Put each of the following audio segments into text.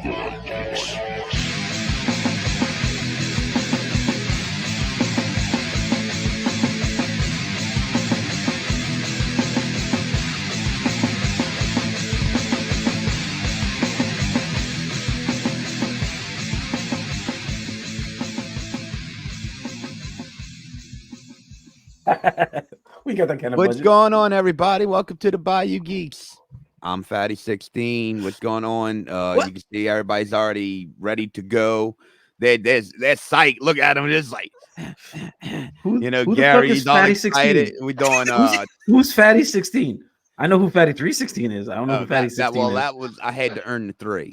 We got that kind of What's budget. going on, everybody? Welcome to the Bayou Geeks. I'm Fatty 16. What's going on? You can see everybody's already ready to go. There's psyched. Look at him. Just like who Gary's all excited. We're doing who's Fatty 16? I know who Fatty 316 is. I don't know who Fatty 16 is. That was I had to earn the 3.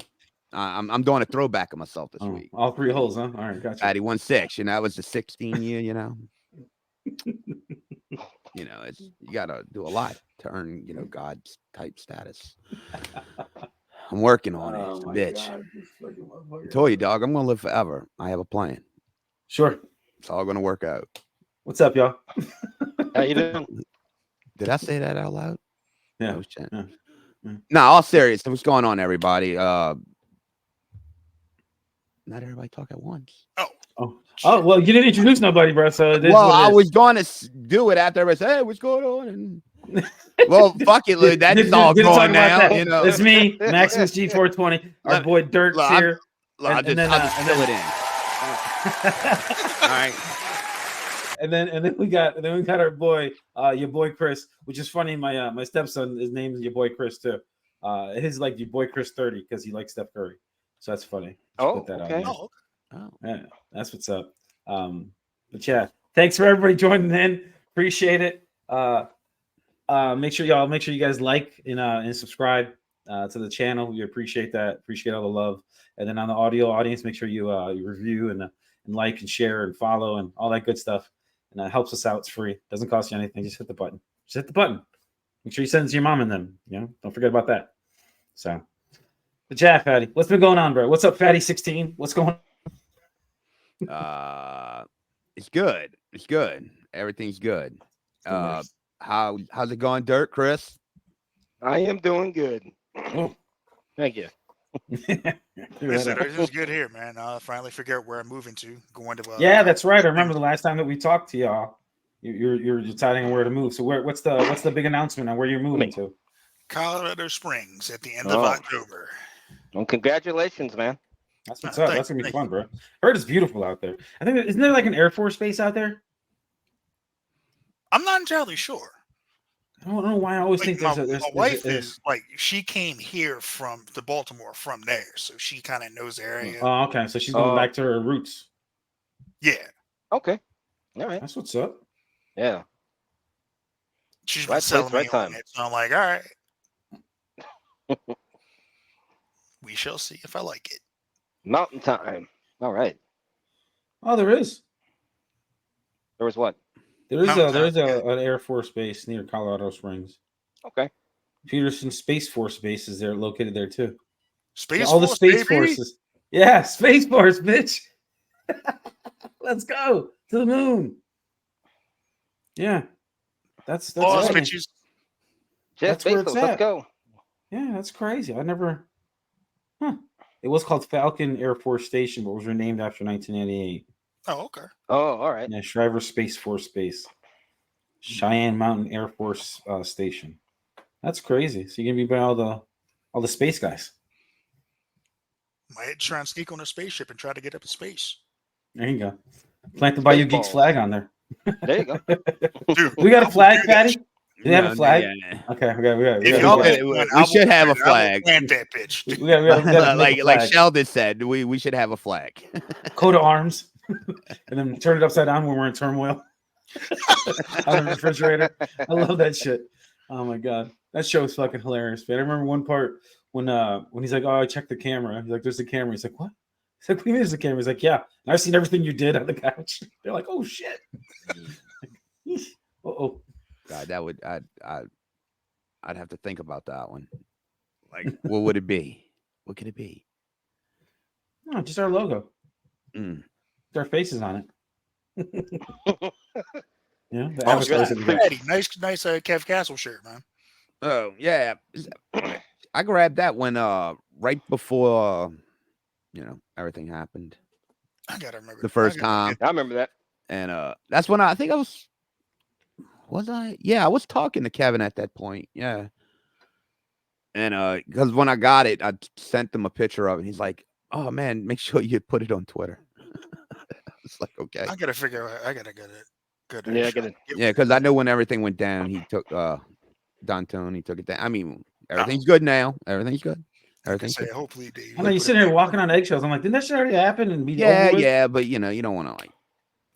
I'm doing a throwback of myself this week. All 3 holes, huh? All right, gotcha. Fatty 16, that was the 16 year, you gotta do a lot to earn, God's type status. I'm working on it. It's a bitch. I told you, dog, I'm gonna live forever. I have a plan. Sure. It's all gonna work out. What's up, y'all? How you doing? Did I say that out loud? Yeah. No, all serious. What's going on, everybody? Not everybody talk at once. Oh, well, you didn't introduce nobody, bro. So I was going to do it after everybody said, "Hey, what's going on?" And well, fuck it, that's all going now. It's me, Maximus G420. Our boy Dirk's here. I'll just fill it in. All right. And then we got our boy, your boy Chris, which is funny. My stepson, his name is your boy Chris too. His like your boy Chris 30 because he likes Steph Curry. So that's funny. Put that okay. Oh, yeah, that's what's up. But yeah, thanks for everybody joining in. Appreciate it. Make sure you guys like and subscribe to the channel. We appreciate that. Appreciate all the love. And then on the audio audience, make sure you review and like and share and follow and all that good stuff. And that helps us out. It's free. Doesn't cost you anything. Just hit the button. Make sure you send it to your mom and them. Don't forget about that. So, but yeah, Fatty, what's been going on, bro? What's up, Fatty 16? What's going on? It's good. Everything's good. How's it going, Dirk, Chris? I am doing good. Thank you. Listen, everything's good here, man. Finally figure out where I'm moving to. Going to yeah, that's right. I remember the last time that we talked to y'all. You're deciding on where to move. So what's the big announcement on where you're moving to? Colorado Springs at the end of October. Well, congratulations, man. That's what's up. That's gonna be fun, bro. Heard it's beautiful out there. I think isn't there like an Air Force base out there? I'm not entirely sure. I don't know why I always think my wife is like she came here from Baltimore from there, so she kind of knows the area. Oh, okay. So she's going back to her roots. Yeah. Okay. All right. That's what's up. Yeah. She's been selling me on it, so I'm like, all right. We shall see if I like it. Mountain time. All right. Oh, there is. There was what? There is an Air Force base near Colorado Springs. Okay. Peterson Space Force base is there, located there too. All the Space Forces. Yeah, Space Force, bitch. Let's go to the moon. Yeah, that's bitches. That's where it's at. Let's go. Yeah, that's crazy. I never. It was called Falcon Air Force Station, but was renamed after 1988. Oh, okay. Oh, all right. Yeah, Shriver Space Force Base, Cheyenne Mountain Air Force Station. That's crazy. So you're gonna be by all the space guys. Might try and sneak on a spaceship and try to get up in space. There you go. Plant the Bayou Geeks flag on there. There you go. Dude, we got a flag, Patty? Do we have a flag? Yeah. Okay, we should have a flag. Plant that bitch. We gotta like Sheldon said, we should have a flag. Coat of arms. And then turn it upside down when we're in turmoil. On the refrigerator. I love that shit. Oh my god. That show is fucking hilarious, man. I remember one part when he's like, "Oh, I checked the camera." He's like, "There's the camera." He's like, "What?" He's like, "What do you mean there's the camera?" He's like, "Yeah, I've seen everything you did on the couch." They're like, "Oh shit." Uh-oh. God, that would I'd have to think about that one. Like, what would it be? What could it be? No, just our logo. Their faces on it. Yeah, nice Kev Castle shirt, man. Oh yeah, I grabbed that one right before everything happened I gotta remember the first time. I remember that. And that's when I think I was I? Yeah, I was talking to Kevin at that point. Yeah. And because when I got it, I sent him a picture of it. He's like, "Oh man, make sure you put it on Twitter." It's like, okay. I gotta figure out. I gotta get it. Good. Yeah, I get it. Yeah, because I know when everything went down, he took Dantone, he took it down. I mean, everything's good now. Everything's good. Like I Everything's say, good. hopefully they. I know you sitting here walking on eggshells. I'm like, didn't that shit already happen and be Yeah, over with? yeah, but you don't want to like.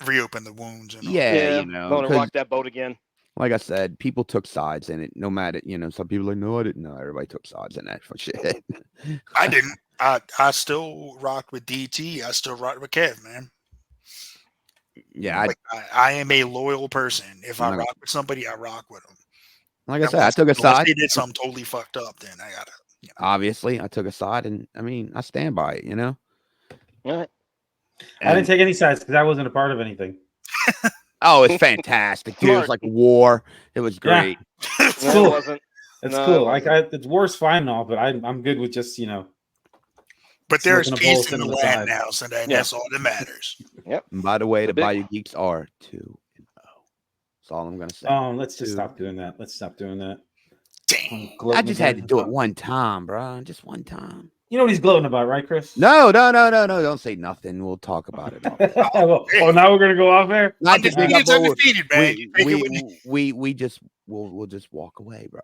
reopen the wounds and all. Yeah, Don't want to 'cause rock that boat again. like I said, people took sides in it. No matter, some people are like, no, I didn't know. Everybody took sides in that for shit. I didn't. I still rocked with DT. I still rock with Kev, man. Yeah, Like, I am a loyal person. If I Like- rock with somebody, I rock with them. like I said, I took a side. They did something totally fucked up, then I gotta. Obviously, I took a side, and I mean, I stand by it. All right. I didn't take any sides because I wasn't a part of anything. Oh, it's fantastic, dude. It was Smart. like war. It was Yeah. great. It's No, cool. it wasn't. It's No, it cool. Like wasn't. it's war's fine and all, but I'm good with just But there's Smoking a bowl peace in the sitting on the land side. now, so Yeah. that's all that matters. And by the way, the big- Bayou Geeks are 2-0. That's all I'm gonna say. let's just stop doing that. Let's stop doing that. Damn. I just had to do it one time, bro. Just one time. You know what he's gloating about, right, Chris? No. Don't say nothing. We'll talk about it. Oh, now we're gonna go off there. Not to big up, Undefeated, man. You take it with you. we'll just walk away, bro.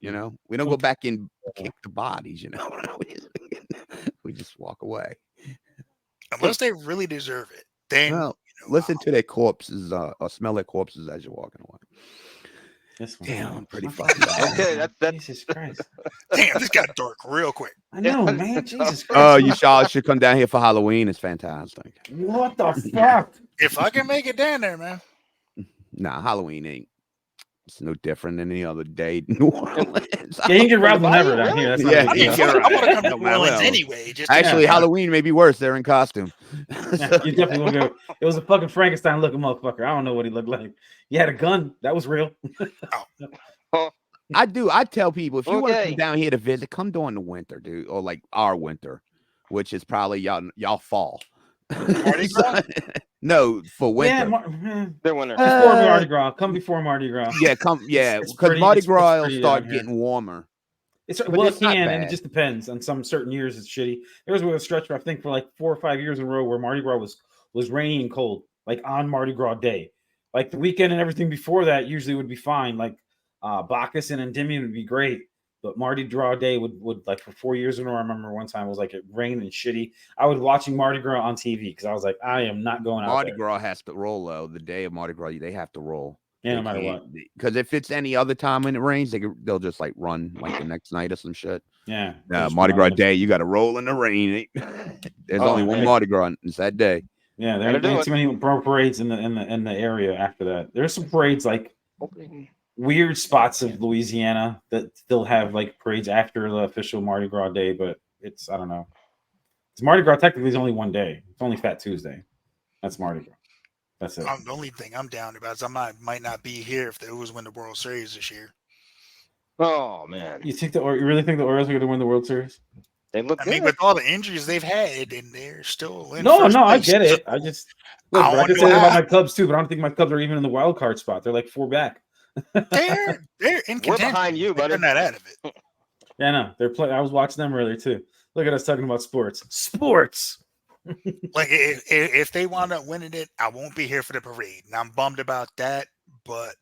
We don't go back and kick the bodies. We just walk away. Unless they really deserve it. Then Well, listen to their corpses or smell their corpses as you're walking away. This one. Damn, I'm pretty Fucking fucking bad. Okay, that's Jesus Christ. damn, this got dark real quick. I know, man. Jesus Christ. Oh, you should come down here for Halloween. It's fantastic. What the fuck? If I can make it down there, man. Nah, Halloween ain't. It's no different than any other day in New Orleans. Yeah, you can get robbed Bayou, whenever down really? here. That's not Yeah, a big you deal. get I want to come to No New matter Orleans what. anyway. Just Actually, Yeah. Halloween may be worse. They're in costume. Yeah, you definitely want to go. It was a fucking Frankenstein looking motherfucker. I don't know what he looked like. He had a gun. That was real. I tell people if you want to Okay. come down here to visit, come during the winter, dude, or like our winter, which is probably y'all fall. Mardi Gras? No, for Yeah, winter. their winner. before Mardi Gras. Come before Mardi Gras. Yeah, yeah, it's because pretty- Mardi it's Gras will pretty start down here. getting warmer. It's But well, it's it not can, and it bad. just depends. On some certain years, it's shitty. There was a stretch, I think, for like 4 or 5 years in a row where Mardi Gras was rainy and cold, like on Mardi Gras day. Like the weekend and everything before that usually would be fine. Like Bacchus and Endymion would be great, but Mardi Gras day would like for 4 years in a row. I remember one time it was like it rained and shitty. I was watching Mardi Gras on TV because I was like, I am not going out Mardi there. Gras has to roll though. The day of Mardi Gras, they have to roll. Yeah, no matter what. Because if it's any other time when it rains, they'll just like run like the next night or some shit. Yeah, Mardi Gras day, you got to roll in the rain. There's only one man. Mardi Gras. It's that day. Yeah, there Gotta do ain't it. too many parades in the area after that. There's some parades like weird spots of Louisiana that still have like parades after the official Mardi Gras day, but it's I don't know. It's Mardi Gras technically is only one day. It's only Fat Tuesday. That's Mardi Gras. That's it. The only thing I'm down about is I might not be here if the O's win the World Series this year. Oh man, You really think the Orioles are going to win the World Series? they look I good. mean, with all the injuries they've had, and they're still in No, first I place. get it. I just look, I I wanna could know say that about how. my Cubs too, but I don't think my Cubs are even in the wild card spot. They're like 4 back. They're in We're contention. behind you, They're buddy. not out of it. Yeah, no, they're playing. I was watching them earlier too. Look at us talking about sports. Sports. Like if they wind up winning it, I won't be here for the parade, and I'm bummed about that. But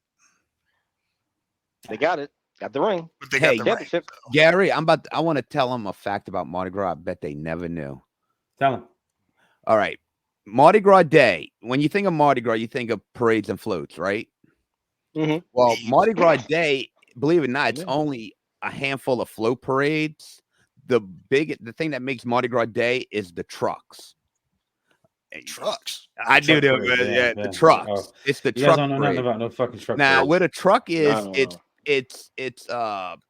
They got it. Got the ring. they Hey, got the ring. championship. Gary, I want to tell them a fact about Mardi Gras. I bet they never knew. Tell them. All right. Mardi Gras Day. When you think of Mardi Gras, you think of parades and floats, right? Mhm. Well, Mardi Gras Day, believe it or not, it's Yeah. only a handful of float parades. The thing that makes Mardi Gras Day is the trucks. Trucks. I knew they were parade, good. yeah, Yeah, yeah. the trucks. Oh. It's the You guys truck don't know nothing parade. about no fucking truck. Now, parades. what a truck is, No. it's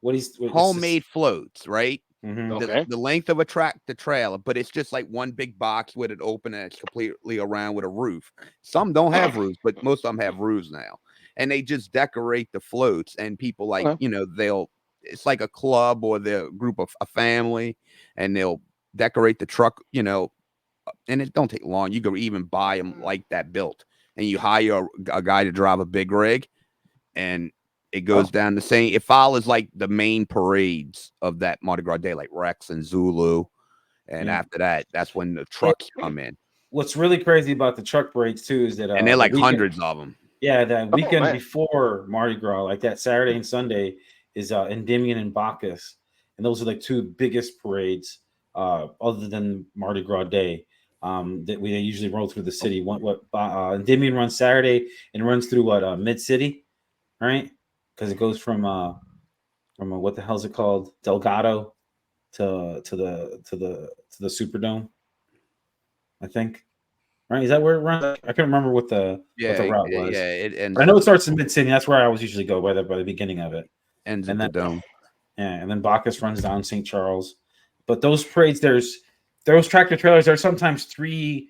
What homemade floats, right? Mm-hmm. Okay. The length of a tractor trailer, but it's just like one big box with it open and it's completely around with a roof. Some don't have roofs, but most of them have roofs now. And they just decorate the floats, and people like, Okay. it's like a club or the group of a family, and they'll decorate the truck, and it don't take long. You can even buy them like that built, and you hire a guy to drive a big rig, and it goes down the same. It follows like the main parades of that Mardi Gras day, like Rex and Zulu. And after that, that's when the trucks come in. What's really crazy about the truck parades too is that and they're like hundreds of them. Yeah, that weekend before Mardi Gras, like that Saturday and Sunday, is Endymion and Bacchus, and those are like two biggest parades, other than Mardi Gras Day. That they usually roll through the city. Endymion runs Saturday and runs through Mid City, right? Because it goes from what the hell is it called, Delgado, to the Superdome, I think. Right? Is that where it runs? I can't remember what the route was. Yeah, I know it starts in Mid City. That's where I always usually go by the beginning of it. Ends at the dome. Yeah, and then Bacchus runs down St. Charles. But those parades, those tractor trailers are sometimes 3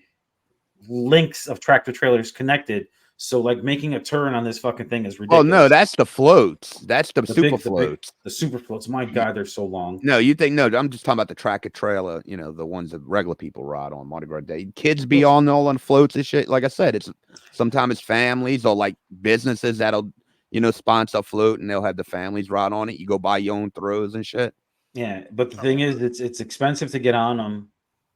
links of tractor trailers connected. So like making a turn on this fucking thing is ridiculous. Oh no, that's the floats. That's the super floats. The super floats. My God, they're so long. No, I'm just talking about the tractor trailer. The ones that regular people ride on Mardi Gras Day. Kids be all on floats and shit. Like I said, sometimes it's families or like businesses that'll sponsor a float and they'll have the families ride on it. You go buy your own throws and shit. Yeah, but the thing is, it's expensive to get on them.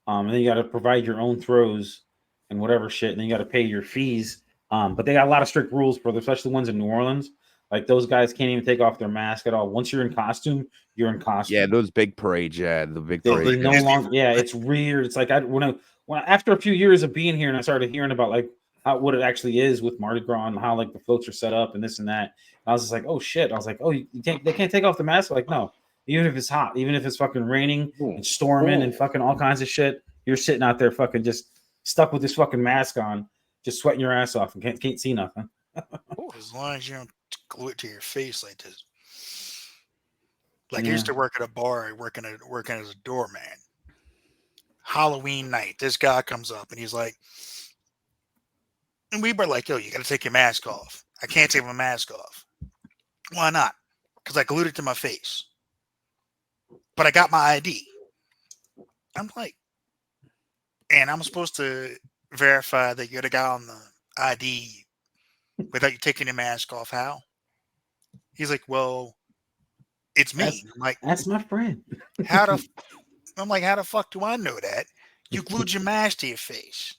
And then you got to provide your own throws and whatever shit, and then you got to pay your fees. But they got a lot of strict rules for especially the ones in New Orleans. Like those guys can't even take off their mask at all. Once you're in costume, you're in costume. Yeah, those big parades. Yeah, the big parades. They no longer. Yeah, it's weird. It's like when after a few years of being here, and I started hearing about like what it actually is with Mardi Gras and how like the floats are set up and this and that. And I was just like, oh shit. I was like, oh, they can't take off the mask. Like no, even if it's hot, even if it's fucking raining and storming and fucking all kinds of shit, you're sitting out there fucking just stuck with this fucking mask on. Just sweating your ass off and can't see nothing. As long as you don't glue it to your face like this. Like I used to work at a bar, working as a doorman. Halloween night, this guy comes up and he's like, and we were like, yo, you got to take your mask off. I can't take my mask off. Why not? Because I glued it to my face. But I got my ID. I'm like, and I'm supposed to verify that you're the guy on the ID without you taking your mask off. How? He's like, well, it's me. I'm like, that's my friend. I'm like, how the fuck do I know that? You glued your mask to your face.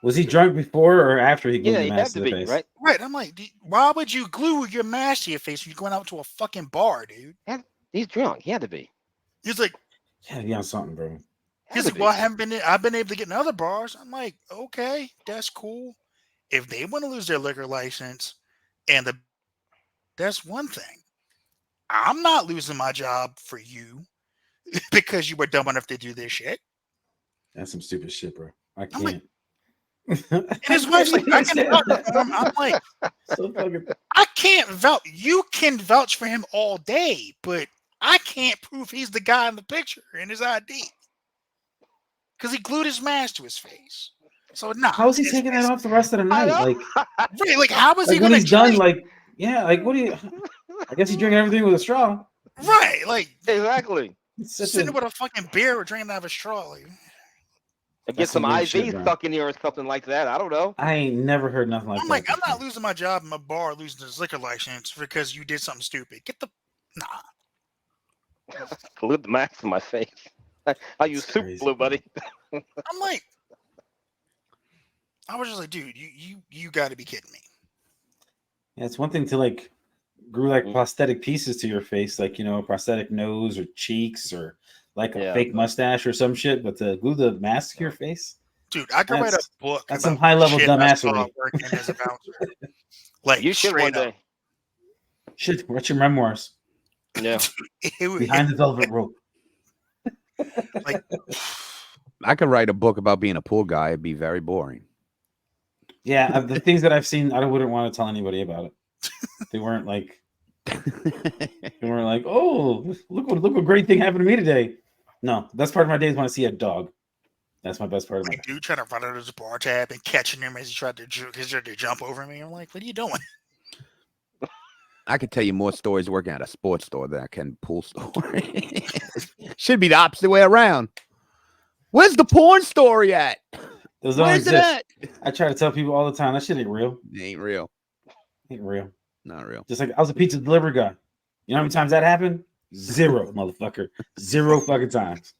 Was he drunk before or after he glued the mask to the face? Right. Right. I'm like, why would you glue your mask to your face when you're going out to a fucking bar, dude? He's drunk. He had to be. He's like, yeah, be on something, bro. He's like, well, I've been able to get in other bars. I'm like, okay, that's cool. If they want to lose their liquor license, that's one thing. I'm not losing my job for you because you were dumb enough to do this shit. That's some stupid shit, bro. I can't. Like, and his wife's like, I can vouch for him. I'm like, I can't vouch. You can vouch for him all day, but I can't prove he's the guy in the picture in his ID. Because he glued his mask to his face. So how is he taking that off the rest of the night? Like how was he when gonna he's done? Like, yeah, like what do you? I guess he's drinking everything with a straw. Right, like exactly. Sitting with a fucking beer or drinking out of a straw. Like, get some IV stuck in here or something like that. I don't know. I ain't never heard nothing like I'm that. like, I'm not losing my job in my bar, losing his liquor license because you did something stupid. Glued the mask to my face. I use super glue, buddy. I'm like, I was just like, dude, you got to be kidding me. Yeah, it's one thing to like glue like prosthetic pieces to your face, like a prosthetic nose or cheeks or like a fake mustache or some shit, but to glue the mask to your face, dude, I could write a book. That's some high level dumbassery. Working as a bouncer, like you should one day. Shit, what's your memoirs? Yeah, behind the velvet rope. Like, I could write a book about being a pool guy. It'd be very boring. Yeah, the things that I've seen, I wouldn't want to tell anybody about it. They weren't like, oh, look what great thing happened to me today. No, best part of my day is when I see a dog. That's my best part of my day. Dude trying to run out of his bar tab and catching him as he tried to jump over me. I'm like, what are you doing? I could tell you more stories working at a sports store than I can pool store. Should be the opposite way around. Where's the porn story at? Those don't Where's it exist. at? I try to tell people all the time that shit ain't real. It ain't real. Ain't real. Not real. Just like I was a pizza delivery guy. You know how many times that happened? 0, motherfucker. 0 fucking times.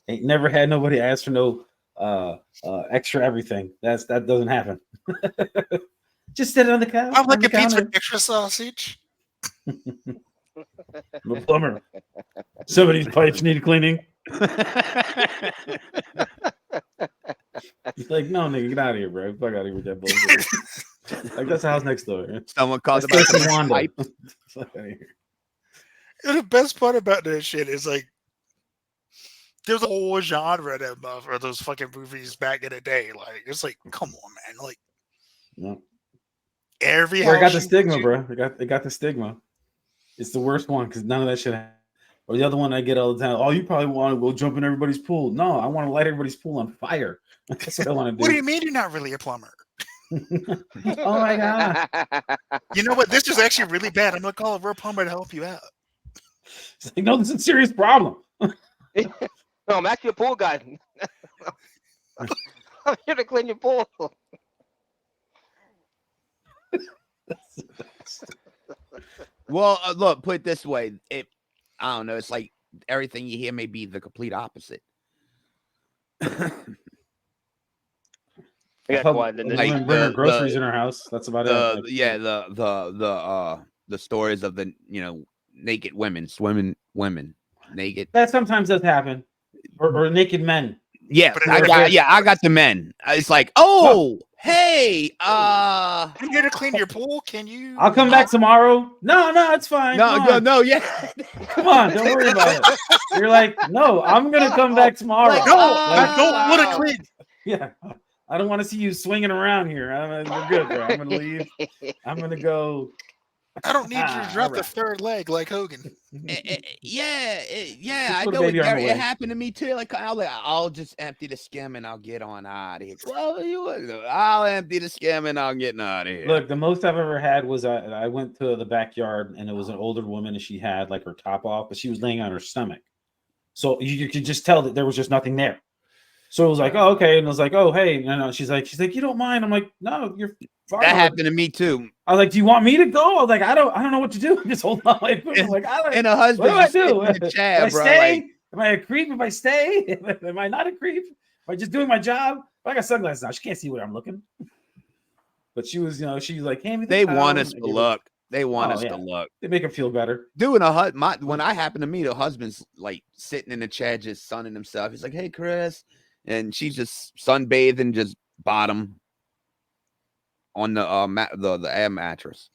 Ain't never had nobody ask for no extra everything. That doesn't happen. Just sit on the couch. I'm like on the a pizza counter. with extra sausage. I'm a plumber. Some of these pipes need cleaning. He's like, no, nigga, get out of here, bro. Fuck out of here with that bullshit. Like, that's the house next door. Someone called That's about Stacy the Wanda. pipe. Fuck outta here. And the best part about that shit is like, there's a whole genre of those fucking movies back in the day. Like, it's like, come on, man. Like, No. every Well, I got house the you stigma, go bro. They got the stigma. It's the worst one because none of that shit happened. Or the other one I get all the time. Oh, you probably want to go jump in everybody's pool. No, I want to light everybody's pool on fire. That's what I want to do. What do you mean you're not really a plumber? Oh my god! You know what? This is actually really bad. I'm gonna call a real plumber to help you out. It's like, no, this is a serious problem. No, I'm actually a pool guy. I'm here to clean your pool. Well, look, put it this way. I don't know. It's like everything you hear may be the complete opposite. I got Help- quiet. women Like bring her the- groceries the- in her house. That's about it. The stories of the naked women swimming women naked. That sometimes does happen, or naked men. Yeah, But I got the men. It's like, hey, I'm here to clean your pool. Can you? I'll come back tomorrow. No, it's fine. no, yeah. Come on, don't worry about it. You're like, no, I'm gonna come back tomorrow. Like, No, Like, I don't want to clean. Yeah, I don't want to see you swinging around here. We're good, bro. I'm gonna leave. I'm gonna go. I don't need you to drop the alright. third leg like Hogan. Yeah. I put a know baby arm it away. happened to me too. Like, I'll just empty the skim and I'll get on out of here. Well, I'll empty the skim and I'll get out of here. Look, the most I've ever had was I went to the backyard and it was an older woman and she had like her top off, but she was laying on her stomach. So you could just tell that there was just nothing there. So it was like, oh, okay. And I was like, oh, hey. No. She's like, you don't mind? I'm like, no, you're fine. That happened to me too. I was like, do you want me to go? I was like, I don't know what to do. I'm just holding on my equipment. I'm like, And a husband, what do I do? In the chair, Am I bro. stay? Like, Am I a creep if I stay? Am I not a creep? Am I just doing my job? I got sunglasses now. She can't see what I'm looking. But she was, she's like, hand me the they towel. want us And to I gave her- look. They want Oh, us yeah. to look. They make her feel better. Doing when I happened to me, the husband's like sitting in the chair, just sunning himself. He's like, "Hey, Chris," and she's just sunbathing, just bottom on the air mattress.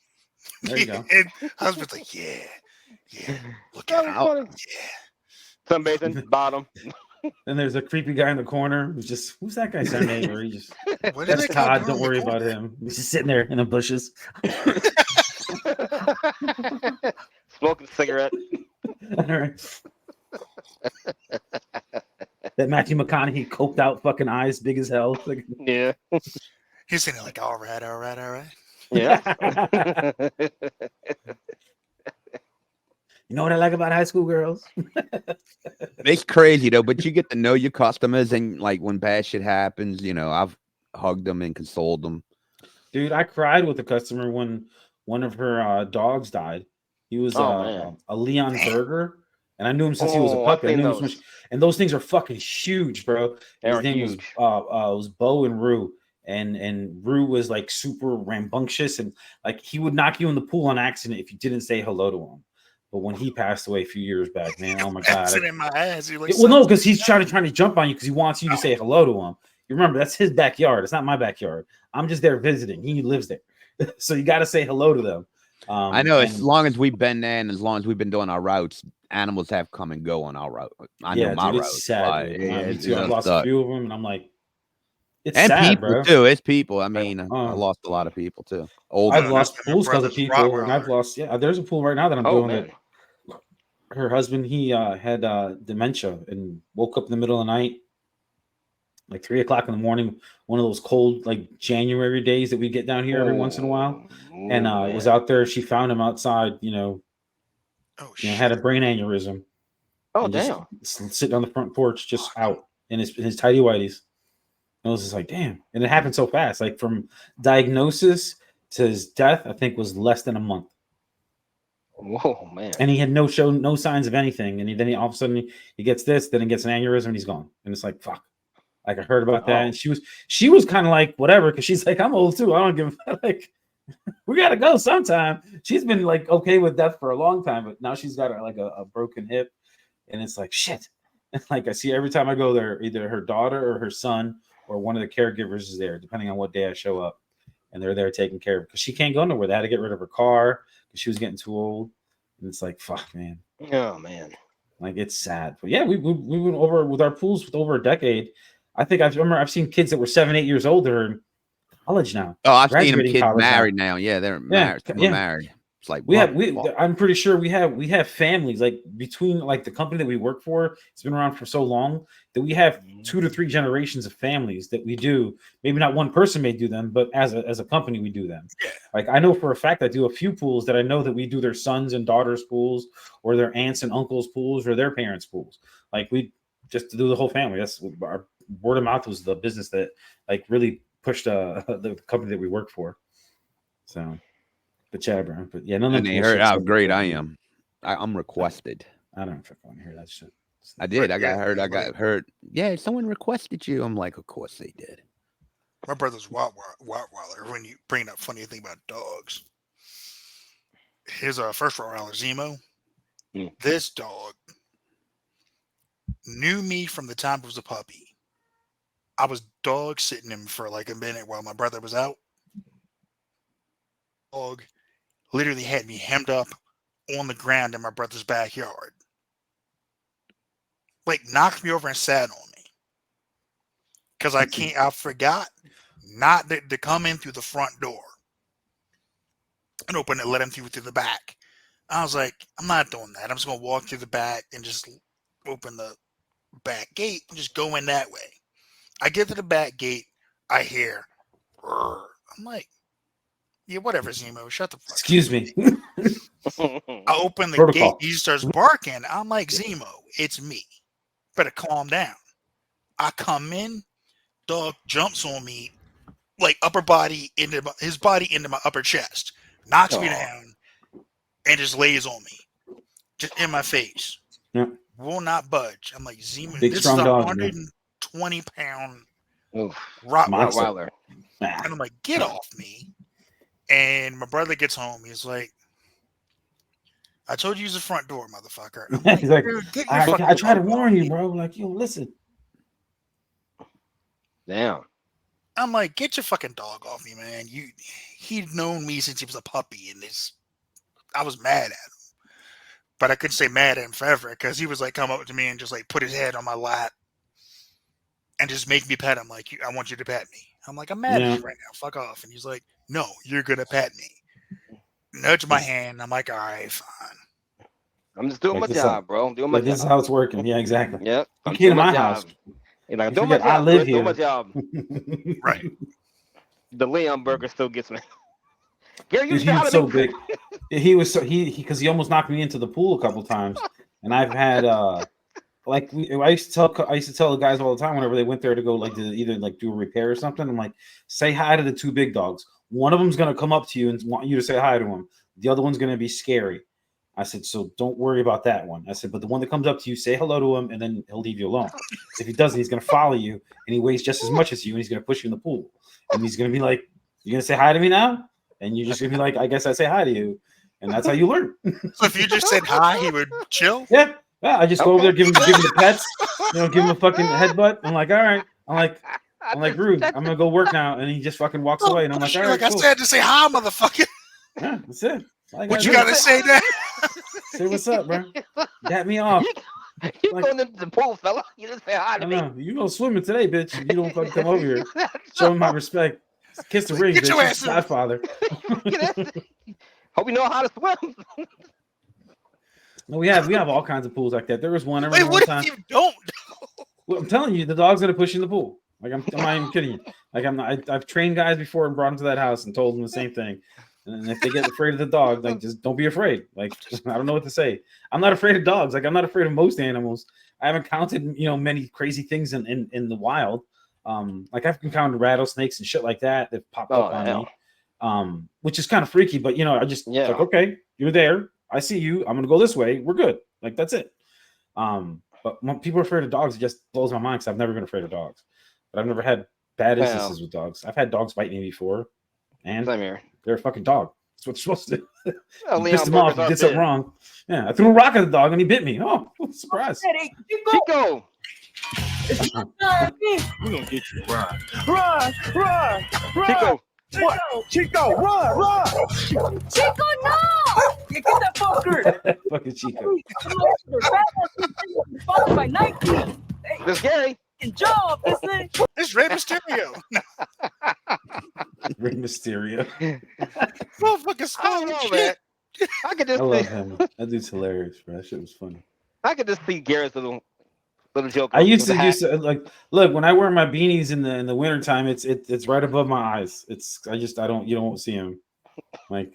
There you go. And husband's like, yeah. Look at That her. was funny. Sunbathing, bottom. Then there's a creepy guy in the corner who's that guy's name? Or he just What do that's they call Todd. him Don't in the worry about corner? him. He's just sitting there in the bushes. Smoking a cigarette. All right. That Matthew McConaughey coked out fucking eyes, big as hell. Like, Yeah. He's sitting there like, all right. Yeah. you know what I like about high school girls? It's crazy though, but you get to know your customers, and like when bad shit happens, I've hugged them and consoled them. Dude, I cried with a customer when one of her dogs died. He was man. a Leon Burger, and I knew him since he was a Oh, puppy. I've I knew seen him those. since- and those things are fucking huge, bro. They His are name huge. was Bo and Rue, and Rue was like super rambunctious, and like he would knock you in the pool on accident if you didn't say hello to him. But when he passed away a few years back, man, oh my god! Sitting in my ass. You're like, Well, no, because he's trying to jump on you because he wants you to say hello to him. You remember that's his backyard. It's not my backyard. I'm just there visiting. He lives there, so you got to say hello to them. I know as and- long as we've been there and as long as we've been doing our routes, animals have come and go on our route. I know my dude, route. it's sad. Dude. Yeah, Me it's too. I've lost a suck. few of them, and I'm like, it's And sad, people bro. too. It's people. I mean, I Uh, lost a lot of people too. Old. I've Oh, lost that's my pools because of brother's people, and I've Rottweiler. lost. Yeah, there's a pool right now that I'm Oh doing man. it. Her husband, he had dementia and woke up in the middle of the night, like 3:00 in the morning. One of those cold, like January days that we get down here every once in a while. And was out there. She found him outside. Oh, shit. Had a brain aneurysm. Oh and just damn. sitting on the front porch, just out. in his tidy whities. And I was just like, damn. And it happened so fast. Like from diagnosis to his death, I think was less than a month. Whoa, man. And he had no signs of anything. And then he all of a sudden he gets this, then he gets an aneurysm, and he's gone. And it's like, fuck. Like I heard about that, and she was kind of like whatever, because she's like, I'm old too. I don't give a like. We gotta go sometime. She's been like okay with death for a long time, but now she's got a broken hip, and it's like shit. And like I see every time I go there, either her daughter or her son or one of the caregivers is there, depending on what day I show up, and they're there taking care of her because she can't go nowhere. They had to get rid of her car because she was getting too old, and it's like fuck, man. Oh man, like it's sad. But yeah, we went over with our pools for over a decade. I think I've seen kids that were 7, 8 years old that are in college now. Oh, I've seen them graduating kids college married now. Yeah, they're married. Yeah. Married. It's like I'm pretty sure we have families like between like the company that we work for. It's been around for so long that we have 2 to 3 generations of families that we do. Maybe not one person may do them, but as a company we do them. Yeah. Like I know for a fact I do a few pools that I know that we do their sons and daughters pools, or their aunts and uncles pools, or their parents pools. Like we just do the whole family. That's our word of mouth was the business that like really pushed the company that we work for. So, but yeah, bro. But yeah, and they heard how great I am. I'm requested. I don't fucking want to hear that shit. I did. I got heard. Yeah, someone requested you. I'm like, of course they did. My brother's wild when you bring up funny thing about dogs. His first Rottweiler, Zemo. This dog knew me from the time he was a puppy. I was dog sitting him for like a minute while my brother was out. Dog literally had me hemmed up on the ground in my brother's backyard. Like knocked me over and sat on me. Because I forgot not to come in through the front door and open it, let him through the back. I was like, I'm not doing that. I'm just going to walk through the back and just open the back gate and just go in that way. I get to the back gate. I hear, I'm like, yeah, whatever, Zemo. Shut the fuck up. Excuse me. I open the Protocol. gate. He starts barking. I'm like, Zemo, it's me. Better calm down. I come in. Dog jumps on me, like upper body into his body into my upper chest, knocks me down, and just lays on me, just in my face. Yeah. Will not budge. I'm like, Zemo, Big, this strong is a dog, 120-pound Monster. Rottweiler. And I'm like, get off me. And my brother gets home. He's like, I told you use the front door, motherfucker. I'm like, He's like, dude, get your I fucking try to dog warn off you, me. bro. Like, yo, listen. damn. I'm like, get your fucking dog off me, man. He'd known me since he was a puppy, and I was mad at him. But I couldn't stay mad at him forever because he was like come up to me and just like put his head on my lap and just make me pet him like, I want you to pet me. I'm like, I'm mad at you right now. Fuck off. And he's like, no, you're gonna pet me. Nudge my hand. I'm like, all right, fine. I'm just doing Like my this job, bro. I'm doing my Like, job. this is how it's working. Yeah, exactly. Yep. You I'm came to doing my job. house. You're like, I'm You doing my forget I job. live Chris, doing my here. job. Right. The Leon burger still gets me. Gary, you Dude, he know how was to so make- big. He was so because he almost knocked me into the pool a couple times, and I've had like I used to tell the guys all the time whenever they went there to go like to either like do a repair or something. I'm like, say hi to the 2 big dogs. One of them's gonna come up to you and want you to say hi to him. The other one's gonna be scary. I said, so don't worry about that one. I said, but the one that comes up to you, say hello to him, and then he'll leave you alone. If he doesn't, he's gonna follow you, and he weighs just as much as you, and he's gonna push you in the pool. And he's gonna be like, "You gonna say hi to me now?" And you're just gonna be like, "I guess I say hi to you," and that's how you learn. So if you just said hi, he would chill. Yeah. I just go over there, give him the pets, give him a fucking headbutt. I'm like, all right. I'm like, rude. I'm gonna go work now, and he just fucking walks away, and I'm like, all right, I cool. said to say hi, motherfucker. Yeah, that's it. What you gotta say that? Say what's up, bro. Dap me off. You Like- going into the pool, fella. You just say hi I to me. know. You go swimming today, bitch. You don't fucking come over here. Show him my respect. Kiss the ring, Get your bitch. ass in. Godfather. Hope you know how to swim. No, we have all kinds of pools like that. There was one every Wait, one what time. if you don't? Well, I'm telling you, the dog's gonna push you in the pool. Like I'm not even kidding you. Like I've trained guys before and brought them to that house and told them the same thing. And if they get afraid of the dog, like just don't be afraid. Like I don't know what to say. I'm not afraid of dogs. Like I'm not afraid of most animals. I haven't counted, many crazy things in the wild. Like I've encountered rattlesnakes and shit like that popped up on me, which is kind of freaky. But I just like, okay, you're there. I see you. I'm gonna go this way. We're good. Like that's it. But when people are afraid of dogs, it just blows my mind because I've never been afraid of dogs. But I've never had bad instances with dogs. I've had dogs bite me before, and they're a fucking dog. That's what you're supposed to do. You pissed him off, you did something wrong. Yeah, I threw a rock at the dog and he bit me. Oh, surprise. Chico. We're gonna get you. Run. Chico. What? Chico, run. Chico, no! Get that fucker. Fucking Chico. Followed by Nike. This Gary. Good job, listen. It's Rey Mysterio. Rey Mysterio. Motherfucking I don't know, man. I could just I love him. That dude's hilarious, bro. That shit was funny. I could just see Garrett's little joke. I used to like look when I wear my beanies in the wintertime, it's right above my eyes. You don't see him. Like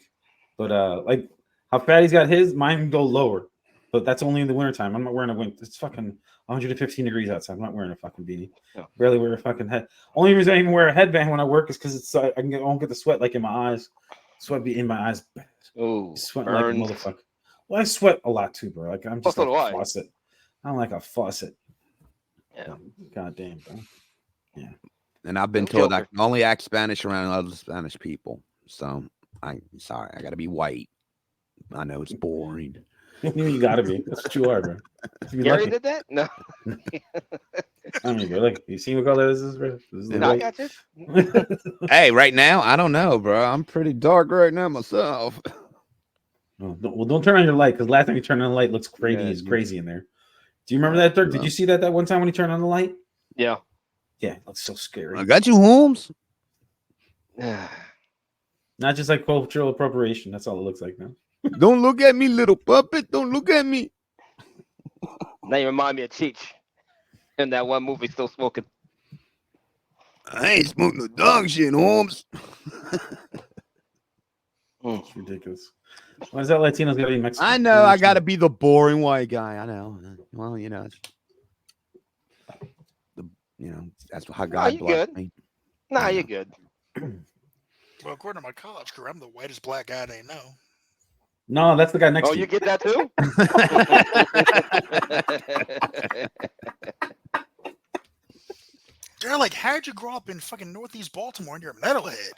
how Fatty's got his, mine go lower. But that's only in the wintertime. I'm not wearing a winter. It's fucking 115 degrees outside. I'm not wearing a fucking beanie. No. Barely wear a fucking head. Only reason I even wear a headband when I work is because it's I won't get the sweat like in my eyes. Sweat be in my eyes. Oh, Sweating like a motherfucker. Well, I sweat a lot too, bro. Like I'm just like a faucet. I'm like a faucet. Yeah. God damn, bro. Yeah. And I've been told I can only act Spanish around other Spanish people. So I'm sorry. I got to be white. I know it's boring. You gotta be. That's what you are, bro. Gary did that? No. I mean, bro, like, you see what color this is, bro? This is No, I got you. Hey, right now, I don't know, bro. I'm pretty dark right now myself. Don't turn on your light because last time you turned on the light looks crazy. It's crazy in there. Do you remember that, Dirk? Did you see that one time when he turned on the light? Yeah. Yeah, it looks so scary. I got you, Holmes. Not just like cultural appropriation. That's all it looks like now. Don't look at me, little puppet. Don't look at me. Now you remind me of Cheech in that one movie, Still Smoking. I ain't smoking no dog shit, Holmes. It's ridiculous. Why is that Latinos gotta be Mexican? I know. I gotta be the boring white guy. I know. Well, that's how God blessed me. Nah, you're good. Well, according to my college career, I'm the whitest black guy they know. No, that's the guy next to you. You get that too? They're like, how'd you grow up in fucking Northeast Baltimore and you're a metalhead?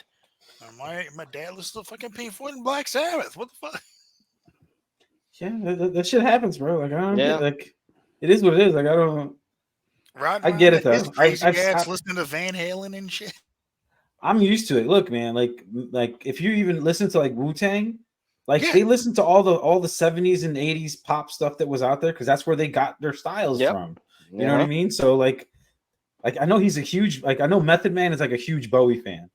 My dad listens to fucking Pink Floyd and Black Sabbath. What the fuck? Yeah, that shit happens, bro. Like I don't get, like it is what it is. Like I don't. I get it though. Crazy ass listening to Van Halen and shit. I'm used to it. Look, man, like if you even listen to like Wu-Tang, they listen to all the 70s and 80s pop stuff that was out there because that's where they got their styles from. You know what I mean? So like I know he's a huge I know Method Man is like a huge Bowie fan.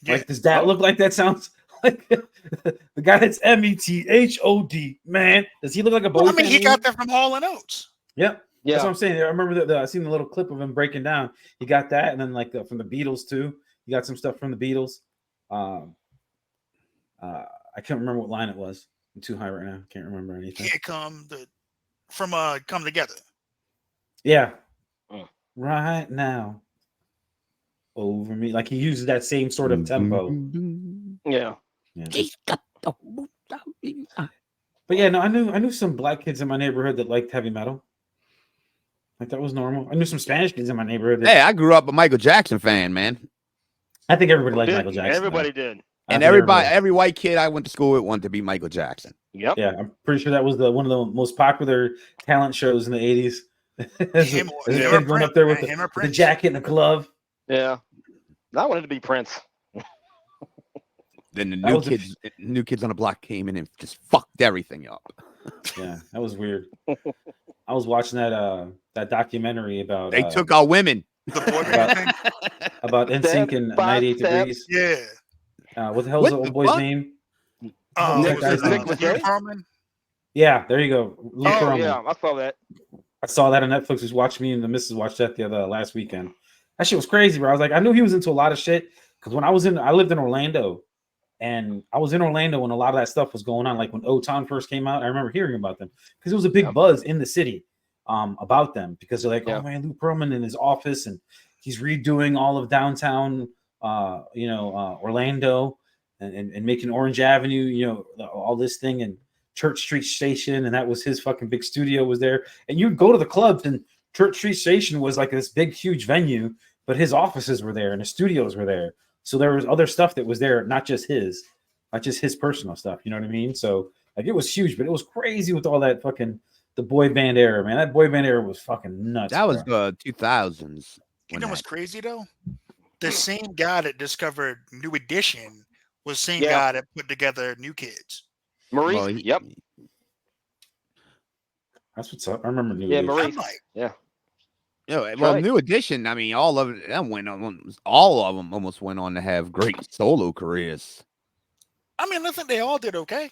Yeah. Like, does that look like that sounds like the guy that's METHOD, man? Does he look like a Bowie fan? He got that from Hall & Oates. Yep. Yeah. That's what I'm saying. I remember I seen the little clip of him breaking down. He got that, and then from the Beatles too. He got some stuff from the Beatles. I can't remember what line it was. I'm too high right now. Can't remember anything. Here come Come Together. Yeah. Right now. Over me. Like he uses that same sort of tempo. Yeah. But yeah, no, I knew some black kids in my neighborhood that liked heavy metal. Like that was normal. I knew some Spanish kids in my neighborhood. Hey, I grew up a Michael Jackson fan, man. I think everybody liked Michael Jackson. Everybody did. And every white kid I went to school with wanted to be Michael Jackson. Yep. Yeah, I'm pretty sure that was one of the most popular talent shows in the 80s. Him going up there with the jacket and the glove. Yeah. I wanted to be Prince. Then the new kids on the block came in and just fucked everything up. Yeah, that was weird. I was watching that documentary about they took our women. about NSYNC and 98 Degrees. Yeah. What the hell is the old boy's name? Nick Harmon. Yeah, there you go. Yeah, I saw that. I saw that on Netflix. Was watching me and the missus watched that the other last weekend. That shit was crazy, bro. I was like, I knew he was into a lot of shit because when I lived in Orlando, and I was in Orlando when a lot of that stuff was going on. Like when O-Town first came out, I remember hearing about them because it was a big buzz in the city. about them because they're like, Yeah. oh man, Lou Pearlman in his office and he's redoing all of downtown, Orlando and making Orange Avenue, all this thing and Church Street Station, and that was his fucking big studio was there. And you'd go to the clubs, and Church Street Station was like this big, huge venue, but his offices were there and his studios were there. So there was other stuff that was there, not just his personal stuff. You know what I mean? So like it was huge, but it was crazy with all that fucking the boy band era, man. That boy band era was fucking nuts. That was bro. 2000s. You know what's crazy though? The same guy that discovered New Edition was the same Yeah. guy that put together New Kids. Maurice. Well, Yep. That's what's up. I remember New Yeah, Edition. Maurice. I'm like, Yeah. Well, right. New Edition. I mean, all of it. That went on. All of them almost went on to have great solo careers. I mean, I think they all did okay.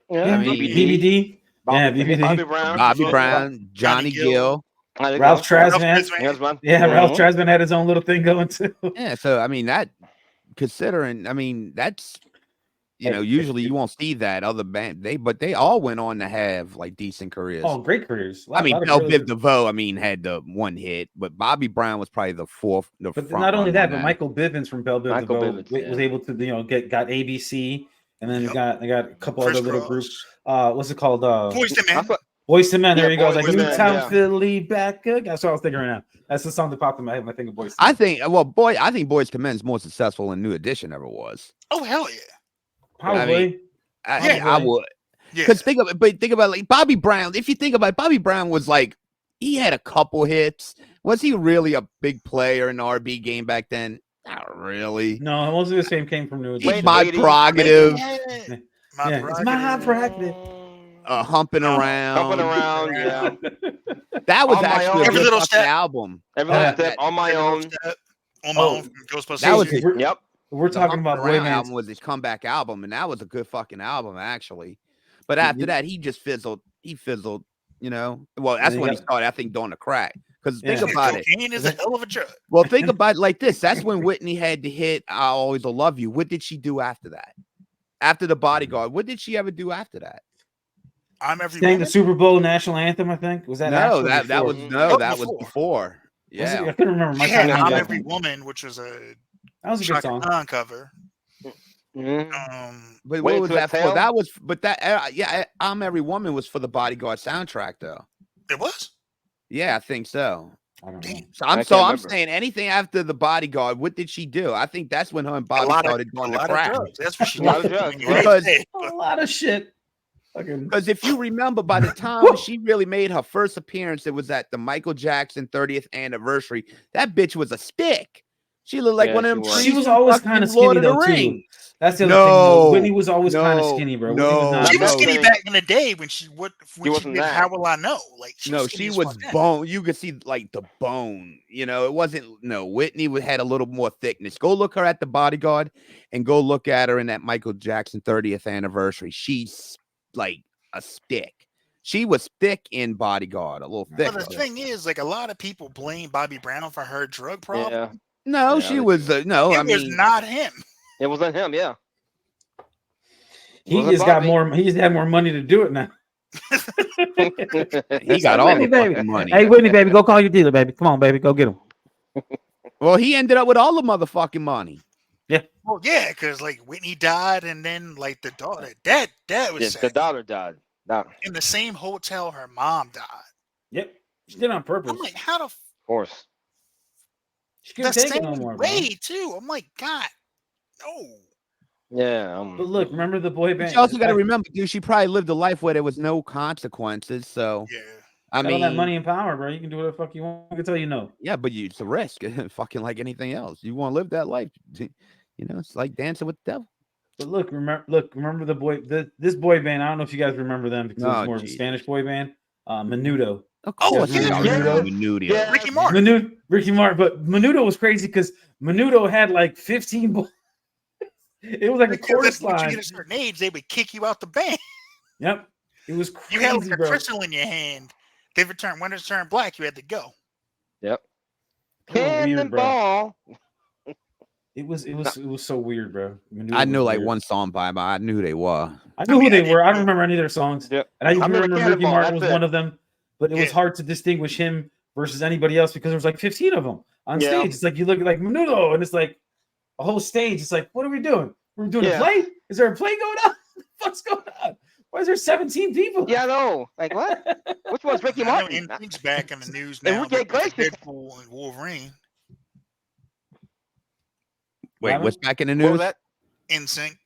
Yeah, I mean, BBD. Yeah, BBD. Bobby Brown. Bobby Yeah. Brown, Johnny Gill. There you Ralph go. Tresvant. Yes, man. Yeah, Ralph Mhm. Tresvant had his own little thing going too. Yeah, so I mean that. Considering, I mean that's. Usually you won't see that other band. But they all went on to have like decent careers. Oh, great careers. I mean, lot of Belle really Biv DeVoe, I mean, had the one hit, but Bobby Brown was probably the fourth. But not only that, but Michael Bivins from Belle Biv Michael DeVoe Bivins, was yeah. able to, got ABC, and then Yep. they got a couple Chris other little Cross. groups. What's it called? Boys to Men. That's what- Boys to Men. There Yeah, you go. Boyz Like II Men, Newtown, yeah. Philly, back up. That's what I was thinking right now. That's the song that popped in my head when I think of Boys. I think Boys to Men is more successful than New Edition ever was. Oh hell yeah. Probably. I would. Yeah. Because think about like Bobby Brown. If you think about it, Bobby Brown was like he had a couple hits. Was he really a big player in the RB game back then? Not really. No, most of the same came from New It's Edition. my 80s, prerogative. Yeah. Yeah, My it's my prerogative. Humping around. Jumping around, yeah. That was On my actually own. a Every good little fucking step. album. Every little Yeah. step on my own. On my Oh, own from Ghostbusters. that was See, we're, Yep. we're The talking Humping about boy Around bands. album was his comeback album, and that was a good fucking album actually. But after that, he just fizzled. He fizzled. Well, that's you when he got- started. I think doing the crack. Because Yeah. think about it. Cocaine is a hell of a drug. Well, think about it like this. That's when Whitney had to hit "I Always Will Love You." What did she do after that? After The Bodyguard, what did she ever do after that? I'm every Sang the woman. Super Bowl national anthem, I think. Was that No, after or that before? was Oh, that was before. before. Was it? I Yeah, couldn't remember. My She had time I'm got- Every Woman, which was a That was a good Shaka song. Khan cover. Mhm. but Wait what was to that for? Exhale? That was, but that "I'm Every Woman" was for the Bodyguard soundtrack, though. It was. Yeah, I think so. I don't know. So I I'm can't I'm remember. saying anything after The Bodyguard. What did she do? I think that's when her and A Bobby lot of started doing the of crack. drugs. That's what she A lot did. of drugs, Because- A lot of shit. Fucking Because if you remember, by the time she really made her first appearance, it was at the Michael Jackson 30th anniversary. That bitch was a stick. She looked like Yeah, one of she them was. trees She was from always fucking kind of Lord skinny of the though too. Rings. That's the other thing. Though. No, Whitney was always kind of no, skinny, bro. Whitney was no, not. She was no. skinny back in the day when she wasn't did that. How Will I Know? Like No, skinny she as was fuck then. bone. You could see like the bone. It wasn't. No, Whitney had a little more thickness. Go look her at The Bodyguard, and go look at her in that Michael Jackson 30th anniversary. She's like a stick. She was thick in Bodyguard, a little thick. But the thing is, like a lot of people blame Bobby Brown for her drug problem. Yeah. No, Yeah, she they was. No, It I was mean, not him. It wasn't him, yeah. He Wasn't just got Bobby. more. He's had more money to do it now. he got all the Whitney, baby. fucking money. Hey, Whitney, baby, go call your dealer, baby. Come on, baby, go get him. Well, he ended up with all the motherfucking money. Well, yeah, because like Whitney died, and then like the daughter, that was Yeah, sad. the daughter died. Of In the same hotel her mom died. Yep, she did it on purpose. I'm like, how the course. She the couldn't take it same no more, bro. way too? I'm like, God, no. Yeah. But look, remember the boy But band? you also got to Like, remember, dude, she probably lived a life where there was no consequences. So, Yeah. I got all mean, that money and power, bro. You can do whatever the fuck you want. I can tell you no. yeah, but it's a risk. Fucking like anything else. You want to live that life. It's like dancing with the devil. But remember the boy, this boy band. I don't know if you guys remember them because it was Oh, more of a geez. Spanish boy band. Menudo. Of Oh, course, yeah, it's yeah. Menudo. Yeah. Ricky Martin. Ricky Martin. But Menudo was crazy because Menudo had like 15 boys. It was like a Because chorus once you line. get a certain age, they would kick you out the band. Yep. It was You crazy, had like a bro. crystal in your hand. They returned when it's turned black, you had to go. Yep. It was weird, bro. Cannonball. It was so weird, bro. Menudo I knew was like weird. one song by them. I knew who they were. I knew I mean, who I they were. I didn't don't remember any of their songs. Yep. And I I remember remember Ricky Cannonball, Martin was that's one it. of them. but it was hard to distinguish him versus anybody else because there was like 15 of them on stage. It's like you look at like Menudo, and it's like a whole stage. It's like, what are we doing? We're doing a play? Is there a play going on? What the fuck's going on? Why is there 17 people? Yeah, I know. Like what? Which one's Ricky Martin? He's back in the news now. Deadpool and Wolverine. Wait, what's back in the What was news? that? NSYNC.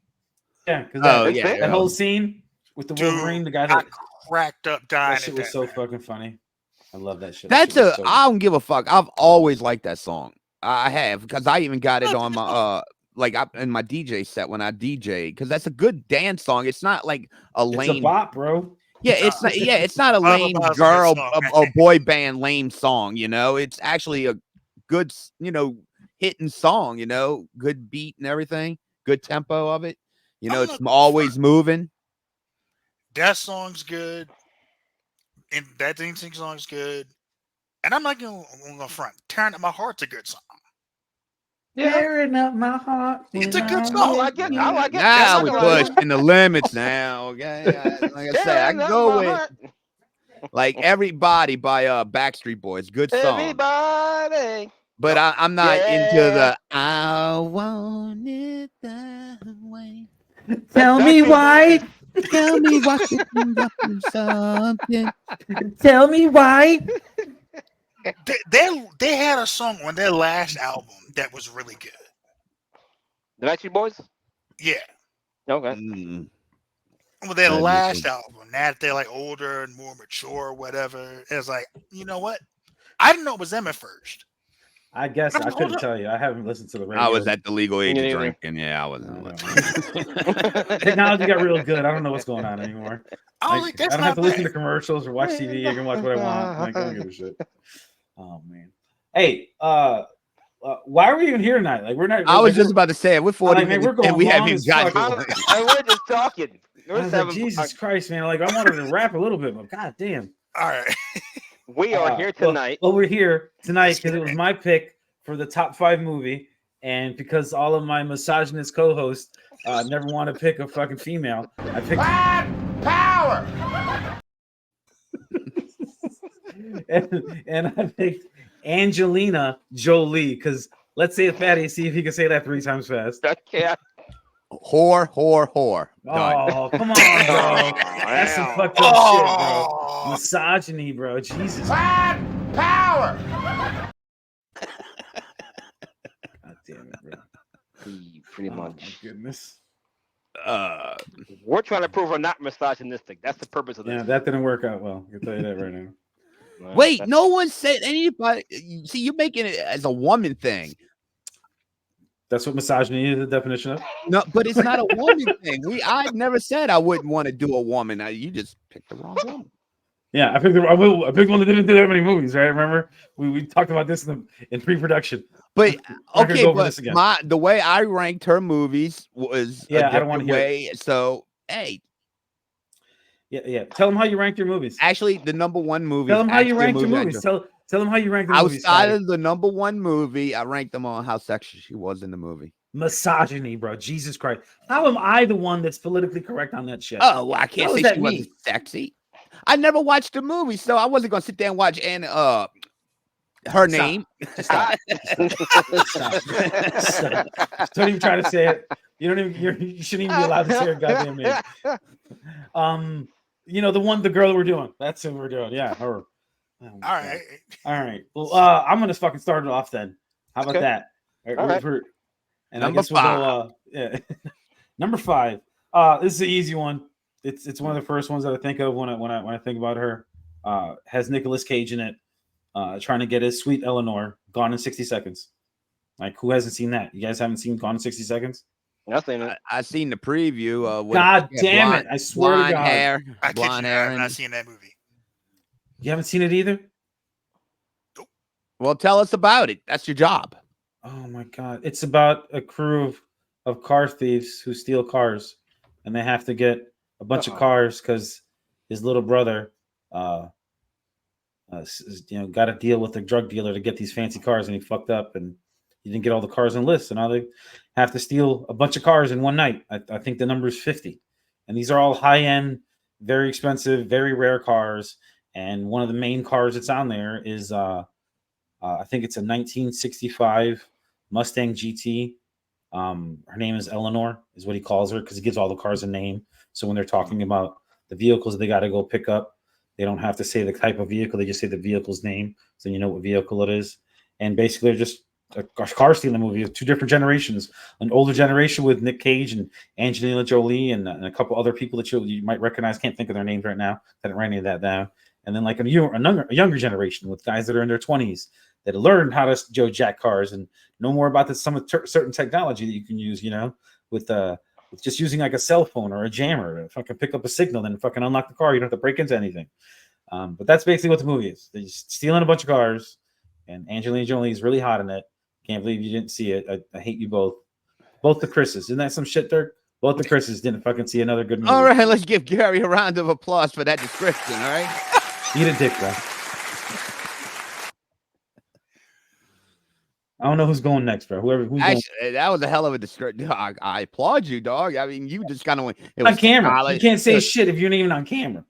Yeah, because that whole scene with the Wolverine, the guy that cracked up dying. That shit was so fucking funny. I love that shit. That's I don't give a fuck. I've always liked that song. I have, because I even got it on my in my DJ set when I DJ, because that's a good dance song. It's not like a lame. It's a bop, bro. Yeah, it's not. Yeah, it's not a lame girl or boy band lame song. You know, it's actually a good, hitting song. You know, good beat and everything, good tempo of it. You know, it's always moving. That song's good, and that NSYNC song's good. And I'm not gonna front. Tearing Up My Heart's a good song. Tearing up my heart. It's a good song. I like it. Now we pushing the limits now. Okay, like I said, I can go with like Everybody by Backstreet Boys. Good song. Everybody. But I'm not into the I want it that way. Tell me why. Tell me why something. Tell me why. They had a song on their last album that was really good. The Backstreet Boys? Yeah. Okay. Well, their last album. Now that they're like older and more mature or whatever, it's like, you know what? I didn't know it was them at first. I guess I couldn't tell you. I haven't listened to the radio. I was at the legal age of drinking. Yeah, I wasn't. Technology got real good. I don't know what's going on anymore. I don't have to listen to commercials or watch TV. I can watch what I want. Like, I don't give a shit. Oh man. Hey, why are we even here tonight? Like, we're not. I was just about to say it. We're 40 minutes. We're going. We haven't even got. We're just talking. Jesus Christ, man! Like, I wanted to rap a little bit, but god damn. All right. We are here tonight. Well, we're here tonight because it was my pick for the top 5 movie, and because all of my misogynist co-hosts never want to pick a fucking female, I picked power. and I picked Angelina Jolie because let's say it, Fatty. See if he can say that 3 times fast. Okay. Whore. Oh, come on, bro. That's some fucked up shit, bro. Misogyny, bro. Jesus. Power. God damn it, bro. Pretty much. Oh, my goodness. We're trying to prove we're not misogynistic. That's the purpose of this. Yeah, that didn't work out well. I can tell you that right now. Wait, no one said anybody. See, you're making it as a woman thing. That's what misogyny is, the definition of. No, but it's not a woman thing. I never said I wouldn't want to do a woman. You just picked the wrong woman. Yeah, I picked one that didn't do that many movies, right? Remember, we talked about this in pre-production. But okay, but the way I ranked her movies was I don't want to hear. So hey, yeah. Tell them how you ranked your movies. Actually, the number 1 movie. Tell them how you ranked your movies. Tell them how you ranked the movies. Outside of the number 1 movie, I ranked them on how sexy she was in the movie. Misogyny, bro. Jesus Christ. How am I the one that's politically correct on that shit? Oh, well, I can't say she wasn't sexy. I never watched the movie, so I wasn't gonna sit there and watch her name. Stop. Don't even try to say it. You shouldn't even be allowed to say her goddamn name. The girl that we're doing. That's who we're doing. Yeah, her. Oh, all right. Well, I'm gonna fucking start it off then. How about that? All right. And number 5. Number 5. This is an easy one. It's one of the first ones that I think of when I think about her. Has Nicolas Cage in it, trying to get his sweet Eleanor. Gone in 60 Seconds. Like, who hasn't seen that? You guys haven't seen Gone in 60 Seconds? Nothing. I seen the preview. God damn it! I swear to God. Blonde hair. I've not seen that movie. You haven't seen it either? Well, tell us about it. That's your job. Oh my God. It's about a crew of car thieves who steal cars, and they have to get a bunch of cars because his little brother got to deal with a drug dealer to get these fancy cars, and he fucked up and he didn't get all the cars on lists, and now they have to steal a bunch of cars in one night. I think the number is 50. And these are all high-end, very expensive, very rare cars. and one of the main cars that's on there is I think it's a 1965 Mustang GT. Her name is Eleanor, is what he calls her, because he gives all the cars a name. So when they're talking about the vehicles they got to go pick up, they don't have to say the type of vehicle; they just say the vehicle's name, so you know what vehicle it is. And basically, they're just a car stealing movie of two different generations: an older generation with Nick Cage and Angelina Jolie, and a couple other people that you might recognize. Can't think of their names right now. Didn't write any of that down. And then like a younger generation with guys that are in their 20s that learn how to jack cars and know more about certain technology that you can use, with just using like a cell phone or a jammer to fucking pick up a signal and fucking unlock the car. You don't have to break into anything. But that's basically what the movie is. They're just stealing a bunch of cars, and Angelina Jolie is really hot in it. Can't believe you didn't see it. I hate you both. Both the Chris's. Isn't that some shit, Dirk? Both the Chris's didn't fucking see another good movie. All right, let's give Gary a round of applause for that description. All right. Eat a dick, bro. I don't know who's going next, bro. Who's Actually, that was a hell of a description. I applaud you, dog. I mean, you just kind of went on camera. You can't say shit if you're not even on camera.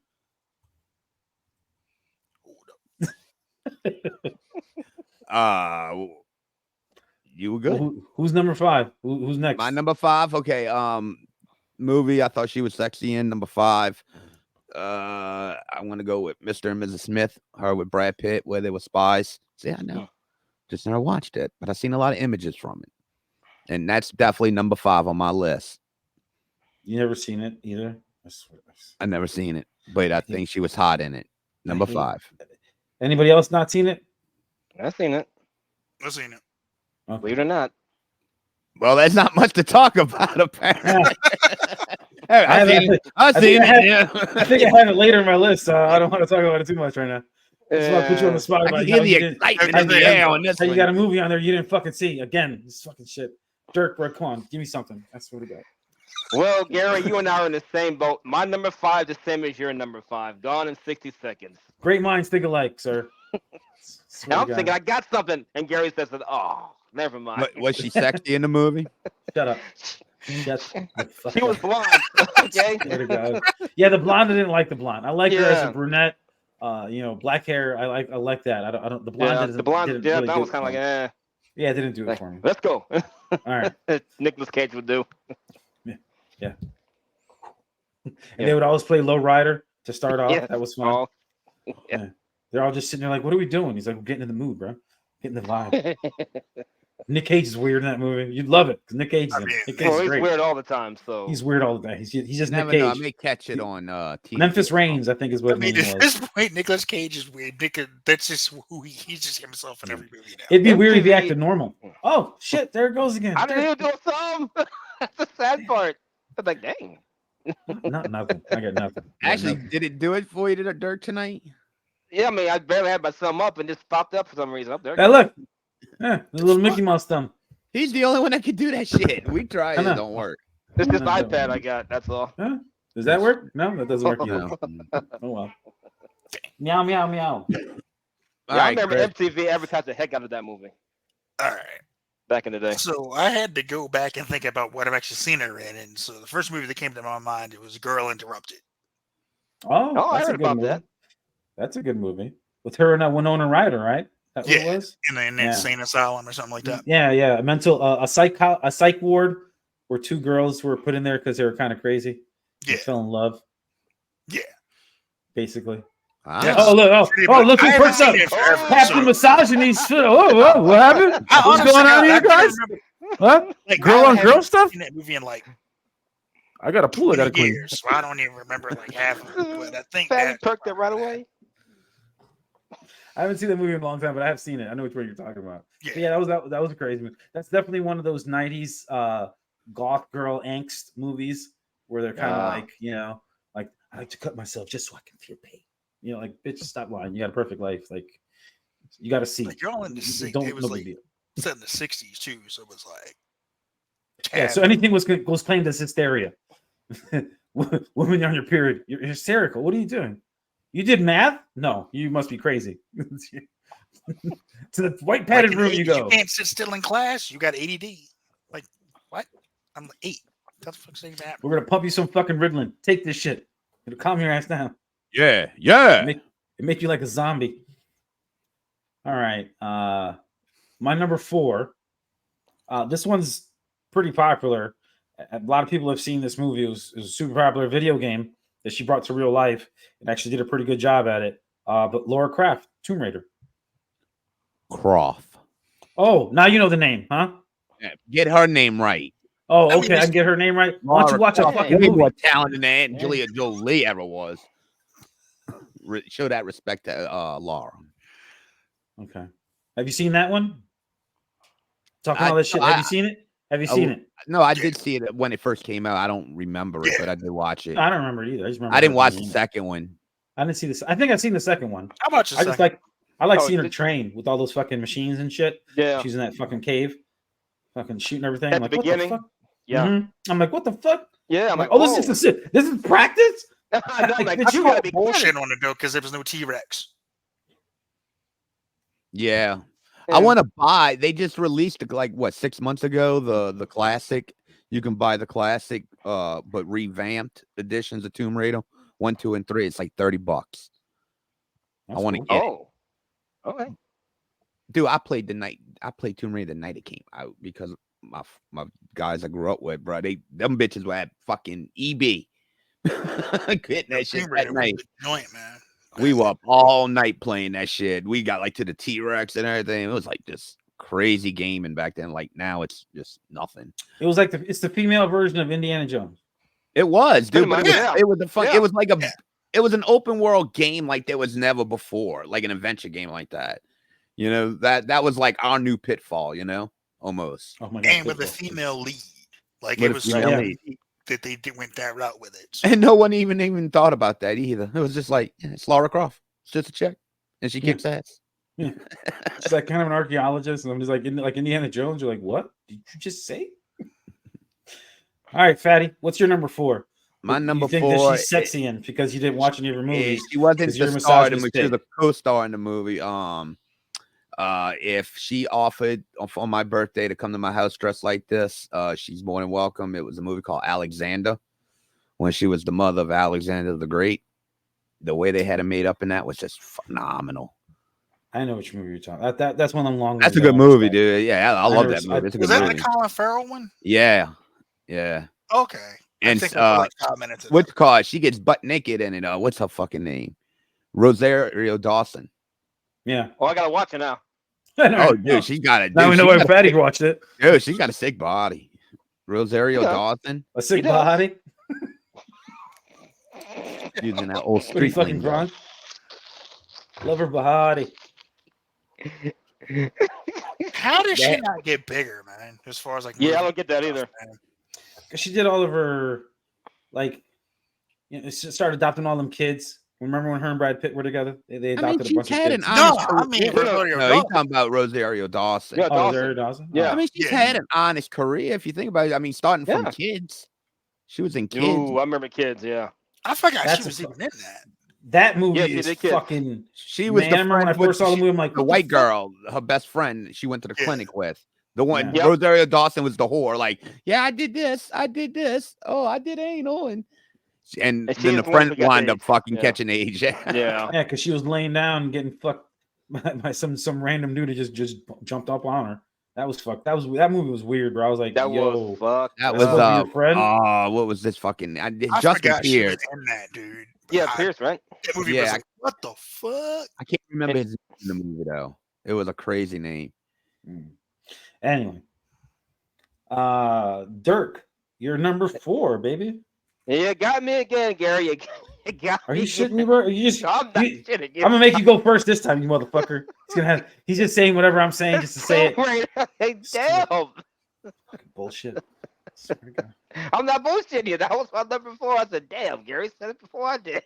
You were good. Well, who's number 5? Who's next? My number 5. Okay. Movie I thought she was sexy in. Number 5. I want to go with Mr. and Mrs. Smith. Her with Brad Pitt, where they were spies. See, I know. Just never watched it, but I've seen a lot of images from it, and that's definitely number 5 on my list. You never seen it either? I swear. I never seen it, but I think she was hot in it. Number 5. Anybody else not seen it? I've seen it. I've seen it. Okay. Believe it or not. Well, there's not much to talk about, apparently. I think I had it later in my list, so I don't want to talk about it too much right now. That's why I put you on the spot. I can hear the excitement in the air on this How you one. got a movie on there you didn't fucking see. Again, this fucking shit. Dirk, bro, come on. Give me something. That's what we got. Well, Gary, you and I are in the same boat. My number 5 the same as your number 5. Gone in 60 seconds. Great minds think alike, sir. And I'm thinking I got something, and Gary says, "Oh, never mind." Was she sexy in the movie? Shut up. She was blonde. Okay. Yeah, the blonde. I didn't like the blonde. I like her as a brunette. Black hair. I like that. I don't. The blonde. The blonde. Yeah, that was kind of like, eh. Yeah, it didn't do it for me. Let's go. All right. Nicolas Cage would do. Yeah. And they would always play Low Rider to start off. Yeah. That was fun. Oh, yeah. They're all just sitting there like, what are we doing? He's like, we're getting in the mood, bro. Getting the vibe. Nick Cage is weird in that movie. You'd love it because Nick Cage is in it. Nick Cage is he's great. weird all the time. So he's weird all the time. He's just Never Nick Cage. know. I may catch it on TV. Memphis Reigns, I think, is what I mean, his name at was. this point, Nicolas Cage is weird. That's just who he's just himself in every movie now. It'd be weird if he acted normal. Oh shit! There it goes again. I didn't even do a song. That's the sad part. I was like, dang. Nothing. I got nothing. Actually, did it do it for you, Dirk, tonight? Yeah, I mean, I barely had my thumb up and just popped up for some reason. Up there. Hey, look. Yeah, the little Mickey Mouse thumb. He's the only one that can do that shit. We tried it, know. don't work. It's this No. iPad I got. That's all. Huh? Does that work? No, that doesn't work either. No. Oh well. Meow meow meow. Yeah, All I right, remember Chris. MTV advertised the heck out of that movie All right. back in the day. So I had to go back and think about what I've actually seen her in, and so the first movie that came to my mind it was Girl Interrupted. Oh, Oh, I that's a heard good about movie. that. That's a good movie with her and Winona Ryder, right? That's what Yeah. it was. In an Yeah. insane asylum or something like that. Yeah, a mental a psych ward where 2 girls were put in there because they were kind of crazy. They Yeah. fell in love. Yeah. Basically. Ah. Oh look! Oh look! I Who haven't perks up? seen it forever, Half the so- misogyny. Oh, what happened? I What's honestly- going on here, I guys? remember, What? like, Girl I on haven't girl stuff? seen that movie in like I got a pool I got to 20 clean. years, so I don't even remember like half of it. But I think Fatty that perked it right away. I haven't seen that movie in a long time, but I have seen it. I know which one you're talking about. Yeah. But yeah, that was a crazy movie. That's definitely one of those '90s goth girl angst movies where they're kind of Ah. like, like I like to cut myself just so I can feel pain. Like bitch, stop lying. You got a perfect life. Like you got to see. like Girl in the You 60s, it was no big like deal. set in the 60s too, so it was like Yeah, so anything was claimed as hysteria. Women on your period, you're hysterical. What are you doing? You did math? No, you must be crazy. To the white padded room you go. You can't sit still in class. You got ADD. Like what? I'm like 8. What the fuck's going to happen? We're gonna pump you some fucking Ritalin. Take this shit. It'll calm your ass down. Yeah. Make It make you like a zombie. All right. My number 4. This one's pretty popular. A lot of people have seen this movie. It was a super popular video game that she brought to real life and actually did a pretty good job at it. But Laura Croft, Tomb Raider. Croft. Oh, now you know the name, huh? Yeah, get her name right. Oh, I mean, okay. I can get her name right. Why don't you watch a Croft. fucking Way movie? more talented than Angelia Jolie ever was. Show that respect to Laura. Okay. Have you seen that one? Talking all this shit. Have you seen it? Have you seen it? No, I did see it when it first came out. I don't remember it, but I did watch it. I don't remember it either. I just remember. I didn't her watch being the in it. second one. I didn't see this. I think I've seen the second one. How about I just like Oh, seeing her did- train with all those fucking machines and shit. Yeah. She's in that fucking cave, fucking shooting everything. At I'm the like, what beginning? the fuck? Yeah. Mhm. I'm like, what the fuck? Yeah. I'm I'm like, like, oh, this is practice. I'm like, bitch, you you gotta be bullshit kidding. on it though because there was no T-Rex. Yeah. Yeah. I want to buy. They just released like what 6 months ago the classic. You can buy the classic, but revamped editions of Tomb Raider 1, 2, and 3. It's like $30. That's I want to cool. get it. Oh. Okay. Dude, I played Tomb Raider the night it came out because my guys I grew up with, bro. Them bitches were at fucking EB. Getting that shit Tomb at Raider was night. the joint, man. We were up all night playing that shit. We got like to the T-Rex and everything. It was like this crazy gaming back then. Like now it's just nothing. It was like it's the female version of Indiana Jones. It was, dude. Pretty But much, it was a fun. Yeah. It was like it was an open world game like there was never before, like an adventure game like that. You know, that was like our new Pitfall, you know, almost. Oh my god! And with a Pitfall. female lead. Like With it a was female so lead. neat that they went that route with it. And no one even thought about that either. It was just like, yeah, it's Lara Croft. It's just a chick. And she kicks ass. She's like kind of an archaeologist, and I'm just like Indiana Jones. You're like, what did you just say? All right, Fatty, what's your number 4? My You number think 4. that she's sexy in because you didn't watch any of her movies. She wasn't 'cause you're the a star in the misogynist movie. She was pig. a co-star in the movie. If she offered on my birthday to come to my house dressed like this, she's more than welcome. It was a movie called Alexander, when she was the mother of Alexander the Great. The way they had it made up in that was just phenomenal. I know which movie you're talking about. That's one of them long. That's a ones I good watched movie, back. dude. Yeah, I I love never that saw- movie. It's a Was good that movie. the Colin Farrell one? Yeah. Okay. I And think I like 5 minutes of what's called? She gets butt naked in it. What's her fucking name? Rosario Dawson. Yeah. Oh, I gotta watch it now. Oh, dude, she got it. Now we know why Fatty watched it. Dude, she got a sick body. Rosario Yeah. Dawson A sick does. body. using that old Pretty street fucking lingo. drunk. Love her body. How did she That- not get bigger, man? As far as like Yeah, I movie don't get that either. stuff, man. She did all of her, like, she started adopting all them kids. Remember when her and Brad Pitt were together? They I mean, adopted a she's bunch of had an kids. No, honest I mean career. Rosario No, he's Dawson. talking about Rosario Dawson. Yeah. Oh, Dawson. there, Dawson. Yeah. I mean, she's Yeah. had an honest career if you think about it. I mean, starting from Yeah. Kids. She was in Kids. Ooh, I remember Kids. Yeah. I forgot That's she was a- even in that. That movie Yeah, she is did kids. fucking. She was Man, the I remember when I friend with first saw the movie. I'm like, the what white fuck? girl, her best friend. She went to the Yeah. clinic with. The one Yeah. Yep. Rosario Dawson was the whore. Like, yeah, I did this. Oh, I did anal, and And she then was the the one who friend got wound the up AIDS. fucking Yeah. catching AIDS. Yeah. Yeah. Yeah, because she was laying down and getting fucked by some random dude who just jumped up on her. That was fucked. That movie was weird, bro. I was like, That yo, was fucked. That up. was supposed to be your friend? what was this fucking I Justin forgot she was Pierce? in that, dude. Yeah, I- Pierce, right? That movie Yeah, was like, what the fuck? I can't remember his name in the movie though. It was a crazy name. Anyway, Dirk, you're number 4, baby. Yeah, got me again, Gary. You got Are me you shitting again. me, bro? Are you just? I'm not you- shitting you. I'm gonna make you go first this time, you motherfucker. He's just saying whatever I'm saying just to say it. Hey, damn. Fucking bullshit. I swear to God. I'm not bullshitting you. That was my number 4. I said, damn, Gary said it before I did.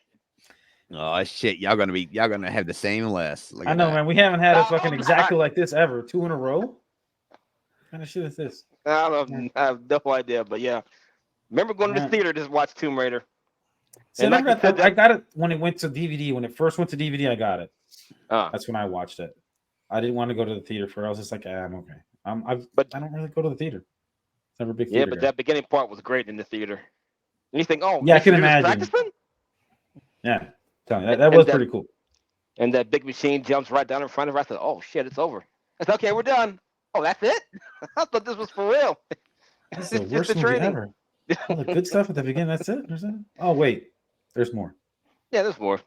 Oh shit, y'all gonna have the same list. Look I at know, that. man. We haven't had a No, fucking I'm exactly not. like this ever. 2 in a row. What kind of shit is this? I have no idea, but yeah. Remember going to the Yeah. theater to watch Tomb Raider? See, And like you said, I got it when it went to DVD. When it first went to DVD, I got it. That's when I watched it. I didn't want to go to the theater for. I was just like, I'm okay. But- I don't really go to the theater. It's never a big Yeah, theater but guy. that beginning part was great in the theater. And you think, oh, Yeah, I this can dude is imagine. practicing? Yeah, tell me, that and was that- pretty cool. And that big machine jumps right down in front of her. I said, "Oh shit, it's over." I said, "Okay, we're done." Oh, that's it? I thought this was for real. That's It's the just worst the movie training. ever. All the good stuff at the beginning. That's it. There's it. Oh wait, there's more. Yeah, there's more.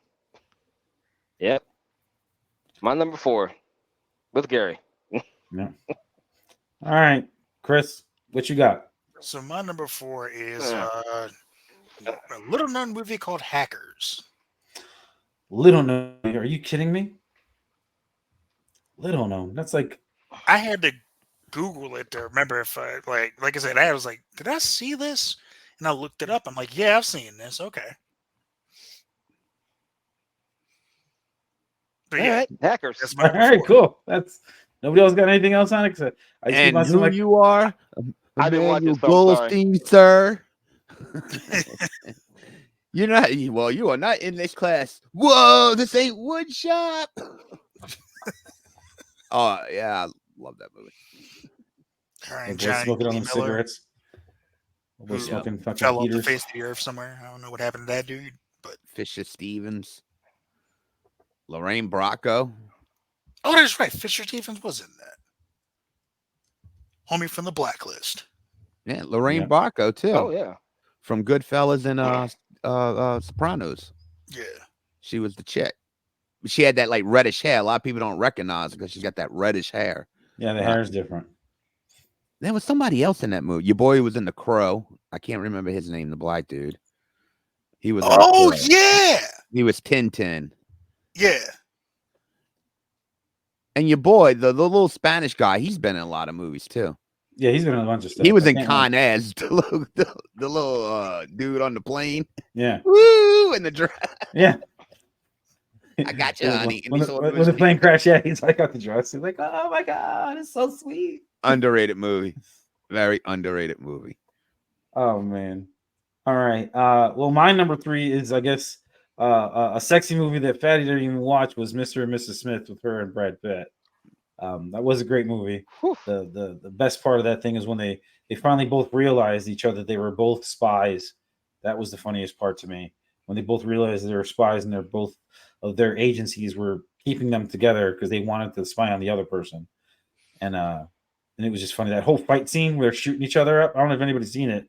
Yep. My number 4 with Gary. Yeah. All right, Chris, what you got? So my number 4 is Yeah. a little known movie called Hackers. Little known. Are you kidding me? Little known. That's like I had to Google it to remember if I like I said, I was like, did I see this? And I looked it up. I'm like, yeah, I've seen this. Okay. But All yeah, right, Hackers. that's my all number right. 4. Cool. That's nobody else got anything else on it. Cause I just keep And on seeing who like you are, I didn't watch it, Emmanuel so I'm sorry. Goldstein, sir. You're not. Well, you are not in this class. Whoa, this ain't wood shop. Oh yeah, I love that movie. All right, boys Johnny smoking on Lee them Miller, cigarettes. who Boys smoking fucking fell off the heaters. face of the earth somewhere. I don't know what happened to that dude, but Fisher Stevens, Lorraine Bracco. oh, that's right. Fisher Stevens was in that. Homie from the Blacklist. Yeah, Lorraine Yeah. Bracco too. Oh yeah. From Goodfellas and Sopranos. Yeah. She was the chick. She had that like reddish hair. A lot of people don't recognize her because she's got that reddish hair. Yeah, the hair's different. There was somebody else in that movie. Your boy was in The Crow. I can't remember his name, the black dude. He was. in The Oh Crow. yeah. He was Tintin. Yeah. And your boy, the little Spanish guy, he's been in a lot of movies too. Yeah, he's been in a bunch of stuff. He was I in can't Con Air, the little dude on the plane. Yeah, Woo! In the dress. yeah. I got you, honey. And When, he the, saw when the the plane crashed, yeah, he's like got the dress. He's like, oh my god, it's so sweet. underrated movie. Very underrated movie. Oh man. All right. Well, my number 3 is, I guess, a sexy movie that Fatty didn't even watch was Mr. and Mrs. Smith with her and Brad Pitt. That was a great movie. Whew. The best part of that thing is when they finally both realized each other. They were both spies. That was the funniest part to me. When they both realized they were spies and they're both of their agencies were keeping them together because they wanted to spy on the other person. And it was just funny. That whole fight scene where they're shooting each other up. I don't know if anybody's seen it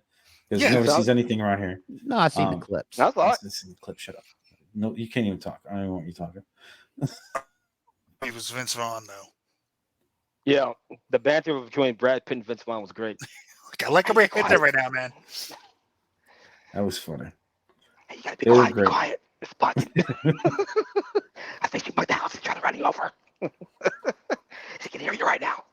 because Yeah, nobody so- sees anything around here. No, I've seen the clips. That's all right. This is the clip. Shut up. No, you can't even talk. I don't even want you talking. He was Vince Vaughn though. Yeah, the banter between Brad Pitt and Vince Vaughn was great. Like, I like where you're there right now, man. That was funny. Hey, you gotta be They were quiet. Be great. quiet. It's Bud. I think she bought the house and trying to run you over. She can hear you right now.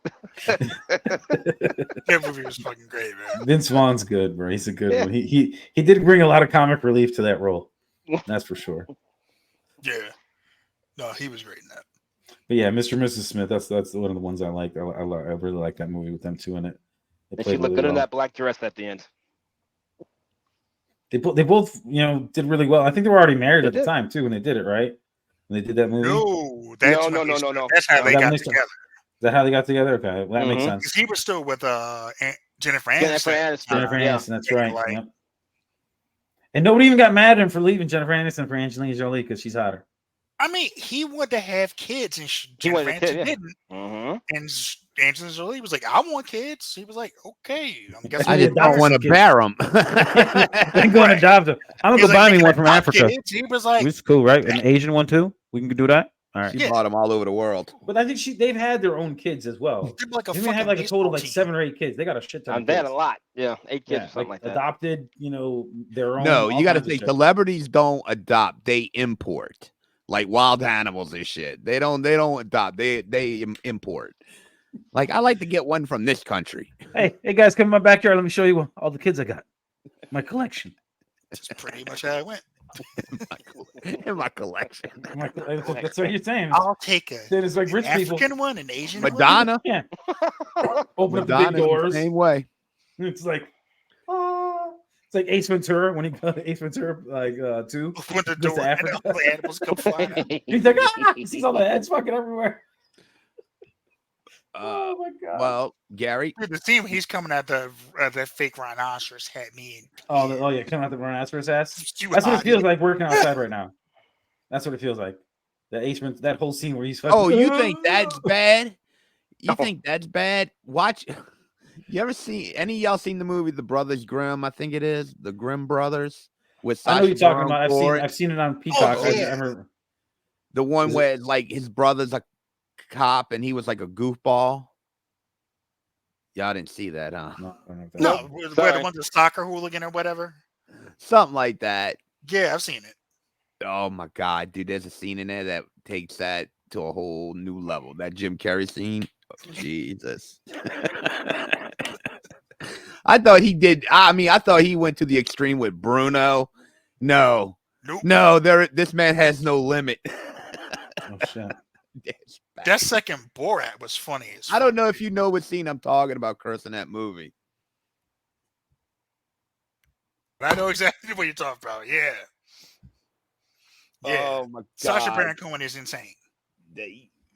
That movie was fucking great, man. Vince Vaughn's good, bro. He's a good Yeah. one. He did bring a lot of comic relief to that role. That's for sure. Yeah. No, he was great in that. But yeah, Mr. and Mrs. Smith. That's one of the ones I like. I really like that movie with them two in it. They And played she looked really good in well. that black dress at the end. They both did really well. I think they were already married They at the did. time too when they did it, right? When they did that movie. No, that's No, when no, they no, started- no. That's how Oh, they that got when they together. Is that how they got together? Okay, well, that makes Mhm. sense. Because he was still with Jennifer Aniston. Jennifer Aniston. Jennifer Yeah. Aniston, that's Yeah, right. like- Yep. And nobody even got mad at him for leaving Jennifer Aniston for Angelina Jolie because she's hotter. I mean, he wanted to have kids, and He Jennifer wanted a kid, Aniston yeah. didn't. Mm-hmm. And Angelina Jolie was like, "I want kids." He was like, "Okay, I'm guessing." I He just don't adopted want to some kids. bear them. Then go and Right. adopt them. I'm gonna He go was buy like, me "You one can from adopt Africa. kids." He was like, It's cool, right? An Asian one too. We can do that. All right. She Yeah. bought them all over the world. But I think they've had their own kids as well. Did like a They may fucking have like a total of like baseball team. 7 or 8 kids. They got a shit ton of And they had kids. a lot. Yeah, 8 kids Yeah, or something like that. adopted, their own. No, all you got to kinds of think shit. celebrities don't adopt; they import, like wild animals and shit. They don't adopt; they import. Like I like to get one from this country. Hey guys, come in my backyard. Let me show you all the kids I got. My collection. That's pretty much how it went. In my collection. That's what you're saying. I'll take Then it's like an rich people. African one, an Asian one. Madonna, Yeah. Open up the Madonna, big doors. same way. It's like, it's like Ace Ventura when he got Ace Ventura like 2. Open the Mr. door, and Africa. all the animals come flying. He's like, he sees all the heads fucking everywhere. Oh my god. Well, Gary, Dude, the scene when he's coming at that fake rhinoceros had me. Oh yeah, coming out the rhinoceros ass. Too That's what it hot. feels like working outside right now. That's what it feels like. that whole scene where he's fucking. Oh, you think that's bad? You Oh. think that's bad? Watch. You ever see any of y'all seen the movie The Brothers Grimm? I think it is the Grimm Brothers with I know Sacha what you're talking Baron about. Cohen. I've seen it on Peacock. I yeah. remember. The one Is it- where like his brother's a cop and he was like a goofball. Y'all didn't see that, huh? No, I don't know if that- No, Nope. where the Sorry. one's a soccer hooligan or whatever. Something like that. Yeah, I've seen it. Oh my god, dude! There's a scene in there that takes that to a whole new level. That Jim Carrey scene. Oh, Jesus. I thought he did. I mean, I thought he went to the extreme with Bruno. No, Nope. no, this man has no limit. Oh shit. It's bad. That second Borat was funny as I don't fuck. know if you know what scene I'm talking about, Chris, in that movie. I know exactly what you're talking about. Yeah. Yeah. Oh my god. Sacha Baron Cohen is insane.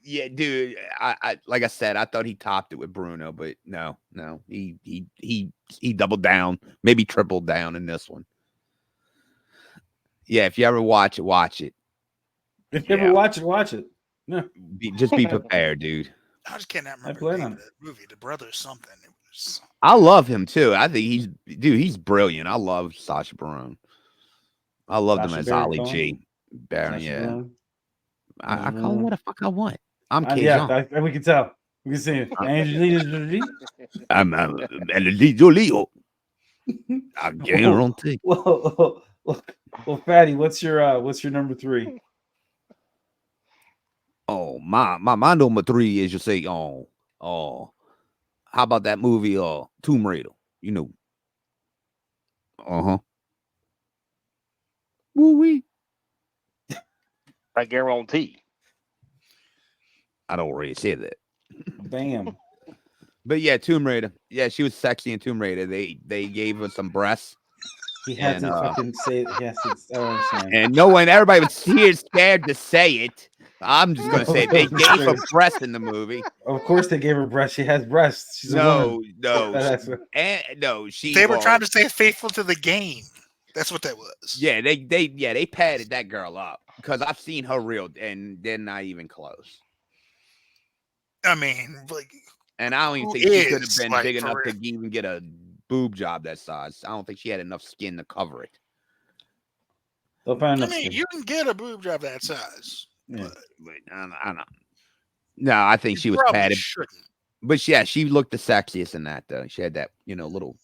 Yeah, dude. I like I said, I thought he topped it with Bruno, but no, he doubled down, maybe tripled down in this one. Yeah, if you ever watch it. If you Yeah. ever watch it. No. Just be prepared, dude. I just cannot remember plan the name on of that movie. The Brothers something. It was I love him too. I think he's brilliant. I love Sacha Baron. I loved him Sacha as Baron Ollie Cohen? G. Baron, Sacha yeah. Baron? I call him what the fuck I want. I'm Yeah, Cajun. we can tell. We can see it. Angelina Jolie. I'm Angelia Jolie. I guarantee. Well, Fatty, what's your number 3? Oh, my number 3 is you say, how about that movie, Tomb Raider? You know. Woo wee. I guarantee. I don't really say that. Bam. But yeah, Tomb Raider. Yeah, she was sexy in Tomb Raider. They gave her some breasts. He had And, to fucking say it. Yes, sorry. And everybody was here scared to say it. I'm just gonna say it. They gave her breasts in the movie. Of course they gave her breasts. She has breasts. She's a woman. She they were trying to stay faithful to the game. That's what that was. Yeah, they padded that girl up because I've seen her real and they're not even close. I mean, like, And I don't even Who think she could have is, been like, big for enough to real? even get a boob job that size. I don't think she had enough skin to cover it. They'll find I enough mean, skin. you can get a boob job that size. Yeah. But I don't. No, I think she You was probably padded. shouldn't. But yeah, she looked the sexiest in that though. She had that, little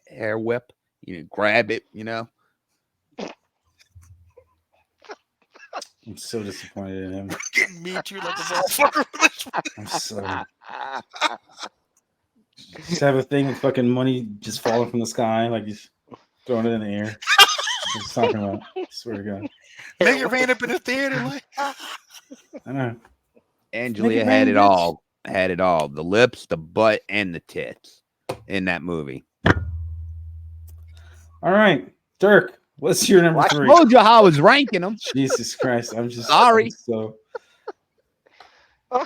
hair whip. Grab it, I'm so disappointed in him. Getting me too like a motherfucker for this one. I'm so. Just have a thing with fucking money just falling from the sky, like he's throwing it in the air. What's he talking about? I swear to God. Nigga ran up in the theater like, I know. Angelia Nigga, had man, it bitch. all. Had it all. The lips, the butt, and the tits in that movie. All right, Dirk. What's your number I 3? told you how I was ranking them. Jesus Christ! I'm just Sorry. So I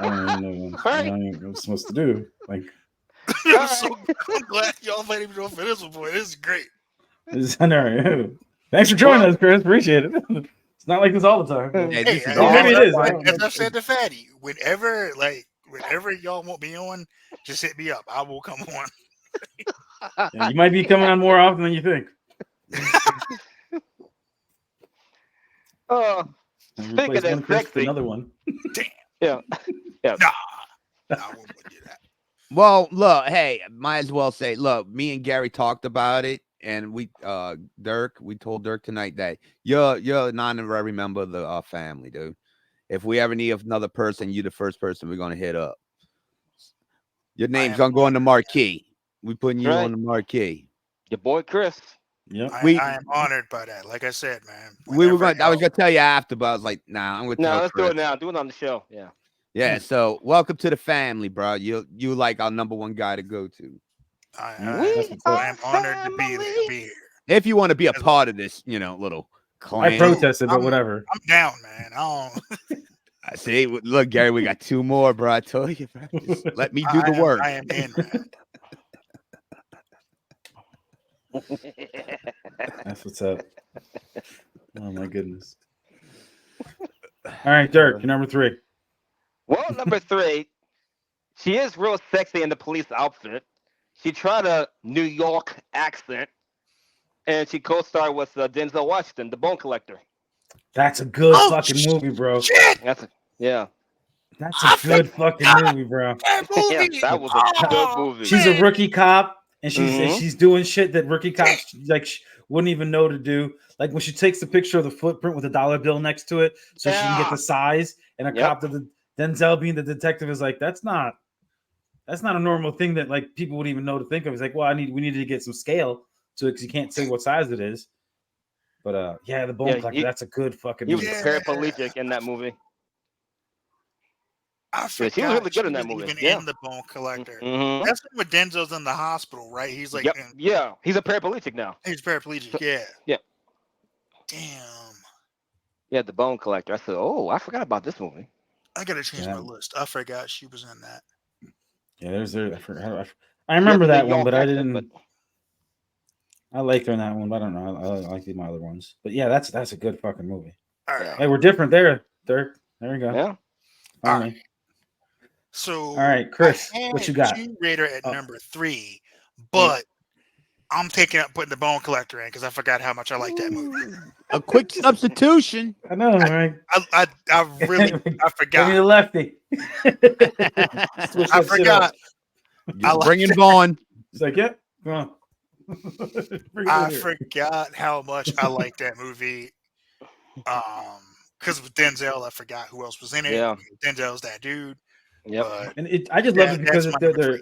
don't even know what I'm supposed to do. Like, I'm so I'm glad y'all made me do it for this one, boy. This is great. this is honorary. Thanks for joining us, Chris. Appreciate it. It's not like this all the time. Hey, Hey, this is Maybe it is. I don't As know. I said to Fatty, whenever y'all want me on, just hit me up. I will come on. Yeah, you might be coming on more often than you think. Oh, And Speaking replace of one Chris with sexy. another one. yeah. Nah, I won't do that. Well, look, hey, might as well say, look, me and Gary talked about it, and we told Dirk tonight that you're an honorary member of the family, dude. If we ever need another person, you're the first person we're gonna hit up. Your name's gonna go on the marquee. We putting you Right. on the marquee. Your boy Chris. Yep. I am honored by that. Like I said, man. We were whenever I was y'all- gonna tell you after, but I was like, nah, I'm gonna No, tell let's Chris. do it now. Do it on the show. Yeah. Yeah, so welcome to the family, bro. You like our number one guy to go to. I am honored to be here. If you want to be a part of this, little clan. I protested, but I'm- whatever. I'm down, man. I don't. I see. Look, Gary, we got 2 more, bro. I told you, bro. Just let me do the work. I am in, man. That's what's up. Oh my goodness. All right, Dirk, you're number 3. Well, number 3, she is real sexy in the police outfit. She tried a New York accent, and she co-starred with Denzel Washington, The Bone Collector. That's a good Oh, fucking movie, bro. Shit! Yeah. That's a good fucking movie, bro. That Yeah, movie. that was a good Oh, movie. She's a man. rookie cop, and Mhm. she's doing shit that rookie cops like wouldn't even know to do. Like when she takes the picture of the footprint with a dollar bill next to it, so she can get Yeah. the size. And a Yep. cop, the Denzel being the detective, is like, that's not a normal thing that like people would even know to think of. He's like, well, we needed to get some scale, so because you can't say what size it is. But yeah, the Bone Yeah, Collector. That's a good fucking He was movie. a paraplegic in that movie. I Yeah, forgot. she was really good in that was movie. Even Yeah. in The Bone Collector. Mhm. That's when Denzel's in the hospital, right? He's like, Yep. Yeah, he's a paraplegic now. he's paraplegic. Yeah. Yeah. Damn. Yeah, The Bone Collector. I said, oh, I forgot about this movie. I gotta change my Yeah. list. I forgot she was in that. Yeah, I remember that one, but I didn't. But I liked her in that one, but I don't know. I like my other ones. But yeah, that's a good fucking movie. All right. Yeah. Hey, we're different there, Dirk. There we go. yeah. Finally. So All right, Chris, I had what you got? Tomb Raider at Oh. number 3, but I'm putting the Bone Collector in because I forgot how much I like that movie. A quick substitution. I know, right? I really I Give me forgot. the lefty. Switch I that shit forgot. up. Just like bringing that. Vaughn. It's like, yeah, come on. Bring it I in here. forgot how much I like that movie. Because with Denzel, I forgot who else was in it. Yeah. Denzel's that dude. Yep. But And I just love yeah, it because that's my number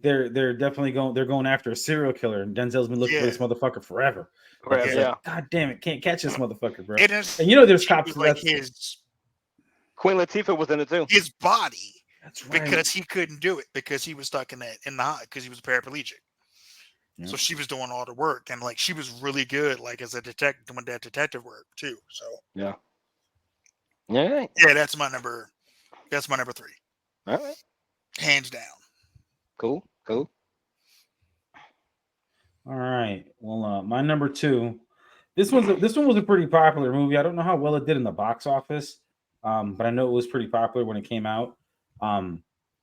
they're definitely going after a serial killer, and Denzel's been looking for this motherfucker forever. Like, Forever, it's yeah. like, God damn it, can't catch this motherfucker, bro. It is, And you know there's she cops was like that's Queen Latifah was in it too. his body that's right. because he couldn't do it because he was stuck in the because he was paraplegic. Yeah. So she was doing all the work, and like she was really good, like as a detective, doing that detective work too. So Yeah. Yeah. yeah, that's my number 3, All right. hands down. Cool. All right. Well, my number 2. This one was a pretty popular movie. I don't know how well it did in the box office, but I know it was pretty popular when it came out.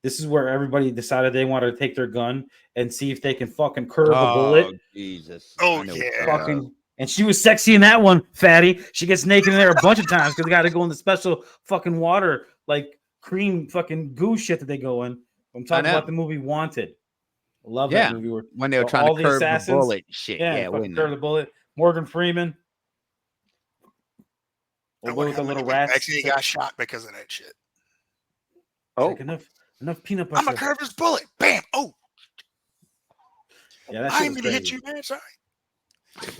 This is where everybody decided they wanted to take their gun and see if they can fucking curve a bullet. Jesus. Oh, I know yeah. what- Fucking, and she was sexy in that one, fatty. She gets naked in there a bunch of times because they got to go in the special fucking water, like cream fucking goo shit that they go in. I'm talking know. about the movie Wanted. Love Yeah. that movie. Where when they were all trying to the curve the assassins- bullet shit. Yeah, fucking wouldn't curve it? the bullet. Morgan Freeman. I Or wonder with the how little many rats. actually got shot because of that shit. Oh. Like enough peanut I'm butter. gonna curve this bullet. Bam. Oh, Yeah, that I shit ain't was mean to crazy. hit you, man. Sorry.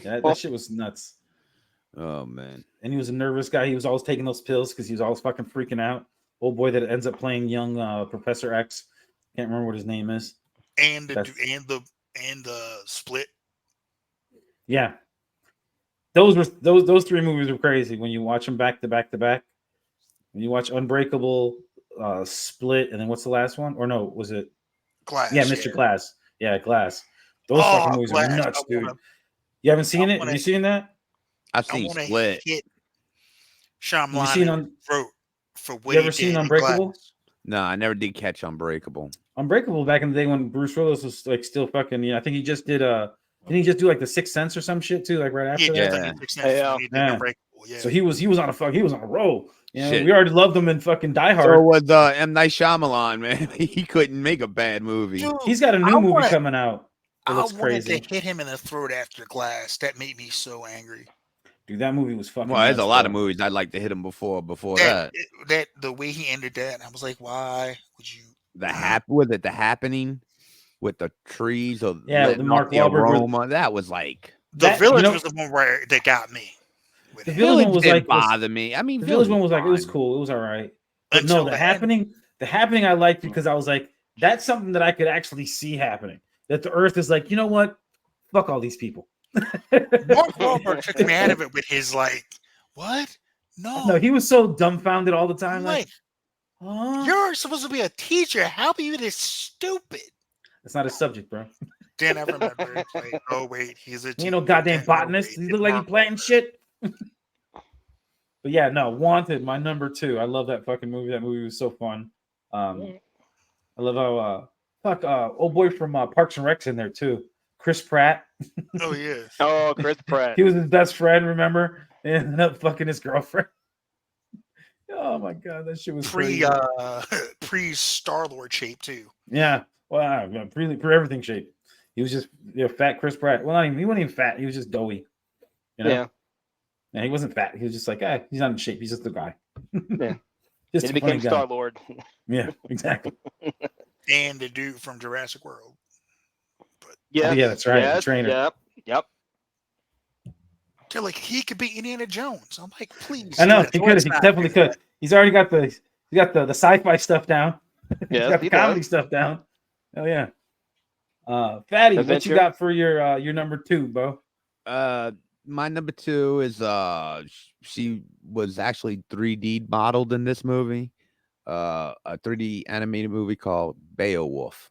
Yeah, that shit was nuts. Oh man. And he was a nervous guy. He was always taking those pills because he was always fucking freaking out. Old boy that ends up playing young Professor X. Can't remember what his name is. And the That's- and the split. Yeah. Those 3 movies were crazy when you watch them back to back to back. When you watch Unbreakable, Split, and then what's the last one? Or no, was it? Glass. Yeah, Mr. Glass. Yeah, Glass. Those fucking movies Glass. are nuts, I dude. wanna- You haven't seen I it? Have wanna- you seen that? I've I seen want to Split. hit Have you seen Shyamalan wrote for what You ever he seen did in Unbreakable? Glass. No, I never did catch Unbreakable. Unbreakable back in the day when Bruce Willis was like still fucking. Yeah, I think he just did. Didn't he just do like the Sixth Sense or some shit too? Like right after Yeah, that. just Yeah. like 6 cents when he did Yeah. Unbreakable. Yeah. So he was on a roll. You know, Shit. we already loved him in fucking Die Hard. So was M. Night Shyamalan, man. He couldn't make a bad movie. Dude, He's got a new I movie wanna- coming out. It I looks wanted crazy. to hit him in the throat after Glass. That made me so angry. Dude, that movie was fucking. Well, there's a nuts, lot of bro. movies I'd like to hit him before that. That the way he ended that, I was like, why would you? The Happening with the trees or Yeah, letting the Mark off the Wahlberg with- aroma. That was like The That- Village you know- was the one where that got me. With The it. Village one was didn't like bother me. I mean, the Village one was like it was fine. cool. It was all right. But Until no, the end. the happening I liked because I was like, that's something that I could actually see happening. That the Earth is like, you know what? Fuck all these people. Mark Wahlberg took me out of it with his like, what? No, he was so dumbfounded all the time. I'm Like, like, huh? you're supposed to be a teacher. How are you this stupid? That's not a subject, bro. Then I remember, it's like, oh wait, he's a He ain't no teacher. goddamn Then, oh, botanist. wait, He it's look like he Mark planting Wahlberg. shit. But yeah, no, Wanted, my number 2. I love that fucking movie. That movie was so fun. I love how old boy from Parks and Rec's in there too. Chris Pratt. Oh yeah. Oh, Chris Pratt. He was his best friend, remember? And ended up fucking his girlfriend. Oh my god, that shit was crazy. Pre Star-Lord shape too. Yeah, wow, pre everything shape. He was just fat Chris Pratt. Well, he wasn't even fat. He was just doughy. Yeah. Yeah, he wasn't fat. He was just like, he's not in shape. He's just a guy. Yeah. Just He a funny became guy. Star Lord. Yeah, exactly. And the dude from Jurassic World. Yes. yeah, that's right, the Yes, trainer. Yep. They're like, he could be Indiana Jones. I'm like, please. I know yes, he could. let's He not definitely do that. could. He's already got the sci-fi stuff down. He's Yes, got the he comedy does. stuff down. Oh yeah. Fatty, what you Adventure? got for your number 2, Bo? My number 2 is she was actually 3D modeled in this movie. A 3D animated movie called Beowulf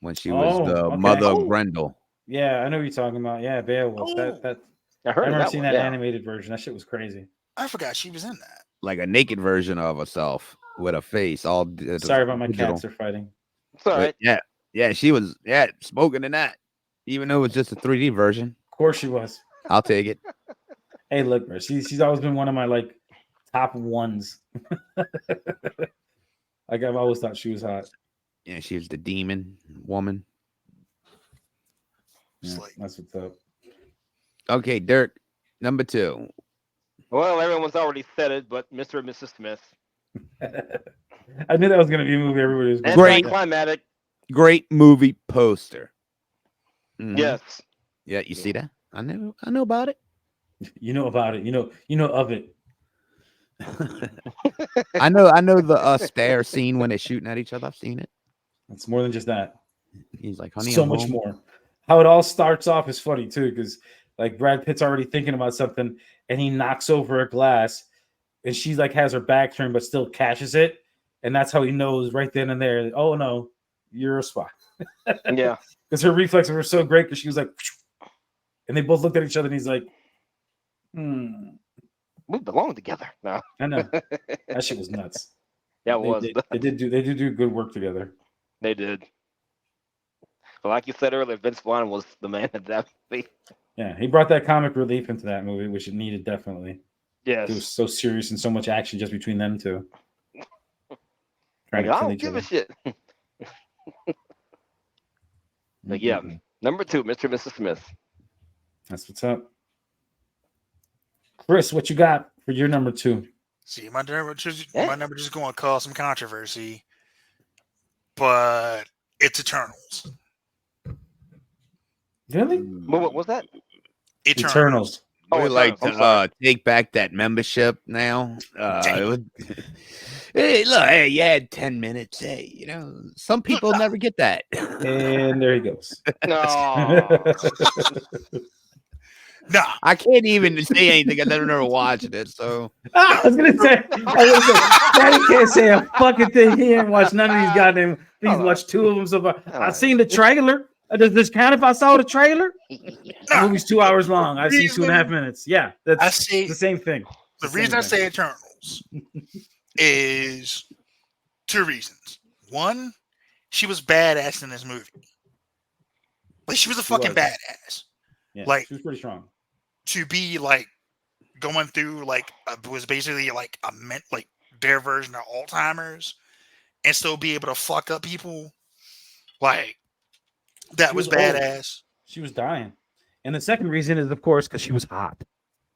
when she was the okay. mother Oh. of Grendel. Yeah, I know what you're talking about. Yeah, Beowulf. Oh. That I I heard of remember that seeing one. that Yeah. animated version. That shit was crazy. I forgot she was in that. Like a naked version of herself with a face all Sorry about my digital. cats are fighting. It's all But right. yeah, she was smoking in that, even though it was just a 3D version. Of course she was. I'll take it. Hey, look, bro. She's always been one of my like top ones. Like I've always thought she was hot. Yeah, she was the demon woman. Yeah, Like- that's what's up. Okay, Dirk, number 2. Well, everyone's already said it, but Mr. and Mrs. Smith. I knew that was gonna be a movie everybody was gonna Great. Anticlimactic. Great movie poster. Mhm. Yes. Yeah, you see that? I know about it. You know about it. You know of it. I know the stair scene when they're shooting at each other. I've seen it. It's more than just that. He's like, honey, So I'm much home. more. How it all starts off is funny too, because like Brad Pitt's already thinking about something and he knocks over a glass and she like has her back turned but still catches it. And that's how he knows right then and there, oh no, you're a spy. Yeah. Because her reflexes were so great because she was like, and they both looked at each other and he's like, We belong together. No. I know. That shit was nuts. That was. They did do good work together. They did. But like you said earlier, Vince Vaughn was the man at that movie. Yeah, he brought that comic relief into that movie, which it needed definitely. Yes. It was so serious and so much action just between them two. Like, Trying to I kill don't each give other. a shit. But yeah, Mhm. number 2, Mr. and Mrs. Smith. That's what's up. Chris, what you got for your number 2? See, my number just Yeah. going to cause some controversy, but it's Eternals. Really? What was that? Eternals. Oh, We like Eternals, I'm sorry. to take back that membership now. It would, hey, look, hey, you had 10 minutes. Hey, some people never get that. And there he goes. No. Nah, I can't even say anything. I've never watched it. So I was gonna say, Daddy can't say a fucking thing. He ain't watched none of these goddamn. He's Hold on. watched 2 of them so far. Hold on. I've seen the trailer. Does this count if I saw the trailer? The movie's 2 hours long. I've seen 2.5 minutes. Yeah, I that's say the same thing. the It's the reason same I thing. say Eternals is 2 reasons. One, she was badass in this movie. Like she was a fucking was. badass. Yeah, like- she was pretty strong. To be like going through like was basically like like their version of Alzheimer's and still be able to fuck up people. Like that She was was old. badass. She was dying. And the second reason is, of course, because she was hot.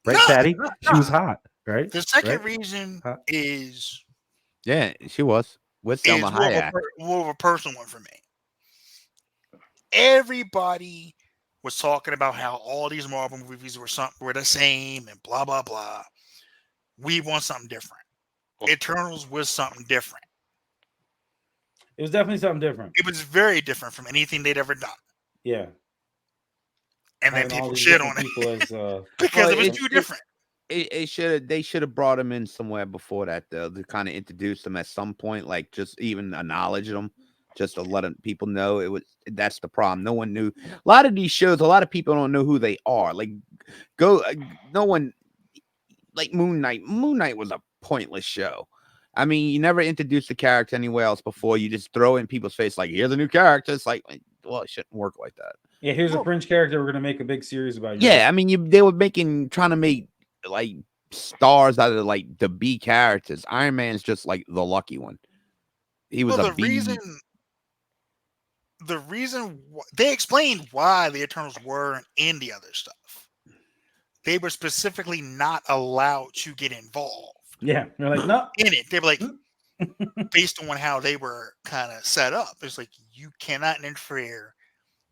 Right, No, Fatty? no, She was hot, right? The second Right? reason Huh? is yeah, she was with Selma more of, Hayek. more of a personal one for me. Everybody was talking about how all these Marvel movies were the same and blah blah blah. We want something different. Eternals was something different. It was definitely something different. It was very different from anything they'd ever done. Yeah. And then Having all people these shit different on it people as because Well, it was it- too it- different. They should have brought him in somewhere before that though, to kind of introduce them at some point, like just even acknowledge them, just to let people know it was. That's the problem. No one knew. A lot of these shows, a lot of people don't know who they are. Like, no one. like Moon Knight. Moon Knight was a pointless show. I mean, you never introduced the character anywhere else before. You just throw in people's face like, here's a new character. It's like, well, it shouldn't work like that. Yeah, here's a fringe character. We're gonna make a big series about. Yeah, I mean, they were trying to make like stars out of like the B characters. Iron Man's just like the lucky one. He was a B. The reason they explained why the Eternals weren't in the other stuff. They were specifically not allowed to get involved. Yeah, they're like, no. In it, they were like, based on how they were kind of set up, it's like you cannot interfere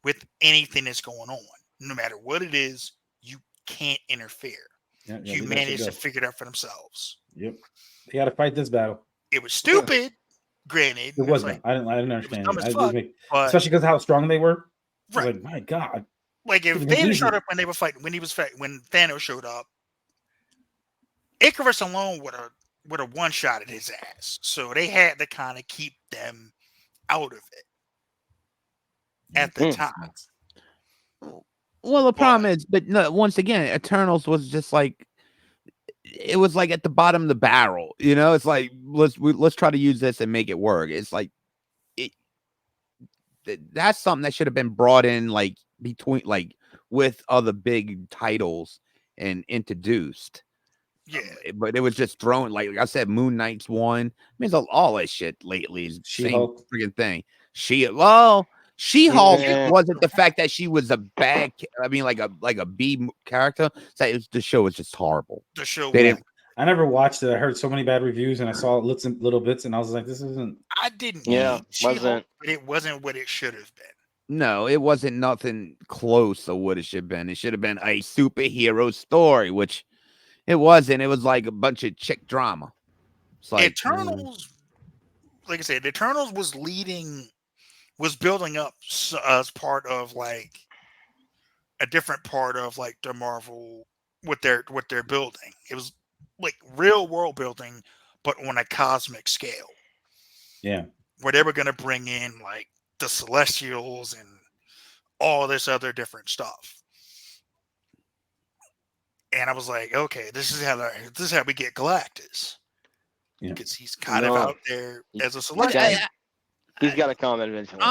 with anything that's going on. No matter what it is, you can't interfere. Yeah, Humanity to figure it out for themselves. Yep, they got to fight this battle. It was stupid. Granted, it wasn't. Like, I didn't understand it. Especially because of how strong they were. Right. Like, my God. Like if they had showed up when they were fighting, when Thanos showed up, Icarus alone would have one shot at his ass. So they had to kind of keep them out of it at the time. Well, the problem is, but no, once again, Eternals was just like, it was like at the bottom of the barrel. You know, it's like let's try to use this and make it work. It's like that's something that should have been brought in like between like with other big titles and introduced. Yeah, but it was just thrown like I said. Moon Knight's one. I mean, all that shit lately is She-Hulk freaking thing. She-Hulk wasn't the fact that she was a bad. I mean, like a B character. The show was just horrible. The show. I never watched it. I heard so many bad reviews, and I saw little bits, and I was like, "This isn't." I didn't. Yeah, wasn't. But it wasn't what it should have been. No, it wasn't nothing close to what it should have been. It should have been a superhero story, which it wasn't. It was like a bunch of chick drama. It's like Eternals, like I said, Eternals was building up as part of like a different part of like the Marvel what they're building. It was like real world building, but on a cosmic scale. Yeah, where they were going to bring in like the Celestials and all this other different stuff. And I was like, okay, this is how we get Galactus. Because he's kind of out there as a Celestial. He's got to come eventually.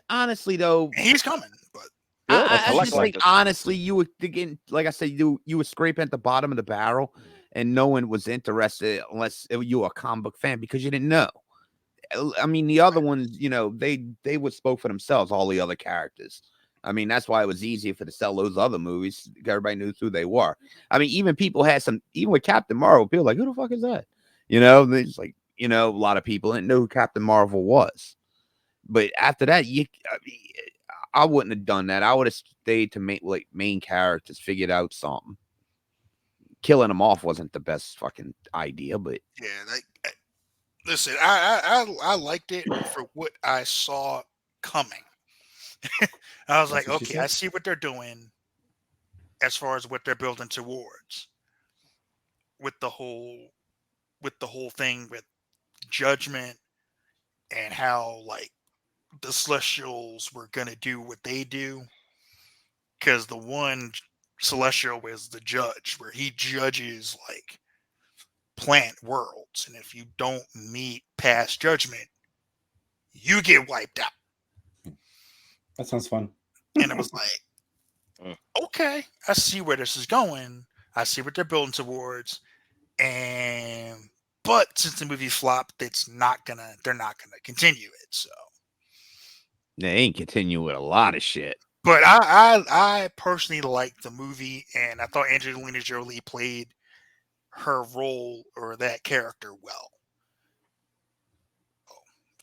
Honestly, though, he's coming. But I just think honestly, you were again, like I said, you were scraping at the bottom of the barrel, and no one was interested unless you were a comic book fan because you didn't know. I mean, the other ones, you know, they would spoke for themselves. All the other characters. I mean, that's why it was easier to sell those other movies. Everybody knew who they were. I mean, even people had even with Captain Marvel, people were like, who the fuck is that? You know, they just like, you know, a lot of people didn't know who Captain Marvel was. But after that, I wouldn't have done that. I would have stayed to make like main characters, figured out something. Killing them off wasn't the best fucking idea, but yeah. Listen, I liked it for what I saw coming. I was like, okay, I see what they're doing as far as what they're building towards with the whole thing with Judgment and how like the Celestials were gonna do what they do, because the one Celestial is the judge, where he judges like planet worlds, and if you don't meet past Judgment, you get wiped out. That sounds fun. And it was like, okay, I see where this is going. I see what they're building towards, but since the movie flopped, they're not gonna continue it. So they ain't continue with a lot of shit. But I personally liked the movie, and I thought Angelina Jolie played her role or that character well.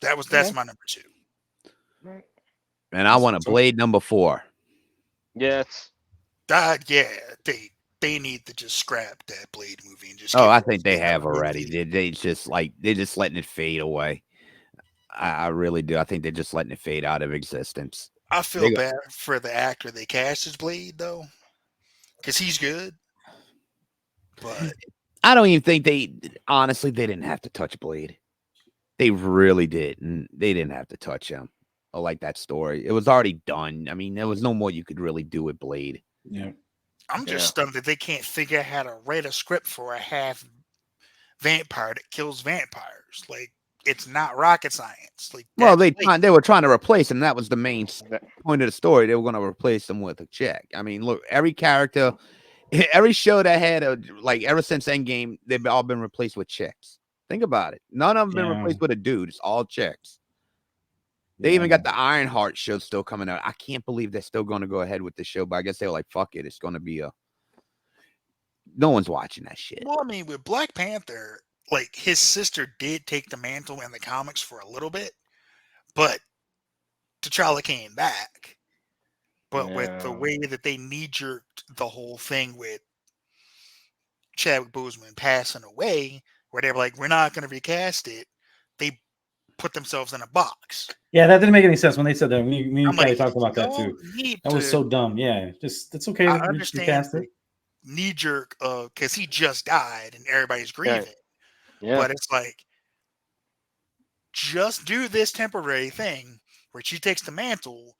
That's my number 2. And I want a Blade number 4. Yes. Yeah, they need to just scrap that Blade movie and just. Oh, I think they have already. They're just letting it fade away. I really do. I think they're just letting it fade out of existence. I feel bad for the actor they cast as Blade though, because he's good. But I don't even think they didn't have to touch Blade. They really didn't. They didn't have to touch him. I like that story. It was already done. I mean, there was no more you could really do with Blade. Yeah. I'm just stunned that they can't figure out how to write a script for a half vampire that kills vampires. Like, it's not rocket science. Like, Well, that's they were trying to replace him. That was the main point of the story. They were going to replace him with a chick. I mean, look, every character, every show that had like ever since Endgame, they've all been replaced with chicks. Think about it. None of them been replaced with a dude. It's all chicks. They even got the Ironheart show still coming out. I can't believe they're still going to go ahead with the show, but I guess they were like, fuck it. It's going to be no one's watching that shit. Well, I mean, with Black Panther, like, his sister did take the mantle in the comics for a little bit, but T'Challa came back. But with the way that they knee-jerked the whole thing with Chadwick Boseman passing away, where they were like, we're not going to recast it, they put themselves in a box. Yeah, that didn't make any sense when they said that. We probably like, talked about that too. That was so dumb. Yeah, just it's okay. I to understand recast it. knee jerk because he just died and everybody's grieving. Yeah. But it's like, just do this temporary thing where she takes the mantle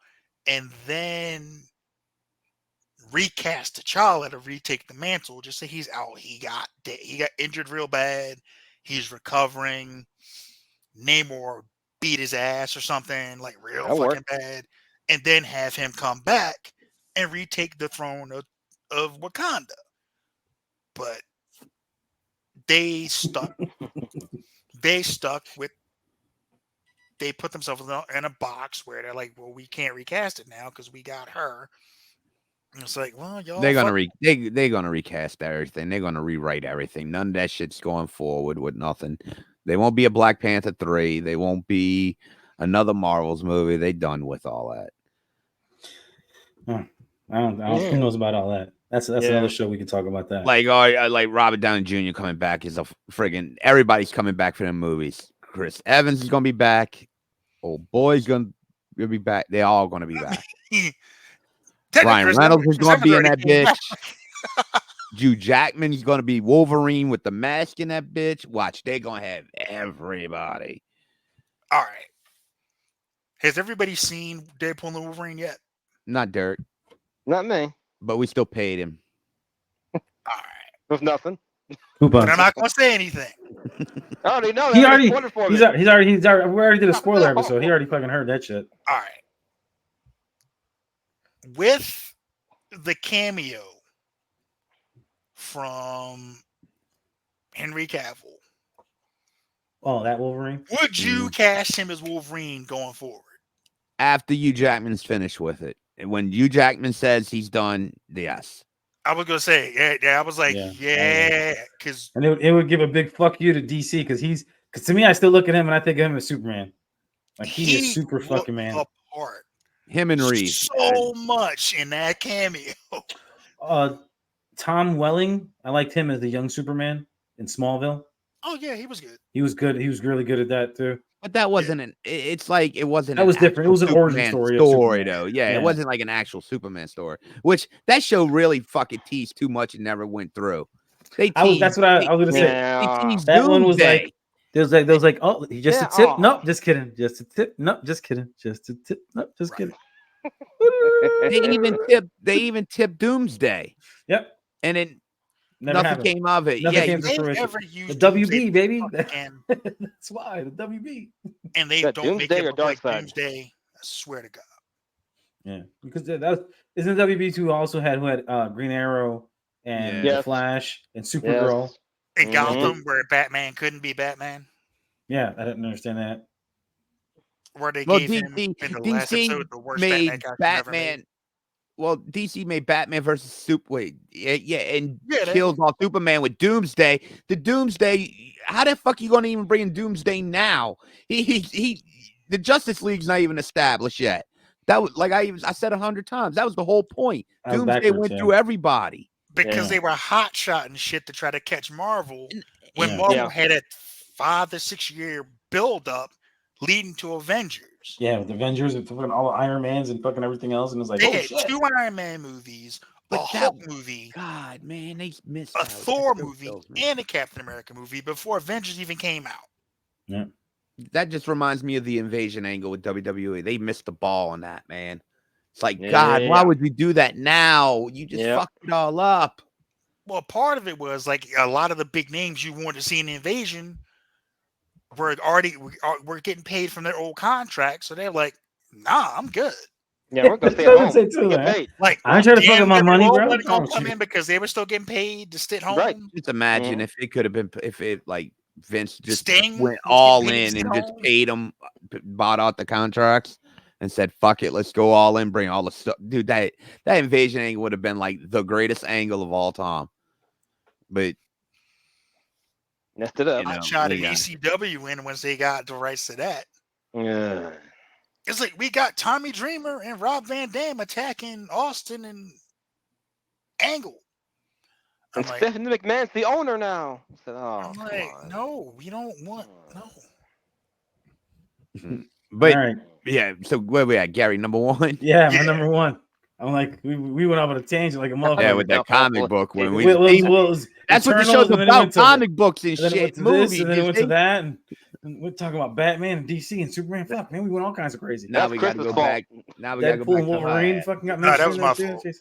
and then recast T'Challa to retake the mantle. Just say he's out. He got injured real bad. He's recovering. Namor beat his ass or something like real fucking bad, and then have him come back and retake the throne of Wakanda. But they stuck. They put themselves in a box where they're like, well, we can't recast it now because we got her. And it's like, well, y'all. They're gonna recast everything. They're gonna rewrite everything. None of that shit's going forward with nothing. They won't be a Black Panther 3. They won't be another Marvel's movie. They done with all that. I don't. Who knows about all that? That's another show we can talk about that. Like, like Robert Downey Jr. coming back is a friggin' everybody's coming back for them movies. Chris Evans is gonna be back. Old boy's gonna be back. They're all gonna be back. Ryan Reynolds is gonna be in that bitch. Hugh Jackman's gonna be Wolverine with the mask in that bitch. Watch, they're gonna have everybody. All right. Has everybody seen Deadpool and the Wolverine yet? Not Dirk. Not me. But we still paid him. All right. With nothing. But I'm not gonna say anything. I already know. He's already. We already did a spoiler episode. He already fucking heard that shit. All right. With the cameo from Henry Cavill. Oh, that Wolverine? Would you cast him as Wolverine going forward? After Hugh Jackman's finished with it. And when Hugh Jackman says he's done, yes. I was gonna say, yeah. I was like, because it would give a big fuck you to DC because to me I still look at him and I think of him as Superman. Like he's a super fucking man. Apart. Him and Reeves. So much in that cameo. Tom Welling, I liked him as the young Superman in Smallville. Oh yeah, he was good. He was good. He was really good at that too. But that wasn't it's like it wasn't. That was different. It was an origin story though. Yeah, it wasn't like an actual Superman story. Which that show really fucking teased too much and never went through. That's what I was gonna say. That one was like there was like oh, just a tip. Nope, just kidding. Just a tip. Nope, just kidding. Just a tip. Nope, just kidding. They even tipped Doomsday. Yep. And then nothing came of it. Came to fruition. The WB, baby. That's why the WB. And they don't make it look like Doomsday. I swear to God. Yeah, because that isn't WB2 also had Green Arrow and The Flash and Supergirl. And Gotham, where Batman couldn't be Batman. Yeah, I didn't understand that. Where they gave him in the last episode the worst Batman. Well, DC made Batman versus killed off Superman with Doomsday. The Doomsday, how the fuck you gonna even bring in Doomsday now? The Justice League's not even established yet. That was like I said 100 times. That was the whole point. Doomsday went through everybody because they were hot shotting shit to try to catch Marvel when Marvel had a 5 to 6 year build up leading to Avengers. Yeah, with Avengers and fucking all the Iron Mans and fucking everything else, and it's like they had 2 Iron Man movies, a Hulk movie, God man, they missed a Thor movie, and a Captain America movie before Avengers even came out. Yeah. That just reminds me of the invasion angle with WWE. They missed the ball on that, man. It's like, God, why Yeah. would we do that now? You just Yep. fucked it all up. Well, part of it was like a lot of the big names you wanted to see in the invasion were were getting paid from their old contract, so they're like, "Nah, I'm good." Yeah, we're gonna That's stay what at I would home. say too, We get man. paid. Like, I ain't trying to fuck damn, with my money, all bro. money What's wrong gonna with come you? in because they were still getting paid to sit home. Right. Just imagine Mhm. if it could have been, if it like Vince just Sting went was all getting paid to in sit and just home. paid them, bought out the contracts, and said, "Fuck it, let's go all in, bring all the stuff." Dude, that invasion angle would have been like the greatest angle of all time. But Messed it up. you I know, shot an yeah. ECW in once they got the rights to that. Yeah. It's like we got Tommy Dreamer and Rob Van Dam attacking Austin and Angle. I'm And like, Stephanie McMahon's the owner now. I said, oh, come on. no, we don't want no. But All right. yeah, so where we at, Gary? Number one. Yeah, my Yeah. number one. I'm like, we went off on a tangent like a motherfucker. Yeah, with that No, comic book when we Well, see, it was that's what the Eternals, show's and then it about, went to comic books and and then it went shit. to this, Movie, and then you it went to see? that, and we're talking about Batman and DC and Superman. Fuck, man, we went all kinds of crazy. Now That's we got to Chris's go fault. back. Now we got to go Deadpool back and to Wolverine her. fucking got No, that mentioned was in my there too. fault. Jeez.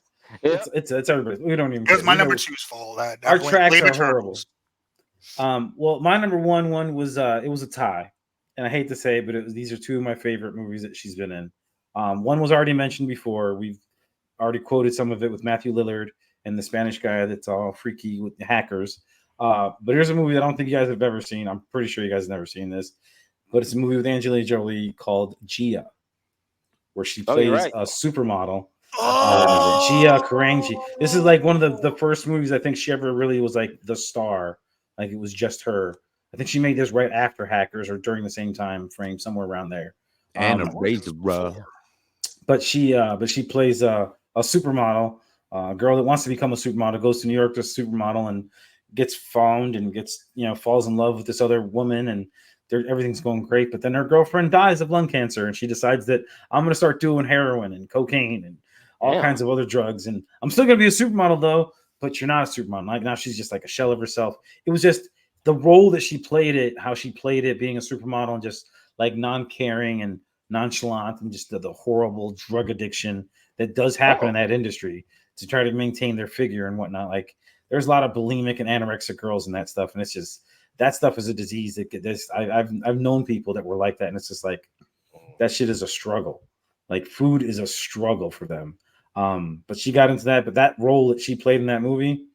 Yeah. It's everybody. We don't even. It was care. my We number know two's fault. I our blame tracks are Eternals. horrible. Well, my number one was it was a tie, and I hate to say it, but these are two of my favorite movies that she's been in. One was already mentioned before. We've already quoted some of it with Matthew Lillard and the Spanish guy that's all freaky with the hackers. But here's a movie that I don't think you guys have ever seen. I'm pretty sure you guys have never seen this, but it's a movie with Angelia Jolie called Gia, where she Oh, you're plays right. a supermodel. Oh, Gia Karangi. This is like one of the first movies I think she ever really was like the star. Like it was just her. I think she made this right after Hackers or during the same time frame, somewhere around there. And a Um, razor, bro. but she plays a supermodel, a girl that wants to become a supermodel, goes to New York to supermodel and gets found and gets falls in love with this other woman, and everything's going great. But then her girlfriend dies of lung cancer, and she decides that I'm going to start doing heroin and cocaine and all Damn. kinds of other drugs, and I'm still going to be a supermodel though. But you're not a supermodel. Like now she's just like a shell of herself. It was just the role that she played it, how she played it, being a supermodel and just like non-caring and nonchalant and just the horrible drug addiction that does happen in that industry to try to maintain their figure and whatnot. Like there's a lot of bulimic and anorexic girls and that stuff, and it's just that stuff is a disease that I've known people that were like that, and it's just like that shit is a struggle. Like food is a struggle for them. But she got into that. But that role that she played in that movie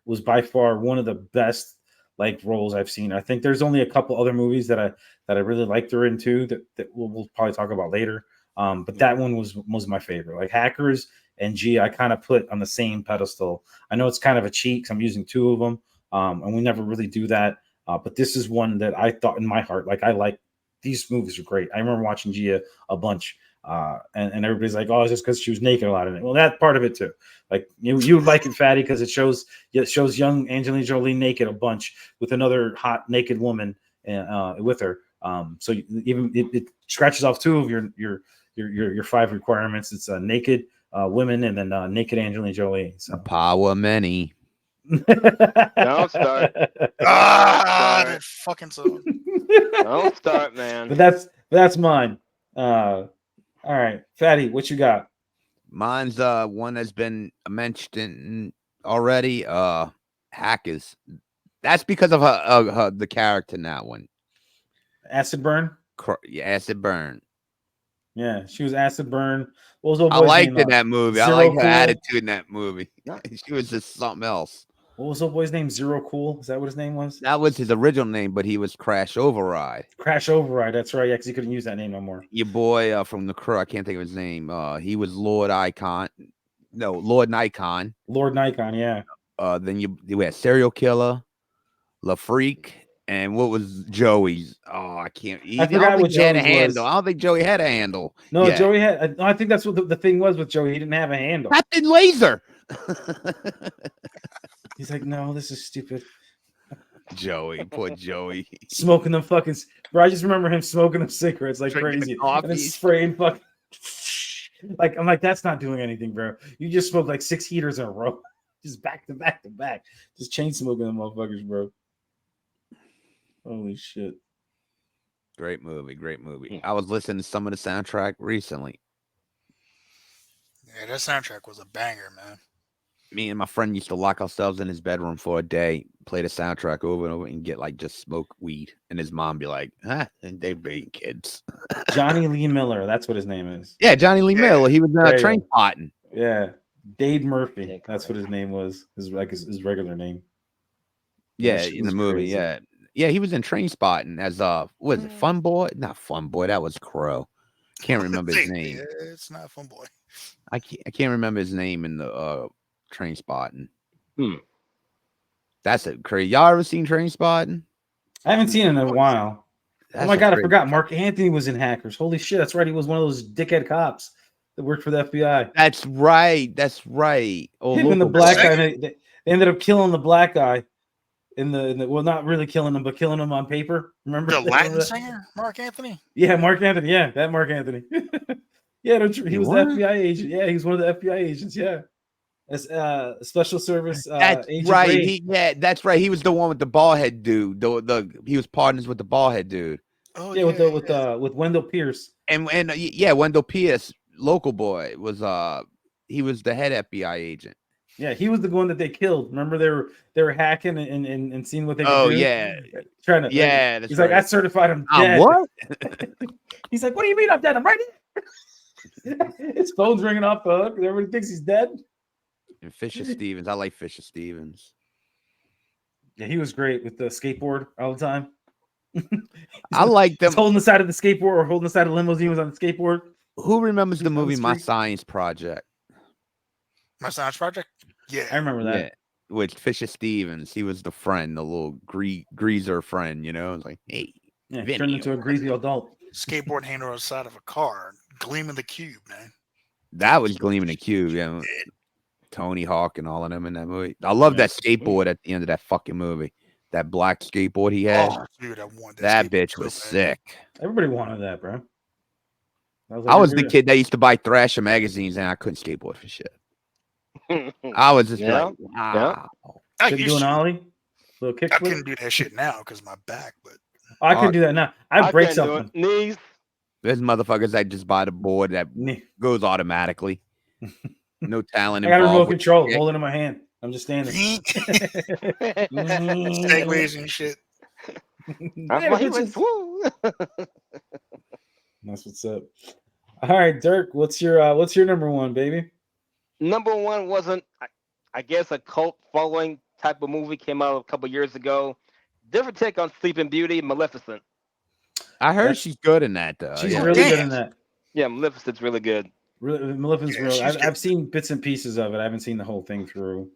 was by far one of the best like roles I've seen. I think there's only a couple other movies that I really liked her into that we'll probably talk about later. But that one was my favorite. Like Hackers and G, I kind of put on the same pedestal. I know it's kind of a cheat because I'm using two of them, and we never really do that. But this is one that I thought in my heart, like I like these movies are great. I remember watching Gia a bunch. And everybody's like, oh, it's just because she was naked a lot in it. Well, that part of it too. Like you would like it, Fatty, because it shows young Angelina Jolie naked a bunch with another hot naked woman with her. So even it scratches off two of your five requirements. It's naked women and then naked Angelina Jolie. So. The power of many. Don't start. that fucking song. Don't start, man. But that's mine. All right, Fatty, what you got? Mine's one that's been mentioned already. Hackers. That's because of her the character in that one. Acid Burn. Yeah, Acid Burn. Yeah, she was Acid Burn. What was old I boy's liked name? in that movie. I Zero like her Cool? attitude in that movie. She was just something else. What was old boy's name? Zero Cool. Is that what his name was? That was his original name, but he was Crash Override. Crash Override. That's right. Yeah, because he couldn't use that name no more. Your boy from the crew, I can't think of his name. He was Lord Icon. No, Lord Nikon. Lord Nikon. Yeah. Then you had Serial Killer, La Freak, and what was Joey's? Oh, I can't. I forgot what he had a Joey's handle. was. I don't think Joey had a handle. No, Yeah. Joey had. I think that's what the thing was with Joey. He didn't have a handle. Captain Laser. He's like, no, this is stupid. Joey, poor Joey. Smoking them fucking. Bro, I just remember him smoking them cigarettes like Drinking crazy, the coffee. and then spraying fucking. Like I'm like, that's not doing anything, bro. You just smoked like 6 heaters in a row, just back to back to back, just chain smoking them motherfuckers, bro. Holy shit! Great movie, great movie. I was listening to some of the soundtrack recently. Yeah, that soundtrack was a banger, man. Me and my friend used to lock ourselves in his bedroom for a day, play the soundtrack over and over, and get like just smoke weed. And his mom be like, "Huh?" And they being kids. Johnny Lee Miller. That's what his name is. Yeah, Johnny Lee Yeah. Miller. He was There you train go. spotting. Yeah. Dade Murphy. Jake That's what his name was. His regular name. Yeah, that shit in the was movie. crazy. Yeah, yeah. He was in Train Spotting as what is it? Fun Boy? Not Fun Boy. That was Crow. Can't remember his name. Yeah, it's not Fun Boy. I can't remember his name in the Train Spotting. That's a crazy. Y'all ever seen Train Spotting? I haven't seen it in a while. That's Oh my a god, I crazy- forgot. Mark Anthony was in Hackers. Holy shit, that's right. He was one of those dickhead cops that worked for the FBI. That's right. That's right. Oh, Him and the local black boy. guy. They ended up killing the black guy in the well, not really killing him, but killing him on paper. Remember The Remember Latin that? singer, Mark Anthony. Yeah, Mark Anthony. Yeah, that Mark Anthony. Yeah, he was What? the FBI agent. Yeah, he was one of the FBI agents. Yeah, as special service That's agent. right. Ray. That's right. He was the one with the bald head dude. He was partners with the bald head dude. Oh Yeah, with Wendell Pierce. And yeah, Wendell Pierce, local boy, was he was the head FBI agent. Yeah, he was the one that they killed. Remember they were hacking and seeing what they could Oh do. yeah, Trying to yeah. That's he's right. like, I certified him dead. What? He's like, what do you mean I'm dead? I'm right here. His phone's ringing off the hook. Everybody thinks he's dead. And Fisher Stevens. I like Fisher Stevens. Yeah, he was great with the skateboard all the time. I like them. He's holding the side of the skateboard or holding the side of the limousine was on the skateboard. Who remembers the Down the movie My street. Science Project? My Science Project. I Yeah, remember that. Yeah, with Fisher Stevens. He was the friend, the little greaser friend. You know, it's like, hey, Yeah, Vinny, turned into a greasy adult. skateboard hanger on the side of a car, gleaming the cube, man. that was Gleaming the Cube. Yeah, Tony Hawk and all of them in that movie. I love that skateboard at the end of that fucking movie. That black skateboard he had. Oh, dude, I want that skateboard bitch so was bad. sick. Everybody wanted that, bro. I was the kid that used to buy Thrasher magazines and I couldn't skateboard for shit. I was just Yeah, like, wow. I Couldn't used do an to. ollie, little kick I flip. couldn't do that shit now because of my back, but Oh, I can do that now. I break couldn't do something. it. Knees. There's motherfuckers that just buy the board that Knee. goes automatically. No talent I got a remote involved. with control, it. holding in my hand. I'm just standing. segways and shit. That's why he was. Woo. That's what's up. All right, Dirk. What's your number one, baby? Number one wasn't, I guess, a cult following type of movie. Came out a couple years ago. Different take on Sleeping Beauty, Maleficent. I heard That's- she's good in that though. She's yeah. really good damn. in that. Yeah, Maleficent's really good. Maleficent's Yeah, real. she's I've seen bits and pieces of it. I haven't seen the whole thing through.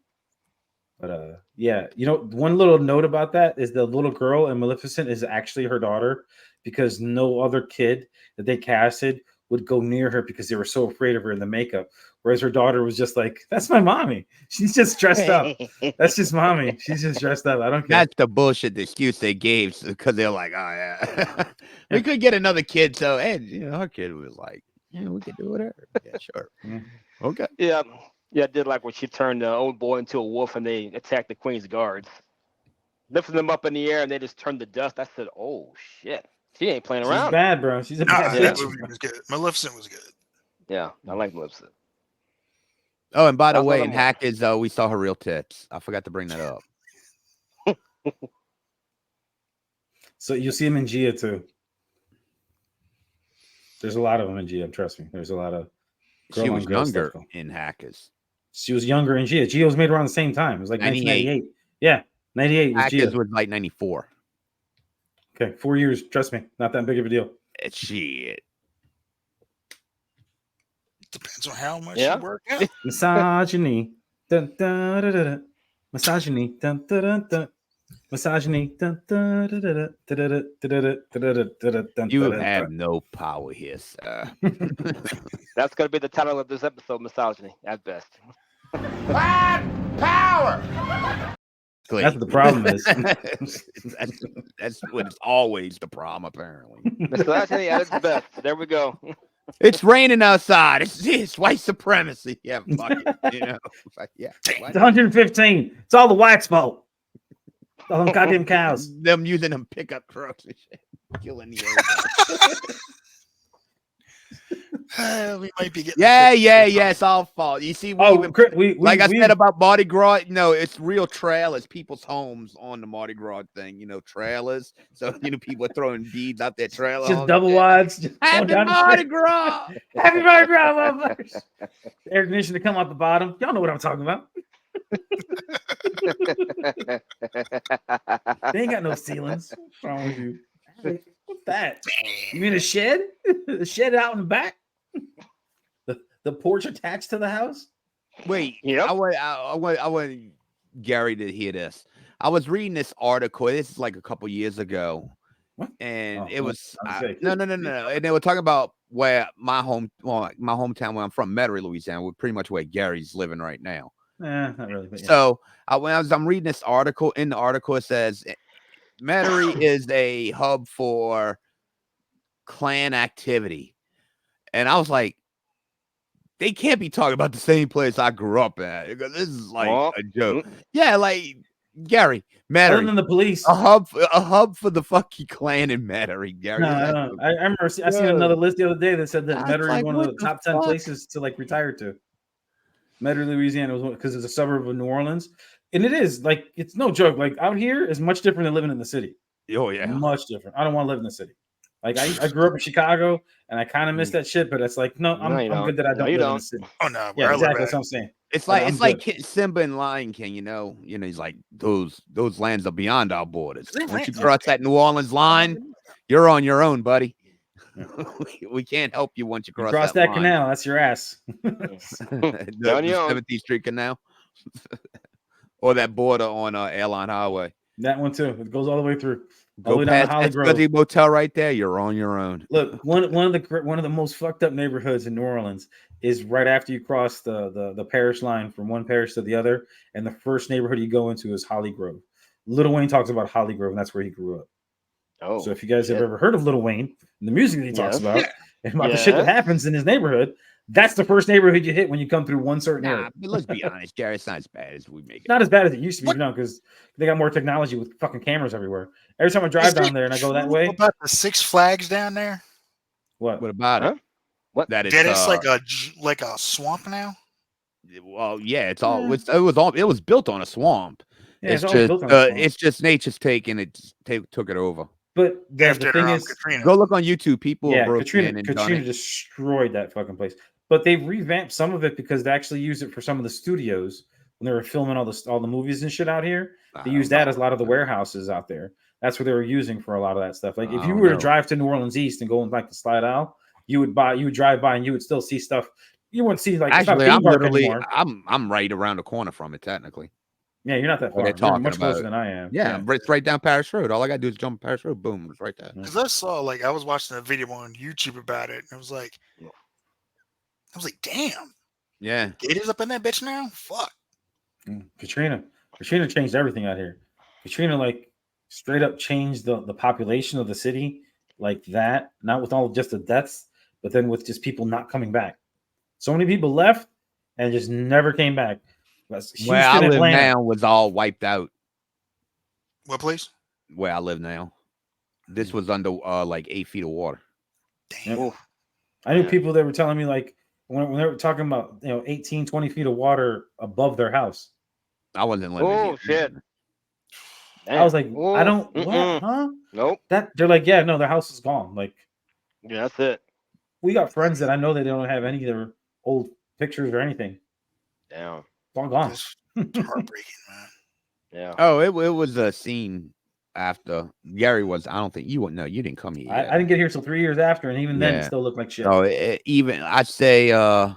But yeah, one little note about that is the little girl in Maleficent is actually her daughter because no other kid that they casted would go near her because they were so afraid of her in the makeup. Whereas her daughter was just like, "That's my mommy. She's just dressed up. That's just mommy. She's just dressed up. I don't care." That's the bullshit excuse they gave because they're like, oh yeah, we could get another kid. So and her kid was like, yeah, we could do whatever. Yeah, sure. Yeah. Okay. Yeah, I did like when she turned the old boy into a wolf and they attacked the Queen's guards. Lifting them up in the air and they just turned to dust. I said, oh shit. She ain't playing She's around. bad, bro. She's a Nah, bad that bitch. movie was good. Maleficent was good. Yeah, I like Maleficent. Oh, and by the That's way, what in I'm- Hackers, we saw her real tits. I forgot to bring that up. So you see him in Gia too. There's a lot of them in Gia. Trust me. There's a lot of. She girl on was girl younger stuff. in Hackers. She was younger in Gia. Gia was made around the same time. It was like 98. 1998. Yeah, 98 was Hackers Gia. was like 94. Okay, 4 years. Trust me, not that big of a deal. Shit. Depends on how much Yeah. you work out. Misogyny. Dun, dun, dun, dun, dun. Misogyny. Dun, dun, dun, dun. Misogyny. Dun, dun, dun, dun, dun, dun, dun, dun, dun, dun, dun, You dun, have dun. no power here, sir. That's going to be the title of this episode, Misogyny, at best. Bad power! That's what the problem is. that's what is always the problem, apparently. Misogyny at its best. There we go. It's raining outside. It's white supremacy. Yeah, fuck it. It's like, yeah. It's 115. It's all the whites' fault. All them goddamn cows. Them using them pickup trucks and shit. Killing the We might be getting. Yeah. It's our fault. You see, we Oh, even we I said about Mardi Gras, it's real trailers, people's homes on the Mardi Gras thing, trailers. So, people are throwing beads out their trailer. just double wides. Just going Happy down the Mardi street. Gras. Happy Mardi Gras, motherfuckers. The air conditioner to come out the bottom. Y'all know what I'm talking about. They ain't got no ceilings. What's wrong with you? Hey, what's that? You mean a shed? The shed out in the back? The porch attached to the house? Wait, Yep. I want Gary to hear this. I was reading this article. This is like a couple years ago, What? and Oh, it was I was gonna say. no. And they were talking about where my hometown where I'm from, Metairie, Louisiana, where pretty much where Gary's living right now. Not really. But yeah. So I'm reading this article. In the article, it says Metairie is a hub for Klan activity, and I was like, they can't be talking about the same place I grew up at, because this is like a joke. Yeah, like Gary, Other Metairie, than the police. a hub for the fucking Klan in Metairie, Gary. No, I remember I seen another list the other day that said that I was Metairie is like, one what of the the top 10 fuck? places to like retire to. Metairie, Louisiana was because it's a suburb of New Orleans. And it is like it's no joke. Like out here is much different than living in the city. Oh yeah, Much different. I don't want to live in the city. Like I grew up in Chicago and I kind of miss that shit, but it's like no, I'm good that I don't live in the city. Oh no, Yeah, where I live exactly. at. That's what I'm saying. it's I'm like good. Simba and Lion King. He's like those lands are beyond our borders. They Once you ran- cross that New Orleans line, you're on your own, buddy. Yeah. We can't help you once you You cross, cross that line. canal, that's your ass. the On your own. 17th Street Canal, or that border on Airline Highway. That one too. It goes all the way through. All the Go way down to past Holly that Grove. bloody motel right there. You're on your own. Look, one of the most fucked up neighborhoods in New Orleans is right after you cross the parish line from one parish to the other, and the first neighborhood you go into is Holly Grove. Lil Wayne talks about Holly Grove, and that's where he grew up. Oh, So if you guys have shit. ever heard of Lil Wayne and the music that he talks Yeah. about and about the shit that Yeah. happens in his neighborhood, that's the first neighborhood you hit when you come through one certain Nah, area. but let's be honest, Gary. It's not as bad as we make it. Not as bad as it used to be, What? because they got more technology with fucking cameras everywhere. Every time I Is drive it down there and I go that true way, about the Six Flags down there? what? What about Huh? it? What? That That it's it's like a swamp now. well, yeah. It's all. It was built on a swamp. Yeah, it's all just built on a swamp. it's just nature's taking it. Took it over. But the After thing is, Katrina. Go look on YouTube. People yeah, broke in and done Katrina it. destroyed that fucking place. But they've revamped some of it because they actually used it for some of the studios when they were filming all the movies and shit out here. They used that as a lot of the warehouses out there. That's what they were using for a lot of that stuff. Like if I you don't were to know. drive to New Orleans East and go in like the Slide Aisle, you would drive by and you would still see stuff. You wouldn't see like it's not Actually, theme I'm park literally anymore. I'm right around the corner from it technically. Yeah, you're not that What far. they're You're talking much closer about. than I am. Yeah, it's right down Parish Road. All I gotta do is jump Parish Road. Boom, it's right there. Because I saw, like, I was watching a video on YouTube about it, and it was like, damn, Yeah. it is up in that bitch now. Fuck. Katrina changed everything out here. Katrina like straight up changed the population of the city like that, not with all just the deaths, but then with just people not coming back. So many people left and just never came back. Where I live now was all wiped out. What place? Where I live now, this was under like 8 feet of water. Damn. Yep. I knew people that were telling me like when they were talking about 18, 20 feet of water above their house. I wasn't living. Oh here. shit! I was like, Damn. I don't Mm-mm. what, huh? Nope. That they're like, yeah, no, their house is gone. Like Yeah, that's it. we got friends that I know they don't have any of their old pictures or anything. Damn. It's all gone. It's heartbreaking, man. Yeah. Oh, it was a scene after Gary was. I don't think you would. No, you didn't come here. I didn't get here till 3 years after, and even then, it Yeah. still looked like shit. No, even I'd say I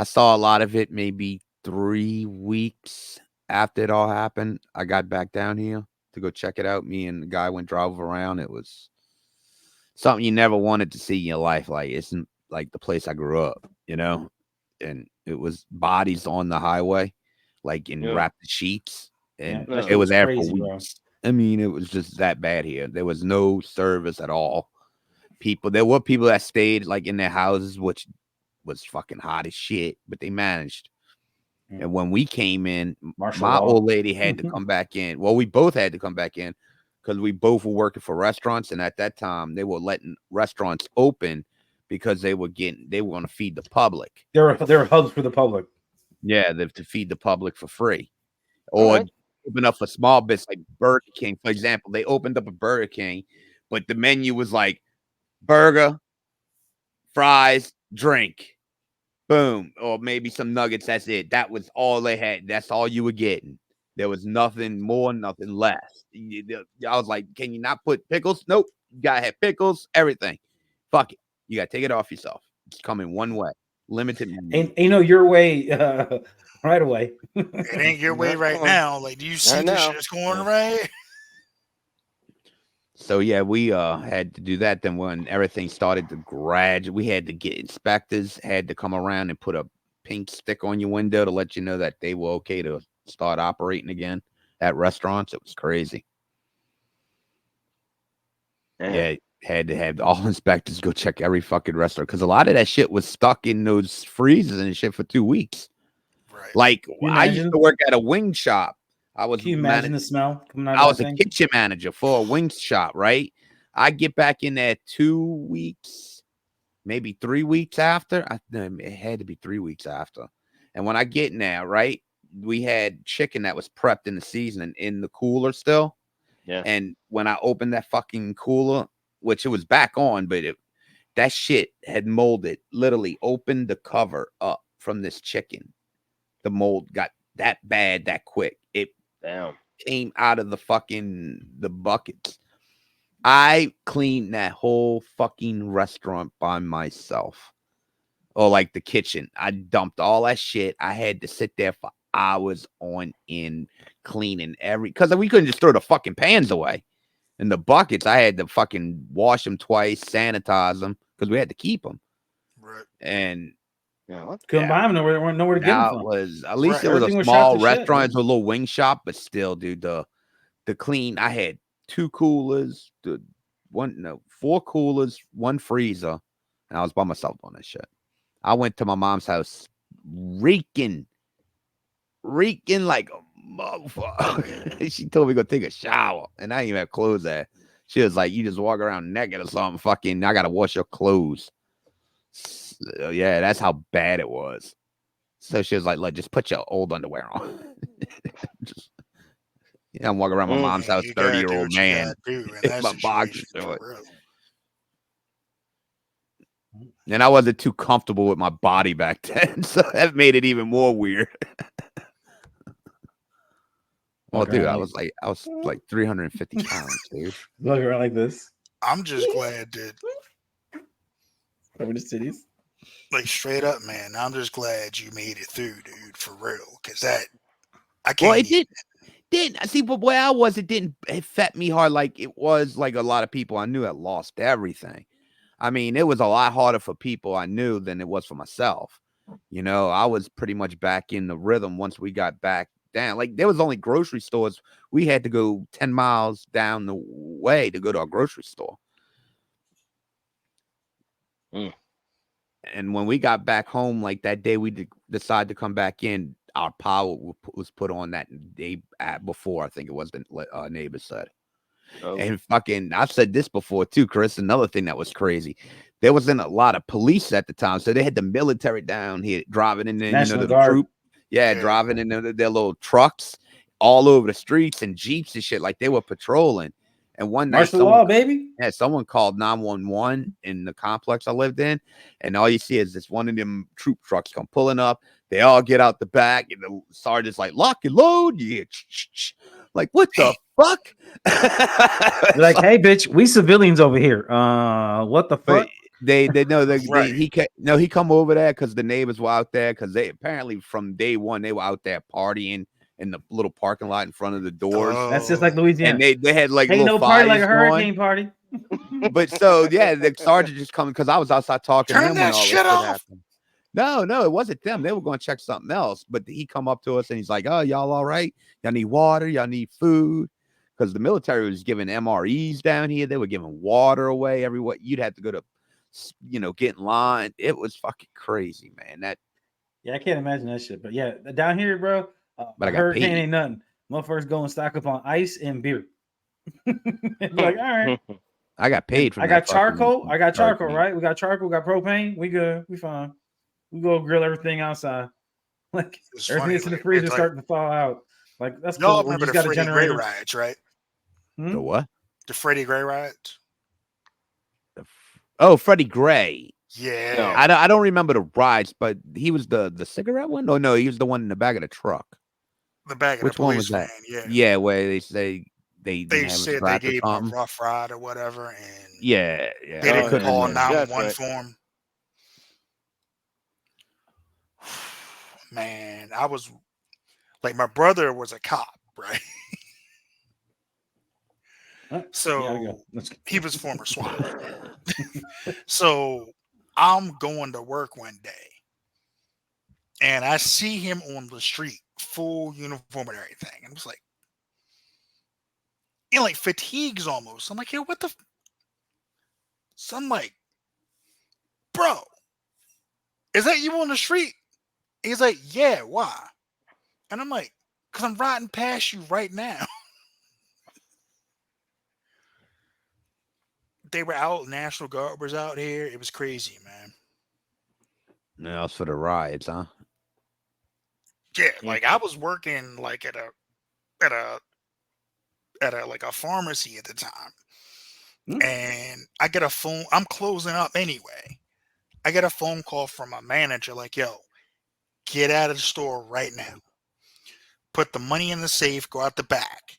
saw a lot of it maybe 3 weeks after it all happened. I got back down here to go check it out. Me and the guy went drove around. It was something you never wanted to see in your life. Like it's like the place I grew up, and it was bodies on the highway, like in wrapped sheets, and Yeah, that it was there crazy, for bro. weeks. I mean, it was just that bad here. There was no service at all. There were people that stayed like in their houses, which was fucking hot as shit, but they managed. Yeah. And when we came in, Martial my law. old lady had to come back in. Well, we both had to come back in because we both were working for restaurants, and at that time they were letting restaurants open, because they were going to feed the public. There were hubs for the public. Yeah, to feed the public for free, All or right. open up for small bits like Burger King, for example. They opened up a Burger King, but the menu was like burger, fries, drink, boom, or maybe some nuggets. That's it. That was all they had. That's all you were getting. There was nothing more, nothing less. I was like, can you not put pickles? Nope. You gotta have pickles, everything. Fuck it. You gotta take it off yourself. It's coming one way. Limited menu. Ain't your way right away. It ain't your way Not right going. now. Like, do you see Not this now. shit that's going right? So yeah, we had to do that. Then when everything started to graduate, we had to get inspectors had to come around and put a pink stick on your window to let you know that they were okay to start operating again at restaurants. It was crazy. Yeah, had to have all inspectors go check every fucking restaurant because a lot of that shit was stuck in those freezers and shit for 2 weeks. Right. Like you I used imagine? to work at a wing shop. I was Can you imagine the smell coming out I of was that a thing? kitchen manager for a wing shop, right? I get back in there 2 weeks, maybe 3 weeks after. It had to be 3 weeks after. And when I get in there, right, we had chicken that was prepped in the seasoning in the cooler still. Yeah. And when I opened that fucking cooler, which it was back on, but that shit had molded, literally opened the cover up from this chicken. The mold got that bad that quick. It Damn. came out of the buckets. I cleaned that whole fucking restaurant by myself. Or like the kitchen. I dumped all that shit. I had to sit there for hours on end cleaning because we couldn't just throw the fucking pans away. And the buckets, I had to fucking wash them twice, sanitize them because we had to keep them. Right. And Yeah. What? Couldn't buy them nowhere. There weren't nowhere to get them that from. was at least Right. it was a Everything was shot small to shit, restaurant. man. It's a little wing shop, but still, dude, the clean. I had 2 coolers, 4 coolers, 1 freezer, and I was by myself on that shit. I went to my mom's house reeking like a motherfucker. She told me to go take a shower, and I didn't even have clothes there. She was like, "You just walk around naked or something. Fucking, I gotta wash your clothes." So, yeah, that's how bad it was. So she was like, "Look, just put your old underwear on." I'm walking around my mom's house, You gotta do 30-year-old what you man. gotta do in that My boxers situation. short. For real. And I wasn't too comfortable with my body back then, so that made it even more weird. Well, Walking dude, around I was like 350 pounds, dude. walking around like this I'm just glad that, over the cities. like, straight up, man. I'm just glad you made it through, dude. For real, because I can't. Well, it didn't see, but where I was, it didn't affect me hard like it was like a lot of people I knew that lost everything. I mean, it was a lot harder for people I knew than it was for myself. You know, I was pretty much back in the rhythm once we got back down. Like, there was only grocery stores. We had to go 10 miles down the way to go to a grocery store. Mm. And when we got back home, like that day we decided to come back in, our power was put on that day before, I think it was the neighbor said. Oh. And fucking, I've said this before too, Chris. Another thing that was crazy, there wasn't a lot of police at the time, so they had the military down here driving in there, National the Guard. troop, driving in their little trucks all over the streets and jeeps and shit, like they were patrolling. And one night, Martial law, baby. yeah, someone called 911 in the complex I lived in, and all you see is this one of them troop trucks come pulling up. They all get out the back, and the sergeant's like, "Lock and load." Yeah, like what the fuck? They're like, hey, bitch, we civilians over here. What the fuck? They know Right. he come over there because the neighbors were out there because they apparently from day one they were out there partying in the little parking lot in front of the doors. That's just like Louisiana. And they had like Ain't little no party like fires a hurricane party. But so yeah, the sergeant just coming because I was outside talking to Turn him that when all this shit shit off. happened. No, it wasn't them. They were going to check something else. But he come up to us and he's like, "Oh, y'all all right? Y'all need water? Y'all need food?" Because the military was giving MREs down here. They were giving water away everywhere. You'd have to go to, get in line. It was fucking crazy, man. Yeah, I can't imagine that shit. But yeah, down here, bro, But I got hurricane paid. ain't nothing. Motherfuckers go and stock up on ice and beer. Be like, all right. I got paid from I that got charcoal. fucking I got charcoal, charcoal. right? We got charcoal. We got propane. We good. We fine. We go grill everything outside. Like It's everything funny. that's in the Like, freezer it's like, starting to thaw out. Like that's y'all cool. We remember just the got a Freddie Gray generator. riots, right? Hmm? The what? The Freddie Gray riots. Oh, Freddie Gray. Yeah. I don't remember the rides, but he was the cigarette one. No, he was the one in the back of the truck. The back of Which the one police was that? van. Yeah. Yeah, where they say they They have a said they scratch or gave him a something. rough ride or whatever, and Yeah. they didn't couldn't call remember. 911 right. for him. Man, I was like, my brother was a cop, right? Huh? So Yeah, we go. Let's he was former SWAT. So I'm going to work one day, and I see him on the street, full uniform and everything. And I was like, in like fatigues almost. I'm like, yo, what the? So I'm like, bro, is that you on the street? He's like, yeah, why? And I'm like, because I'm riding past you right now. They were out, National Guard was out here. It was crazy, man. No, it's for the rides, huh? Yeah, like I was working like at a like a pharmacy at the time. And I get a phone, I'm closing up anyway. I get a phone call from my manager like, yo, get out of the store right now. Put the money in the safe, go out the back.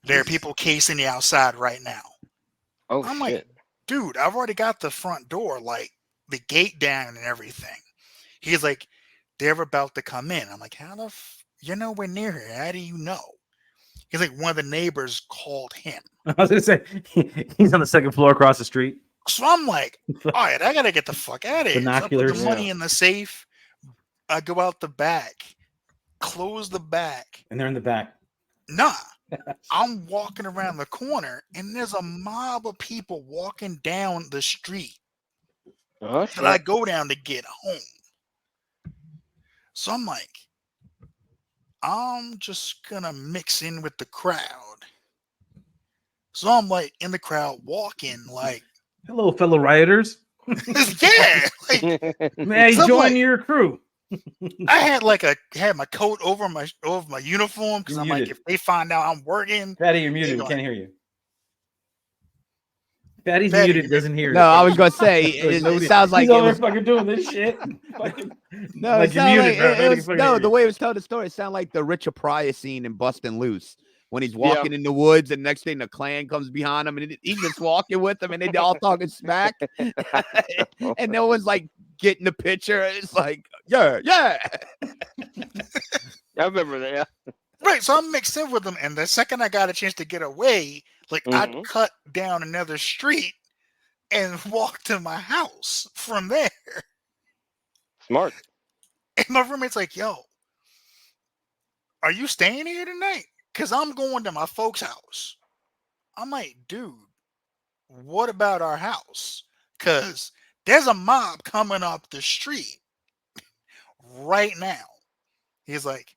There are people casing the outside right now. Oh I'm shit. like, dude, I've already got the front door, like the gate down and everything. He's like, they're about to come in. I'm like, how the you're nowhere near here. How do you know? He's like, one of the neighbors called him. I was gonna say he's on the second floor across the street. So I'm like, all right, I gotta get the fuck out of here. So I put Binoculars. the money in the safe. I go out the back, close the back. And they're in the back. Nah. I'm walking around the corner and there's a mob of people walking down the street Oh that shit. I go down to get home. So I'm like, I'm just gonna mix in with the crowd. So I'm like in the crowd walking like, Hello, fellow rioters. yeah, like, May I So I'm join like- your crew? I had like had my coat over my uniform because You're I'm like, muted. if they find out I'm working, Patty, you're muted. We going- can't hear you. Patty's Patty, muted. you Doesn't hear No, you. I was gonna say it Nobody- sounds like he's it over was. there fucking doing this shit. Fucking- No, like it you're sounded muted, like bro. it Nobody was, fucking no. hear The you. way it was telling the story, it sounded like the Richard Pryor scene in Bustin' Loose when he's walking in the woods, and next thing the clan comes behind him, and he's just walking with them, and they all talking smack, and no one's like getting the picture. It's like, yeah. I remember that. Yeah. right. So I'm mixed in with them, and the second I got a chance to get away, like I Mhm. cut down another street and walked to my house from there. Smart. And my roommate's like, yo, are you staying here tonight? Because I'm going to my folks' house. I'm like, dude, what about our house? Because there's a mob coming up the street right now. He's like,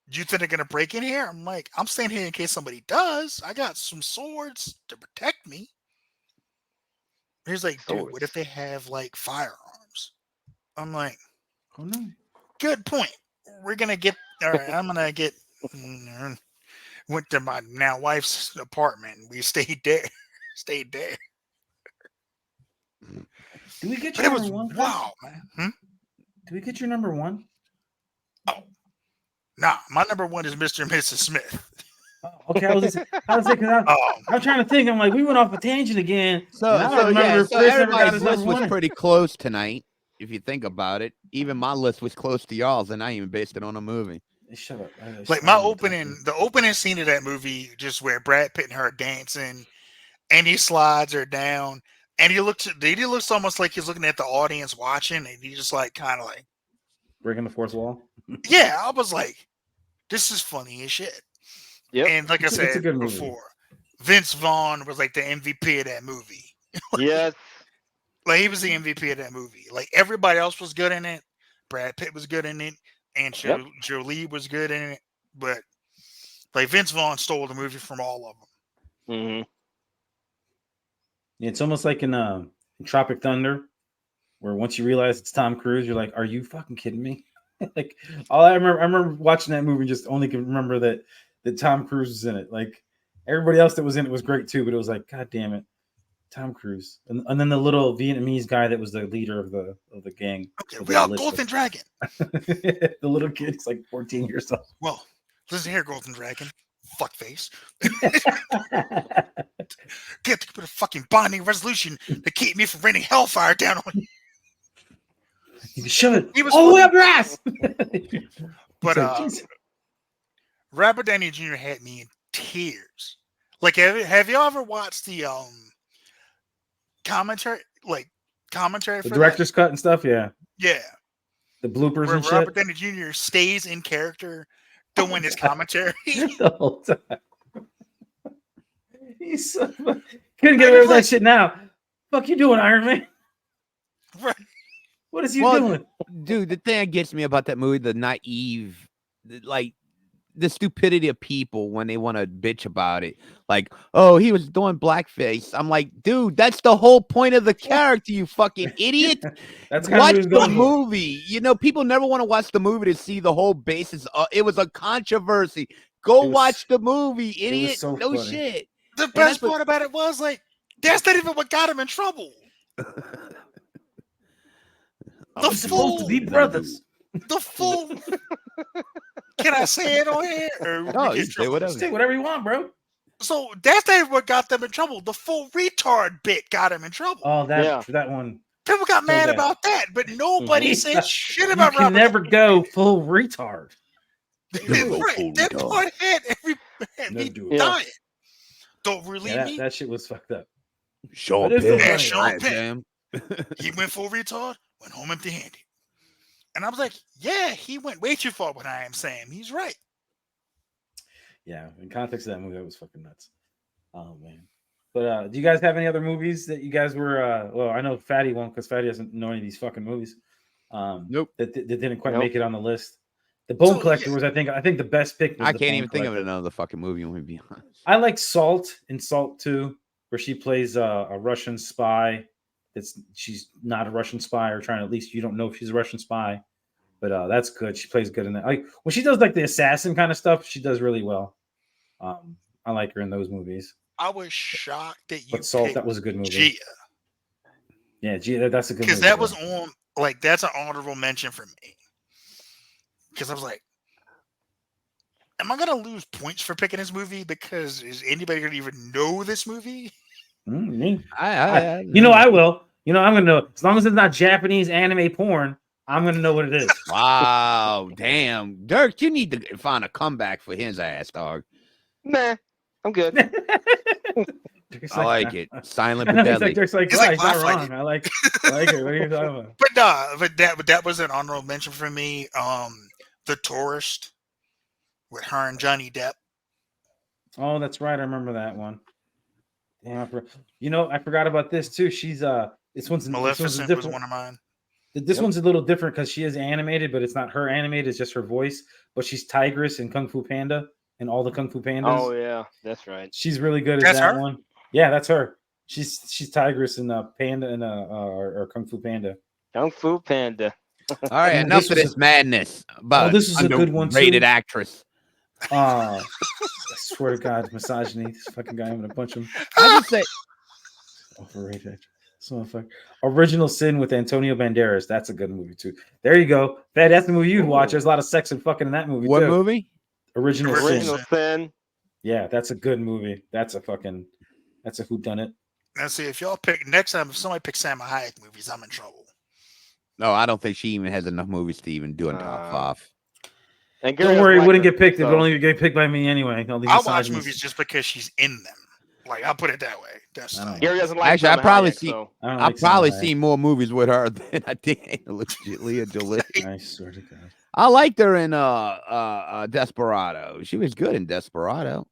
you think they're going to break in here? I'm like, I'm staying here in case somebody does. I got some swords to protect me. He's like, dude, what if Swords. they have like firearms? I'm like, Oh no. good point. We're gonna get. All right, I'm gonna get. Went to my now wife's apartment. We stayed there. Stayed there. Do we get But your it was number one? Chris? wow, man. Do we get your number one? Nah, my number one is Mr. and Mrs. Smith. Oh, okay, I was because I'm trying to think. I'm like, we went off a tangent again. So, and I don't remember if so Chris ever got everybody's his list number was one. pretty close tonight. If you think about it, even my list was close to y'all's, and I even based it on a movie. Shut up. Like my opening, the opening scene of that movie, just where Brad Pitt and her are dancing, and he slides her down, and he looks almost like he's looking at the audience watching, and he just like kind of like, breaking the fourth wall. yeah, I was like, this is funny as shit. Yep. And like I It's a said good movie. before, Vince Vaughn was like the MVP of that movie. Yes. Like he was the MVP of that movie. Like everybody else was good in it. Brad Pitt was good in it. And Jolie was good in it. But like Vince Vaughn stole the movie from all of them. hmm It's almost like in Tropic Thunder, where once you realize it's Tom Cruise, you're like, "Are you fucking kidding me?" Like, I remember watching that movie and just only can remember that Tom Cruise was in it. Like everybody else that was in it was great too, but it was like, God damn it, Tom Cruise, and then the little Vietnamese guy that was the leader of the gang. Okay, of we the are militia. Golden Dragon. The little kid's like 14 years old. Well, listen here, Golden Dragon. Fuckface. Get to put a fucking bonding resolution to keep me from raining hellfire down on you. You shove it He was all the way fucking- up your ass. But It's like, Jesus. Robert Downey Jr. had me in tears. Like, have y'all ever watched the commentary? Like commentary The for director's cut and stuff, yeah. that? Yeah. The bloopers Where and shit. Robert Downey Jr. stays in character doing his commentary. The whole time. He's so couldn't get away with that shit now. Fuck you doing, Iron Man? Right. What is you Well, doing? Dude, the thing that gets me about that movie, the naive, like the stupidity of people when they want to bitch about it. Like, oh, he was doing blackface. I'm like, dude, that's the whole point of the character, you fucking idiot. That's kind Watch of the movie. You know, people never want to watch the movie to see the whole basis. It was a controversy. Go It was- watch the movie, idiot. so No funny. shit. The that's best what- part about it was, like, that's not even what got him in trouble. We're supposed to be brothers. The full. Can I say it on here? Or No, we you get say trouble? whatever. Say whatever you want, bro. So that's not even what got them in trouble. The full retard bit got him in trouble. Oh, that Yeah. that one. People got mad bad. about that, but nobody Yeah. said shit You about can Robert. never go full retard. Right. That part had Never me do it. dying. Don't relieve Yeah, me. that shit was fucked up. Sean But it's so Penn. funny. Sean Nice, Penn. man. He went full retard, went home empty handed. And I was like, yeah, he went way too far with I am Sam. He's right. Yeah, in context of that movie, that was fucking nuts. Oh man. But do you guys have any other movies that you guys were well, I know Fatty won't because Fatty doesn't know any of these fucking movies. Nope. That didn't quite Nope. make it on the list. The Bone So, Collector yeah. was, I think the best pick was I The can't Bone even think of Collector. another fucking movie, I'm gonna be honest. I like Salt in Salt 2, where she plays a Russian spy. She's not a Russian spy, or trying to, at least you don't know if she's a Russian spy. But that's good. She plays good in that. Like when she does like the assassin kind of stuff, she does really well. I like her in those movies. I was shocked that you But Salt, picked that was a good movie. Gia, Yeah, Gia, that's a good movie. because that bro. was on, like, that's an honorable mention for me. Because I was like, am I gonna lose points for picking this movie? Because is anybody gonna even know this movie? Me. I You know, I will. You know, I'm gonna know as long as it's not Japanese anime porn. I'm gonna know what it is. Wow, damn. Dirk, you need to find a comeback for his ass, dog. Nah, I'm good. Dirk's I like it. Silent I but know, he's deadly. like, Dirk's like, He's "Yeah, like, he's not "I like wrong. I like it. What are you talking about? But nah, but that was an honorable mention for me. The Tourist with her and Johnny Depp. Oh, that's right. I remember that one. Damn, you know, I forgot about this too. She's this one's a Maleficent was different. one of mine. This one's a little different because she is animated, but it's not her animated. It's just her voice. But she's Tigress in Kung Fu Panda and all the Kung Fu Pandas. Oh yeah, that's right. She's really good at That's that her? one. Yeah, that's her. She's Tigress in Panda and or Kung Fu Panda. Kung Fu Panda. All right, And enough this of was this madness about this is a good one, too. underrated actress. I swear to God, misogyny. This fucking guy, I'm gonna punch him. I just say, Overrated. So motherfucker. Original Sin with Antonio Banderas. That's a good movie too. There you go. That's the movie you'd watch. There's a lot of sex and fucking in that movie what too. movie? Original Original Sin. Sin. Yeah, that's a good movie. That's a whodunit. Now, see, if y'all pick next time, if somebody picks Salma Hayek movies, I'm in trouble. No, I don't think she even has enough movies to even do a top five. And Don't Gary worry, it doesn't wouldn't like get picked. It her, would only get picked by me anyway. All these I'll watch misogynists. movies just because she's in them. Like, I'll put it that way. That's I don't know. Gary doesn't like. Actually, I Salma probably Hayek, see- so- I don't I've like probably Salma Hayek. seen more movies with her than I did Angelia Jolie. I swear to God. I liked her in Desperado. She was good in Desperado.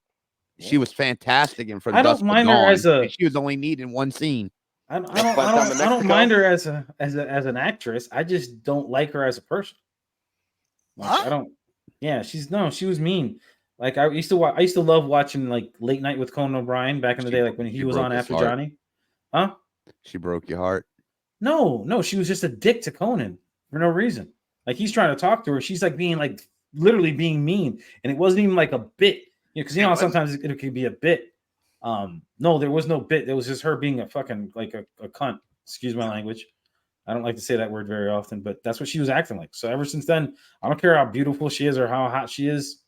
She was fantastic in From I don't Dusk Till mind her Dawn, as a- and she was only needed in one scene. I don't By the time in Mexico? mind her as an actress. I just don't like her as a person. Like, Huh? I don't. Yeah, she was mean. Like I used to love watching like Late Night with Conan O'Brien back in the day, like when he was broke on his after heart. Johnny. Huh? She broke your heart. No, she was just a dick to Conan for no reason. Like he's trying to talk to her, she's like being like literally being mean, and it wasn't even like a bit, because you know how sometimes it could be a bit. No, there was no bit. It was just her being a fucking like a cunt. Excuse my language. I don't like to say that word very often, but that's what she was acting like. So ever since then, I don't care how beautiful she is or how hot she is.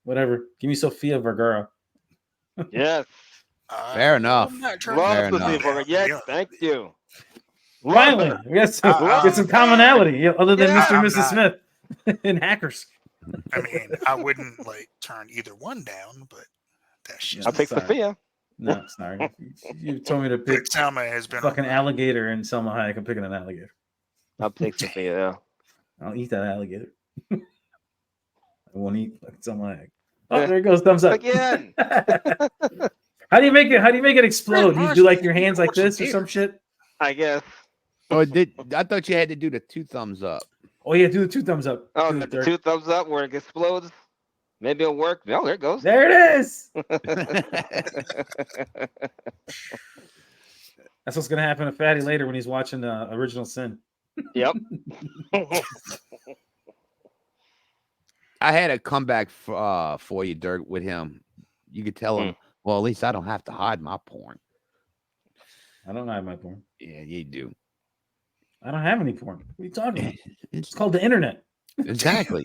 Whatever. Give me Sofia Vergara. Yes. Fair enough. Love to enough. see for yes, thank you. Finally, we got some commonality other than Yeah. Mr. and Mrs. Smith and Hackers. I mean, I wouldn't like turn either one down, but that's just I'll take Sorry. Sophia. No, sorry. You told me to pick Selma has been fucking on alligator and Selma Hayek. I'm picking an alligater. I'll take Sophia. Yeah. I'll eat that alligator. I won't eat fucking Selma Hayek. Oh, there it goes. Thumbs up. Again. How do you make it explode? Do you do like your hands like this or some shit? I guess. Oh, I thought you had to do the 2 thumbs up. Oh yeah, do the 2 thumbs up. Oh, Do the it, Dirk. 2 thumbs up where it explodes. Maybe it'll work. Oh, there it goes. There it is. That's what's gonna happen to Fatty later when he's watching Original Sin. Yep. I had a comeback for you, Dirk, with him. You could tell him, well, at least I don't have to hide my porn. I don't hide my porn. Yeah, you do. I don't have any porn. What are you talking about? It's called the internet. Exactly.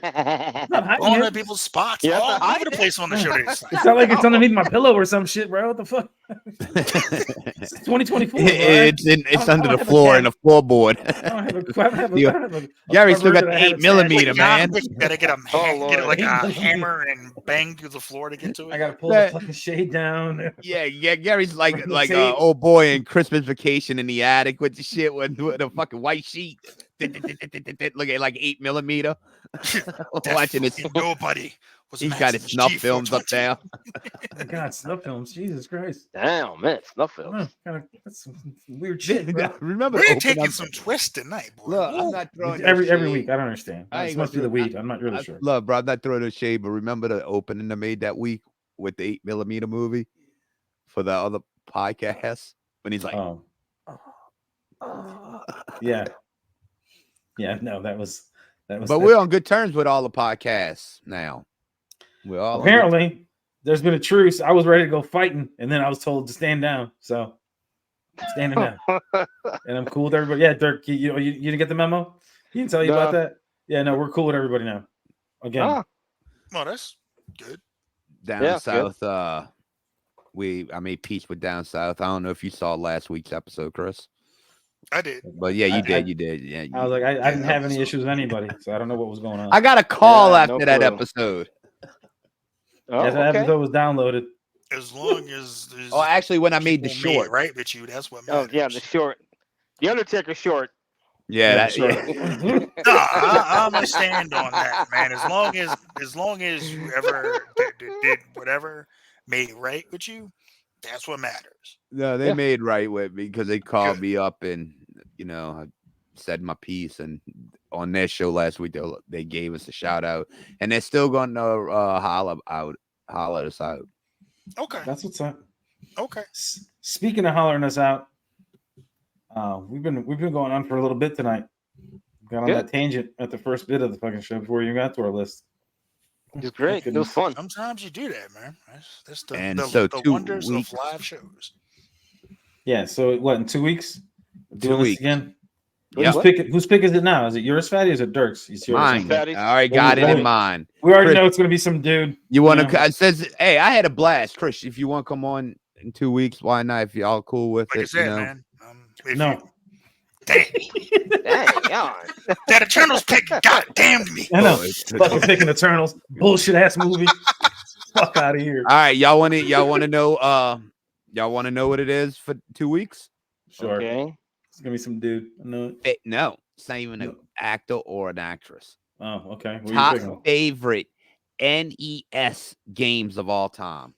I'm not hiding blowing it. at people's spots Yeah, all I over the place on the show. This It's not like it's underneath my pillow or some shit, bro. What the fuck? It's 2024. Bro. It's I under don't the have a floor cat. in the floorboard. I don't have a Gary still got pervert the that I have 8mm, attached. man. You gotta get Lord. get like a 8mm. hammer and bang through the floor to get to it. I gotta pull the fucking shade down. Yeah, Gary's like Bring the like tape. old boy in Christmas Vacation in the attic with the shit with a fucking white sheet. Look at like 8mm. Watching this. Nobody was. He's got his snuff films up there. Oh my God, snuff films. Jesus Christ. Damn, man. Snuff I don't films. know, that's some weird shit. Bro. Remember, We're to open taking up- some twists tonight, boy. Look, I'm not throwing no Every shade. week. I don't understand. I It ain't must be gonna the throw- weed. I'm not really sure. Look, bro, I'm not throwing no shade, but remember the opening I made that week with the 8mm movie for the other podcast when he's like, Oh. Yeah. Yeah, no, that was but we're on good terms with all the podcasts now. We're all on good- apparently there's been a truce. I was ready to go fighting, and then I was told to stand down. So I'm standing down. And I'm cool with everybody. Yeah, Dirk, you didn't get the memo? He didn't tell you about that? Yeah, no, we're cool with everybody now. Again. Ah, Well, that's good. down Yeah, south. I made peace with down south. I don't know if you saw last week's episode, Chris. I did. But yeah, you I- did. You did. Yeah. I was like, I didn't have any issues with anybody, so I don't know what was going on. I got a call Yeah, after no that clue. episode. oh, Yes, that okay. episode was downloaded. As long as there's Oh, actually, when I made the people short. right, but you that's what Oh, matters. yeah, the short. The Undertaker short. Yeah, that, sure. yeah. No, I'm gonna stand on that, man. As long as you ever did whatever made right with you, that's what matters. No, they Yeah. made right with me because they called Good. me up and I said my piece, and on their show last week they gave us a shout out, and they're still going to holler us out. Okay. That's what's up. Okay. Speaking of hollering us out, we've been going on for a little bit tonight. Got on Good. that tangent at the first bit of the fucking show before you got to our list. It was great. It was fun. Sometimes you do that, man. That's the, And the, so the 2 wonders weeks. of live shows. Yeah. So what? In 2 weeks? Doing 2 this weeks. again? Yep. Whose pick is it now? Is it yours, Fatty? Or is it Dirk's? It's yours. Mine. Fatty. I already got it in Fatty. mind. We already Chris. know it's going to be some dude. You want Yeah. to? It says, hey, I had a blast, Chris. If you want to come on in 2 weeks, why not? If y'all cool with Like I it, said, man. If No. you- Damn. Dang, God. That Eternals pick got damned me. I know. Oh, it's- Fucking picking Eternals. Bullshit ass movie. Fuck out of here. All right, y'all want to know? Y'all want to know what it is for 2 weeks? Sure. Okay. It's going to be some dude. I know it. No, it's not even an No. actor or an actress. Oh, okay. What are you Top picking? favorite NES games of all time.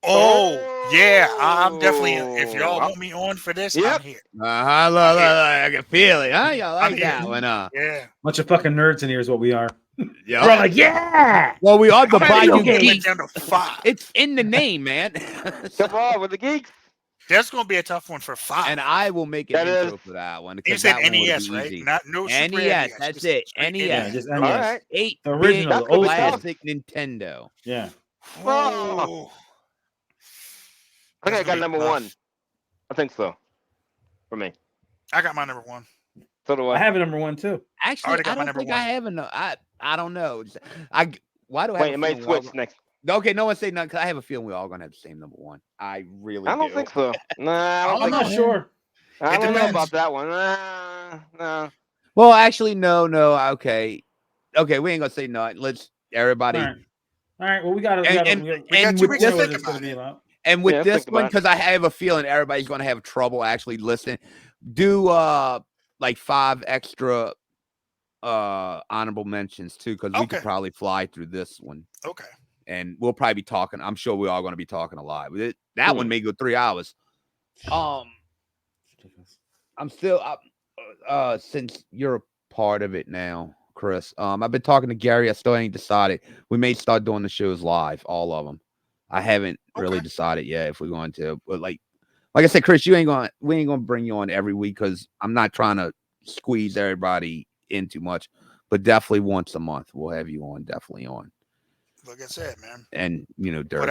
Oh, yeah. I'm definitely. If y'all Oh. want me on for this, Yep. I'm here. Look, I can feel it. Huh? Y'all I'm like that one, Yeah. Bunch of fucking nerds in here is what we are. Yo. We're all like, yeah. Well, we are the I'm actually Bayou gonna put it Geeks. down to 5. It's in the name, man. Come on with the geeks. That's gonna be a tough one for 5. And I will make an That intro is- for that one You because said that one would NES, be right? easy. Not no Super NES, NES. that's just it. straight NES. Yeah, just All NES. right. 8 The original, That's gonna be tough. classic Nintendo. Yeah. Oh, I think I That's got gonna be number tough. 1. I think so. For me. I got my number 1. So do I I. have a number 1 too. Actually, already got I my don't number think one. I have enough. I don't know. Why do I Wait, have it a may feeling we're all switch next. Okay, no one say nothing because I have a feeling we're all gonna have the same number 1. I really I don't do. think so. Nah, I don't I'm think not so. sure. I It don't know depends. about that one. Nah. Well, actually, no. Okay, we ain't gonna say nothing. Let's everybody. All right. Well, we got And We got and 2 with weeks to this think it's about gonna be it. about. and with Yeah, this think one, about it. because I have a feeling everybody's gonna have trouble actually listening. Do like 5 extra honorable mentions too, because we could Okay. probably fly through this one. Okay. And we'll probably be talking. I'm sure we're all going to be talking a lot. That one may go 3 hours. I'm still since you're a part of it now, Chris. I've been talking to Gary. I still ain't decided. We may start doing the shows live, all of them. I haven't really Okay. decided yet if we're going to. But like I said, Chris, we ain't gonna bring you on every week because I'm not trying to squeeze everybody in too much. But definitely once a month, we'll have you on. Definitely on. Like I said, man. And Dirk,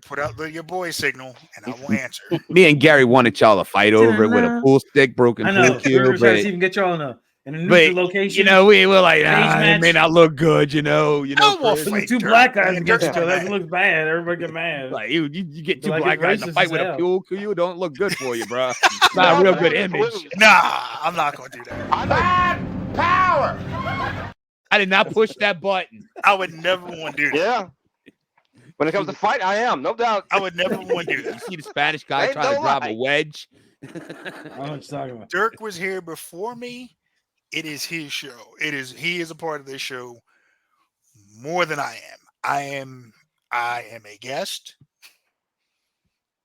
Put out your boy signal, and I will answer. me and Gary wanted y'all to fight over it with a pool stick, broken I pool know. cue, We're trying to but see if we can get y'all in a neutral location. we were like, Cage it may match. not look good, Oh, we'll Chris. Put the fight 2 Dirk, black guys man. against Dirk's each other. mad. It looks bad. Everybody get mad. Like you get 2 Like it's black guys in a racist fight as with a hell. pool cue, don't look good for you, bro. It's No, not a real but good I just image. lose. Nah, I'm not gonna do that. I know. Bad power. I did not push that button. I would never want to do that. Yeah. When it comes to fight, I am, no doubt. I would never want to do You that. see the Spanish guy Ain't trying to no drive a lie. wedge. I don't know what you're talking about. Dirk was here before me. It is his show. He is a part of this show more than I am. I am a guest.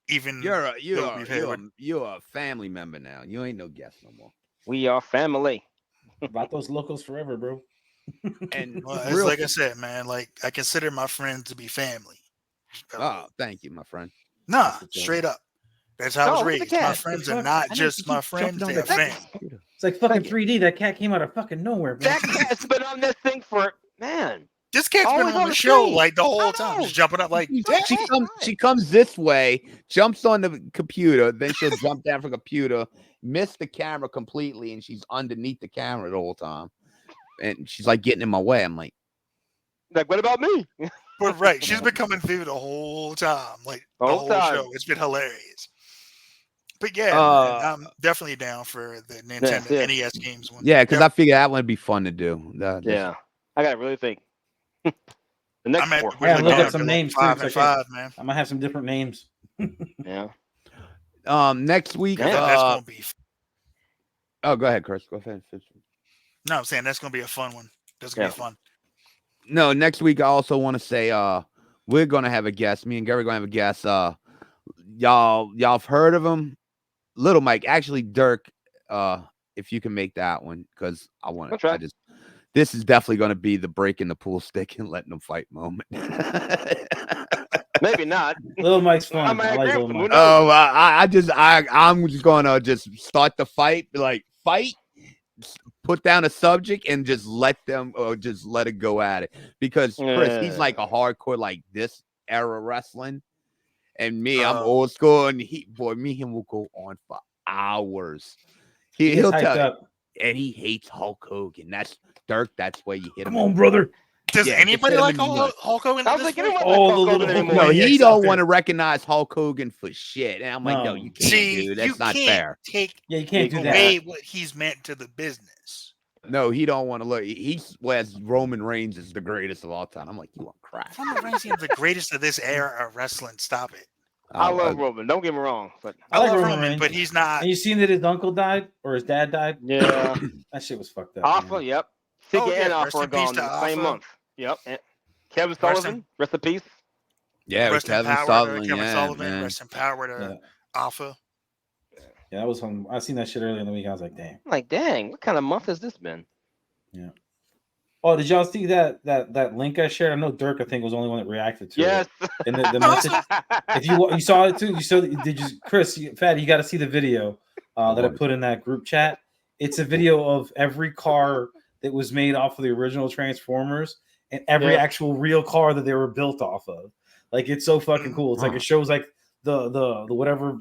Even You're a family member now. You ain't no guest no more. We are family. About those locals forever, bro. And well, it's like I said, man. Like I consider my friends to be family. Thank you, my friend. Nah, straight up. That's how I was Oh, look at the raised. My cat. friends The are fuck? not I know just you my keep friends; jumping on they are that family. computer. It's like fucking Thank you. 3D. That cat came out of fucking nowhere, bro. That cat's been on this thing for, man. This cat's been Always on on the the show screen. like the whole I time, know. just jumping up like. She comes this way, jumps on the computer, then she'll jump down from the computer, miss the camera completely, and she's underneath the camera the whole time. And she's like getting in my way. I'm like, What about me? But right, she's been coming through the whole time, like the Whole whole time. show. It's been hilarious. But yeah, man, I'm definitely down for the Nintendo yeah. NES games one. yeah, because I figured that would be fun to do. Yeah. I got to really think. The next I'm at 4. the Yeah, look down up some to names, too, 5 so and I can't- 5, man. I might have some different names. Yeah. Next week. Yeah, That's gonna be. Oh, go ahead, Chris. Go ahead. No, I'm saying that's gonna be a fun one. That's gonna be fun. No, next week I also want to say we're gonna have a guest. Me and Gary are gonna have a guest. Y'all have heard of him? Little Mike. Actually, Dirk, if you can make that one, because I want I'll to. try. This is definitely gonna be the breaking the pool stick and letting them fight moment. Maybe not. Little Mike's fun. I I might like agree Little with him. Mike. Who knows? I'm just gonna just start the fight, like fight, put down a subject, and just let it go at it. Because Chris, he's like a hardcore like this era wrestling, and me, I'm old school, and me and him will go on for hours. He'll hyped tell, up. and he hates Hulk Hogan. That's Dirk. That's where you hit him. Come on, brother. Does Yeah, anybody just hit like him in the nuts. Hulk Hogan? I at was this like, point? anyone All like the Hulk Hogan little- anymore? No, he Maniacs out don't there. want to recognize Hulk Hogan for shit. And I'm like, no, No. you can't, See, dude. That's you not can't fair. take Yeah, you can't do that. away what he's meant to the business. No, he don't want to look. He swears Roman Reigns is the greatest of all time. I'm like, you are crap. Roman Reigns is the greatest of this era of wrestling. Stop it. I love Roman. Don't get me wrong, but I like love Roman Roman, Reigns. but he's not. And you seen that his uncle died or his dad died? yeah. That shit was fucked up. Alpha, man. yep. Siggy Oh, yeah, and rest Alpha are in peace gone to the same Alpha. month. Yep. And Kevin Rest Sullivan, rest in peace. Yeah, with Rest in Kevin power Sullivan. to Kevin Yeah, Sullivan. man. Rest in power to Yeah. Alpha. Yeah, that was fun. I seen that shit earlier in the week. I was like, damn. I'm like, dang, what kind of month has this been? Yeah. Oh, did y'all see that link I shared? I know Dirk, I think, was the only one that reacted to Yes. it. And the message. If you saw it too, did you, Chris? Fatty, you got to see the video that I put in that group chat. It's a video of every car that was made off of the original Transformers and every actual real car that they were built off of. Like, it's so fucking cool. It's like it shows like the whatever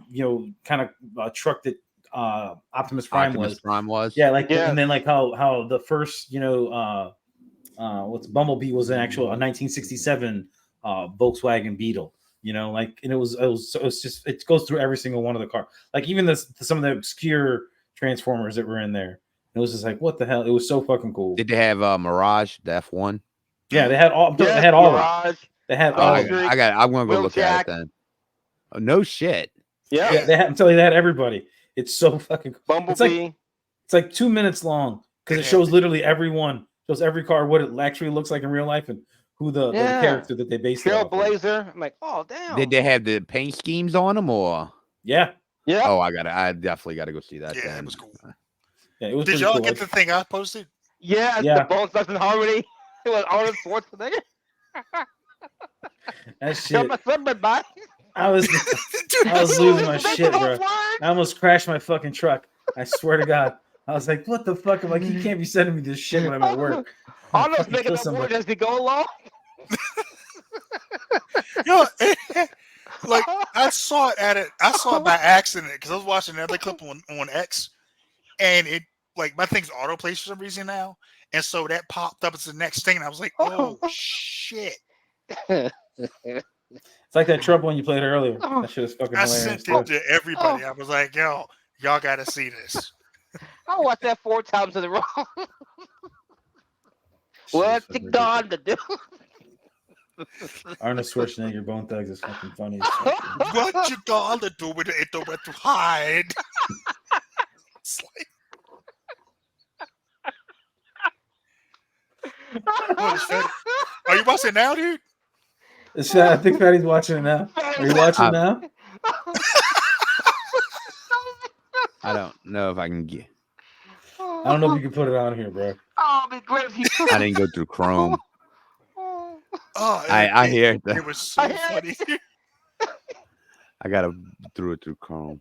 kind of truck that Optimus Prime was. Yeah, like and then like how the first what's Bumblebee was an actual 1967 Volkswagen Beetle. Like, and it was just, it goes through every single one of the cars. Like, even some of the obscure Transformers that were in there. It was just like, what the hell? It was so fucking cool. Did they have Mirage, the F1? Yeah, they had all. They had all. Mirage. They had all. I'm gonna go look at it then. Oh, no shit. Yeah. They had. I'm telling you, they had everybody. It's so fucking cool. Bumblebee. It's like 2 minutes long because it shows literally everyone. Shows every car what it actually looks like in real life and who the character that they based it off of. Trailblazer. I'm like, oh damn. Did they have the paint schemes on them or? Yeah. Yeah. Oh, I definitely gotta go see that. Yeah, then. it was cool. Yeah, it was. Did y'all cool. get the thing I posted? Yeah, Yeah. the Bone Thugs and Harmony. It was Arnold Schwarzenegger. That shit. Bye. I was losing my shit, bro. I almost crashed my fucking truck. I swear to God. I was like, what the fuck? I'm like, you can't be sending me this shit when I'm at work. Arnold's making up words as they go along. Like, I saw it by accident because I was watching another clip on X, and it, like, my thing's autoplay for some reason now, and so that popped up as the next thing, and I was like, oh shit. It's like that Trump one you played earlier. That shit is fucking I hilarious. sent it to everybody. I was like, yo, y'all gotta see this. I watched that 4 times in a row. What you gonna do? Arnold Schwarzenegger, Bone Thugs is fucking funny as fuck. What you gonna do with it? Don't have to hide. It's like, what is that? Are you watching now, dude? I think Fatty's watching it now. Are you watching now? I don't know if I can get. I don't know if you can put it on here, bro. Oh, it'd be great if you I didn't go through Chrome. Oh, I hear that. it was so funny. I gotta through Chrome.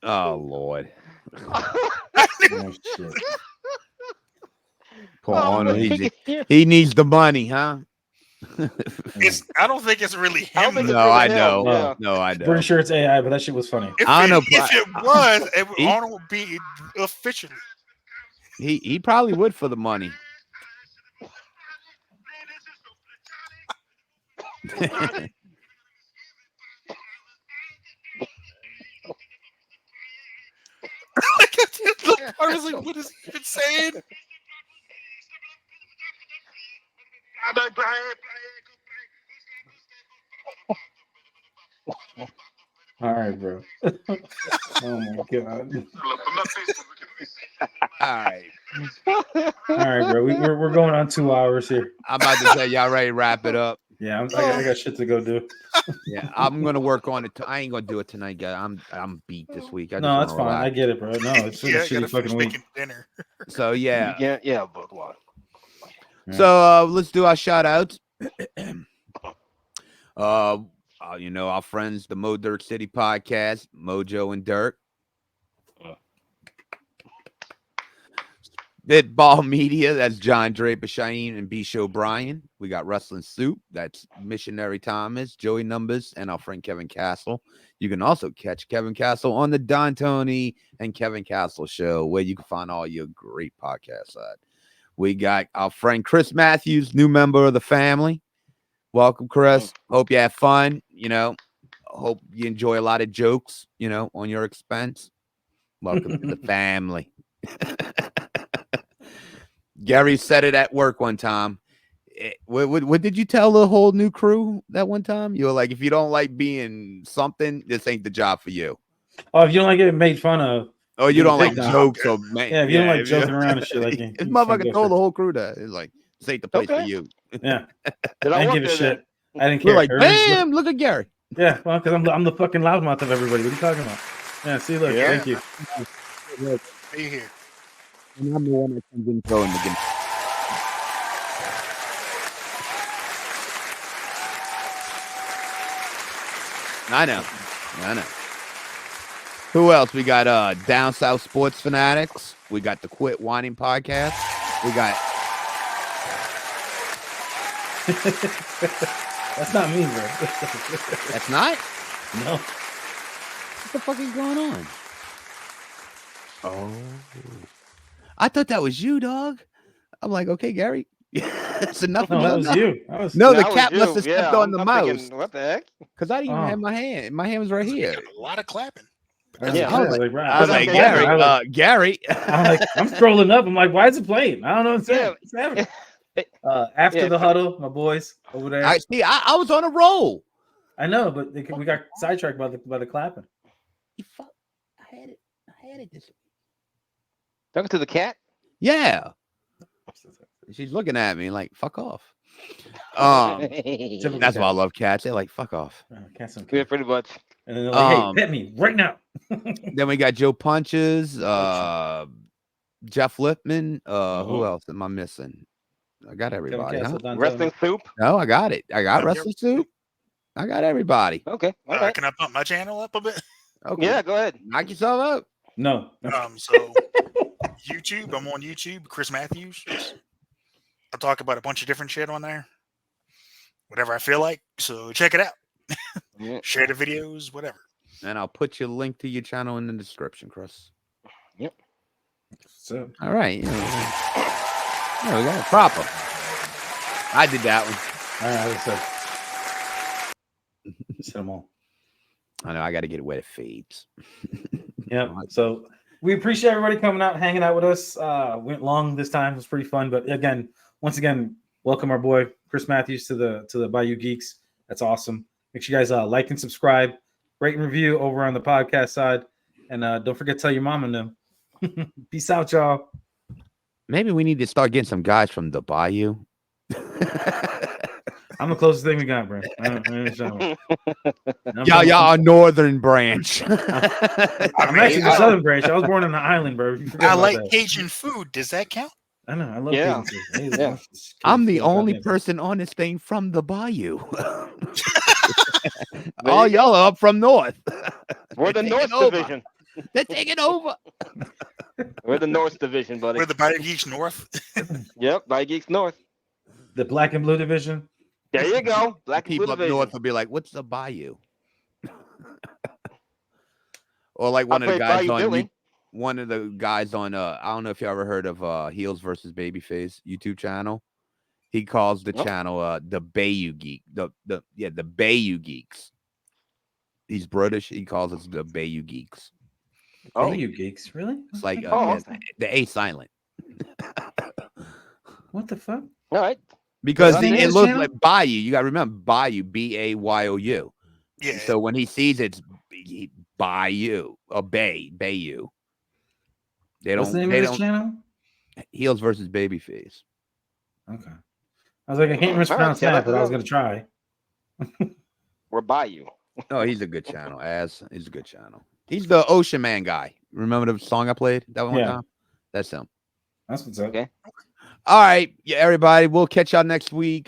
Oh Lord. Oh, shit. Poor Arnold. He needs the money, huh? I don't think it's really I don't him. think it's No, I really know. him, yeah. No, I know. Pretty sure it's AI, but that shit was funny. I don't know, If it was, Arnold would be officially. He probably would for the money. I was like, what is he even saying? All right, bro. Oh my God. All right. All right, bro. We're going on 2 hours here. I'm about to say y'all ready to wrap it up. Yeah, I got shit to go do. Yeah, I'm gonna work on it. I ain't gonna do it tonight, guys. I'm beat this week. I No, just that's wanna fine. I relax. get it, bro. No, it's a Yeah, I shitty gotta finish fucking week. making dinner. So yeah. Yeah, book one. So let's do our shout outs. Our friends, the Mo Dirt City podcast, Mojo and Dirk. Spitball Media, that's John Draper Shaheen and B. Show Brian. We got Wrestling Soup, that's Missionary Thomas, Joey Numbers, and our friend Kevin Castle. You can also catch Kevin Castle on the Don Tony and Kevin Castle show, where you can find all your great podcasts at. We got our friend Chris Mathews, new member of the family. Welcome, Chris. Hope you have fun. Hope you enjoy a lot of jokes, on your expense. Welcome to the family. Gary said it at work one time. What did you tell the whole new crew that one time? You were like, if you don't like being something, this ain't the job for you. Oh, if you don't like getting made fun of. Oh, you don't like Nah. jokes or man. Yeah, if you don't like joking around and shit like this motherfucker told the whole crew that. It's like, this ain't the place for you. Yeah. Did I I didn't work give a there shit. I didn't We're care. like, Everybody's bam! Look at Gary. yeah, well, because I'm the fucking loudmouth of everybody. What are you talking about? Yeah, see, look, Yeah. thank you. Be here. And I'm the one that comes in throwing the game. I know. Who else? We got Down South Sports Fanatics. We got the Quit Whining Podcast. We got That's not me, bro. that's not? No. What the fuck is going on? Oh. I thought that was you, dog. I'm like, okay, Gary. It's enough. No, that was you. That was No, the That was cat must you. have stepped on the I'm mouse. thinking, what the heck? Because I didn't even Oh. have my hand. My hand was right You here. got a lot of clapping. I was Yeah. like, right. I was like, Okay, Gary, Gary. Gary. I'm like, I'm scrolling up. I'm like, why is it playing? I don't know what's Yeah. happening. After Yeah, the huddle, my boys over there. I see. I was on a roll. I know, but we got sidetracked by the clapping. I had it this. Talking to the cat? Yeah. She's looking at me like, fuck off. Typical That's cat. why I love cats. They're like, fuck off. Cats don't Yeah, care. pretty much. And then they're like, Um, hey, pet me right now. Then we got Joe Punches, Jeff Lipman. Who else am I missing? I got everybody. Huh? Wrestling soup? No, I got it. I got Yep. Wrestling Soup. I got everybody. Okay. All right. Can I pump my channel up a bit? Okay. Yeah, go ahead. Knock yourself out. No. So YouTube, I'm on YouTube, Chris Mathews. I talk about a bunch of different shit on there. Whatever I feel like. So check it out. Yeah. Share the videos, whatever. And I'll put your link to your channel in the description, Chris. So All right. Yeah, we got it proper. I did that one. all right, so said them all. I know. I got to get it where it fades. Yeah. So we appreciate everybody coming out, hanging out with us. Went long this time. It was pretty fun. But again, once again, welcome our boy Chris Mathews to the Bayou Geeks. That's awesome. Make sure you guys like and subscribe, rate and review over on the podcast side, and don't forget to tell your mom and them. Peace out, y'all. Maybe we need to start getting some guys from the Bayou. I'm the closest thing we got, bro. Y'all are Northern Branch. I'm actually the Southern Branch. I was born on the island, bro. You forget I about like that. Cajun food. Does that count? I know. I love Yeah. Cajun food. Yeah. I'm the Cajun food, only goddamn. person on this thing from the Bayou. All y'all are up from North. We're the They're North taking over. Division. They're taking over. We're the North Division, buddy. We're the Bayou Geeks North. Yep, Bayou Geeks North. The black and blue division. There you go. Black and People Blue up Division. north will be like, "What's the Bayou?" Or like one I of the played guys Bayou on Billy. one of the guys on I don't know if you ever heard of Heels versus Babyface YouTube channel. He calls the Nope. channel the Bayou Geek. The Bayou Geeks. He's British. He calls us the Bayou Geeks. Oh. Hey, you geeks, really? It's like Oh, the A silent. What the fuck? All right. Because What's the name it of looks his channel? like Bayou. You got to remember Bayou, Bayou. Yeah. So when he sees it's Bayou, or Bayou. They What's the don't. name They of this don't. channel? Heels versus Babyface. Okay. I was like, I can't mispronounce yeah, that, but I was that's- gonna try. We're Bayou. Oh, he's a good channel. He's a good channel. He's the Ocean Man guy. Remember the song I played that one Yeah. time? That's him. That's what's up. Okay. All right, yeah, everybody. We'll catch y'all next week,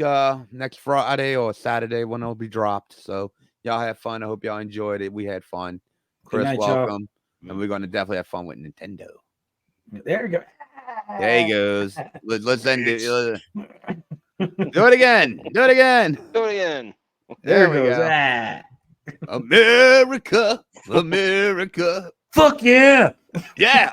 next Friday or Saturday when it'll be dropped. So y'all have fun. I hope y'all enjoyed it. We had fun. Chris, night, y'all. welcome. And we're gonna definitely have fun with Nintendo. There you go. There he goes. Let's end it. Do it again. Do it again. Do it again. There There we it goes. go. Ah. America, America. Fuck yeah. Yeah.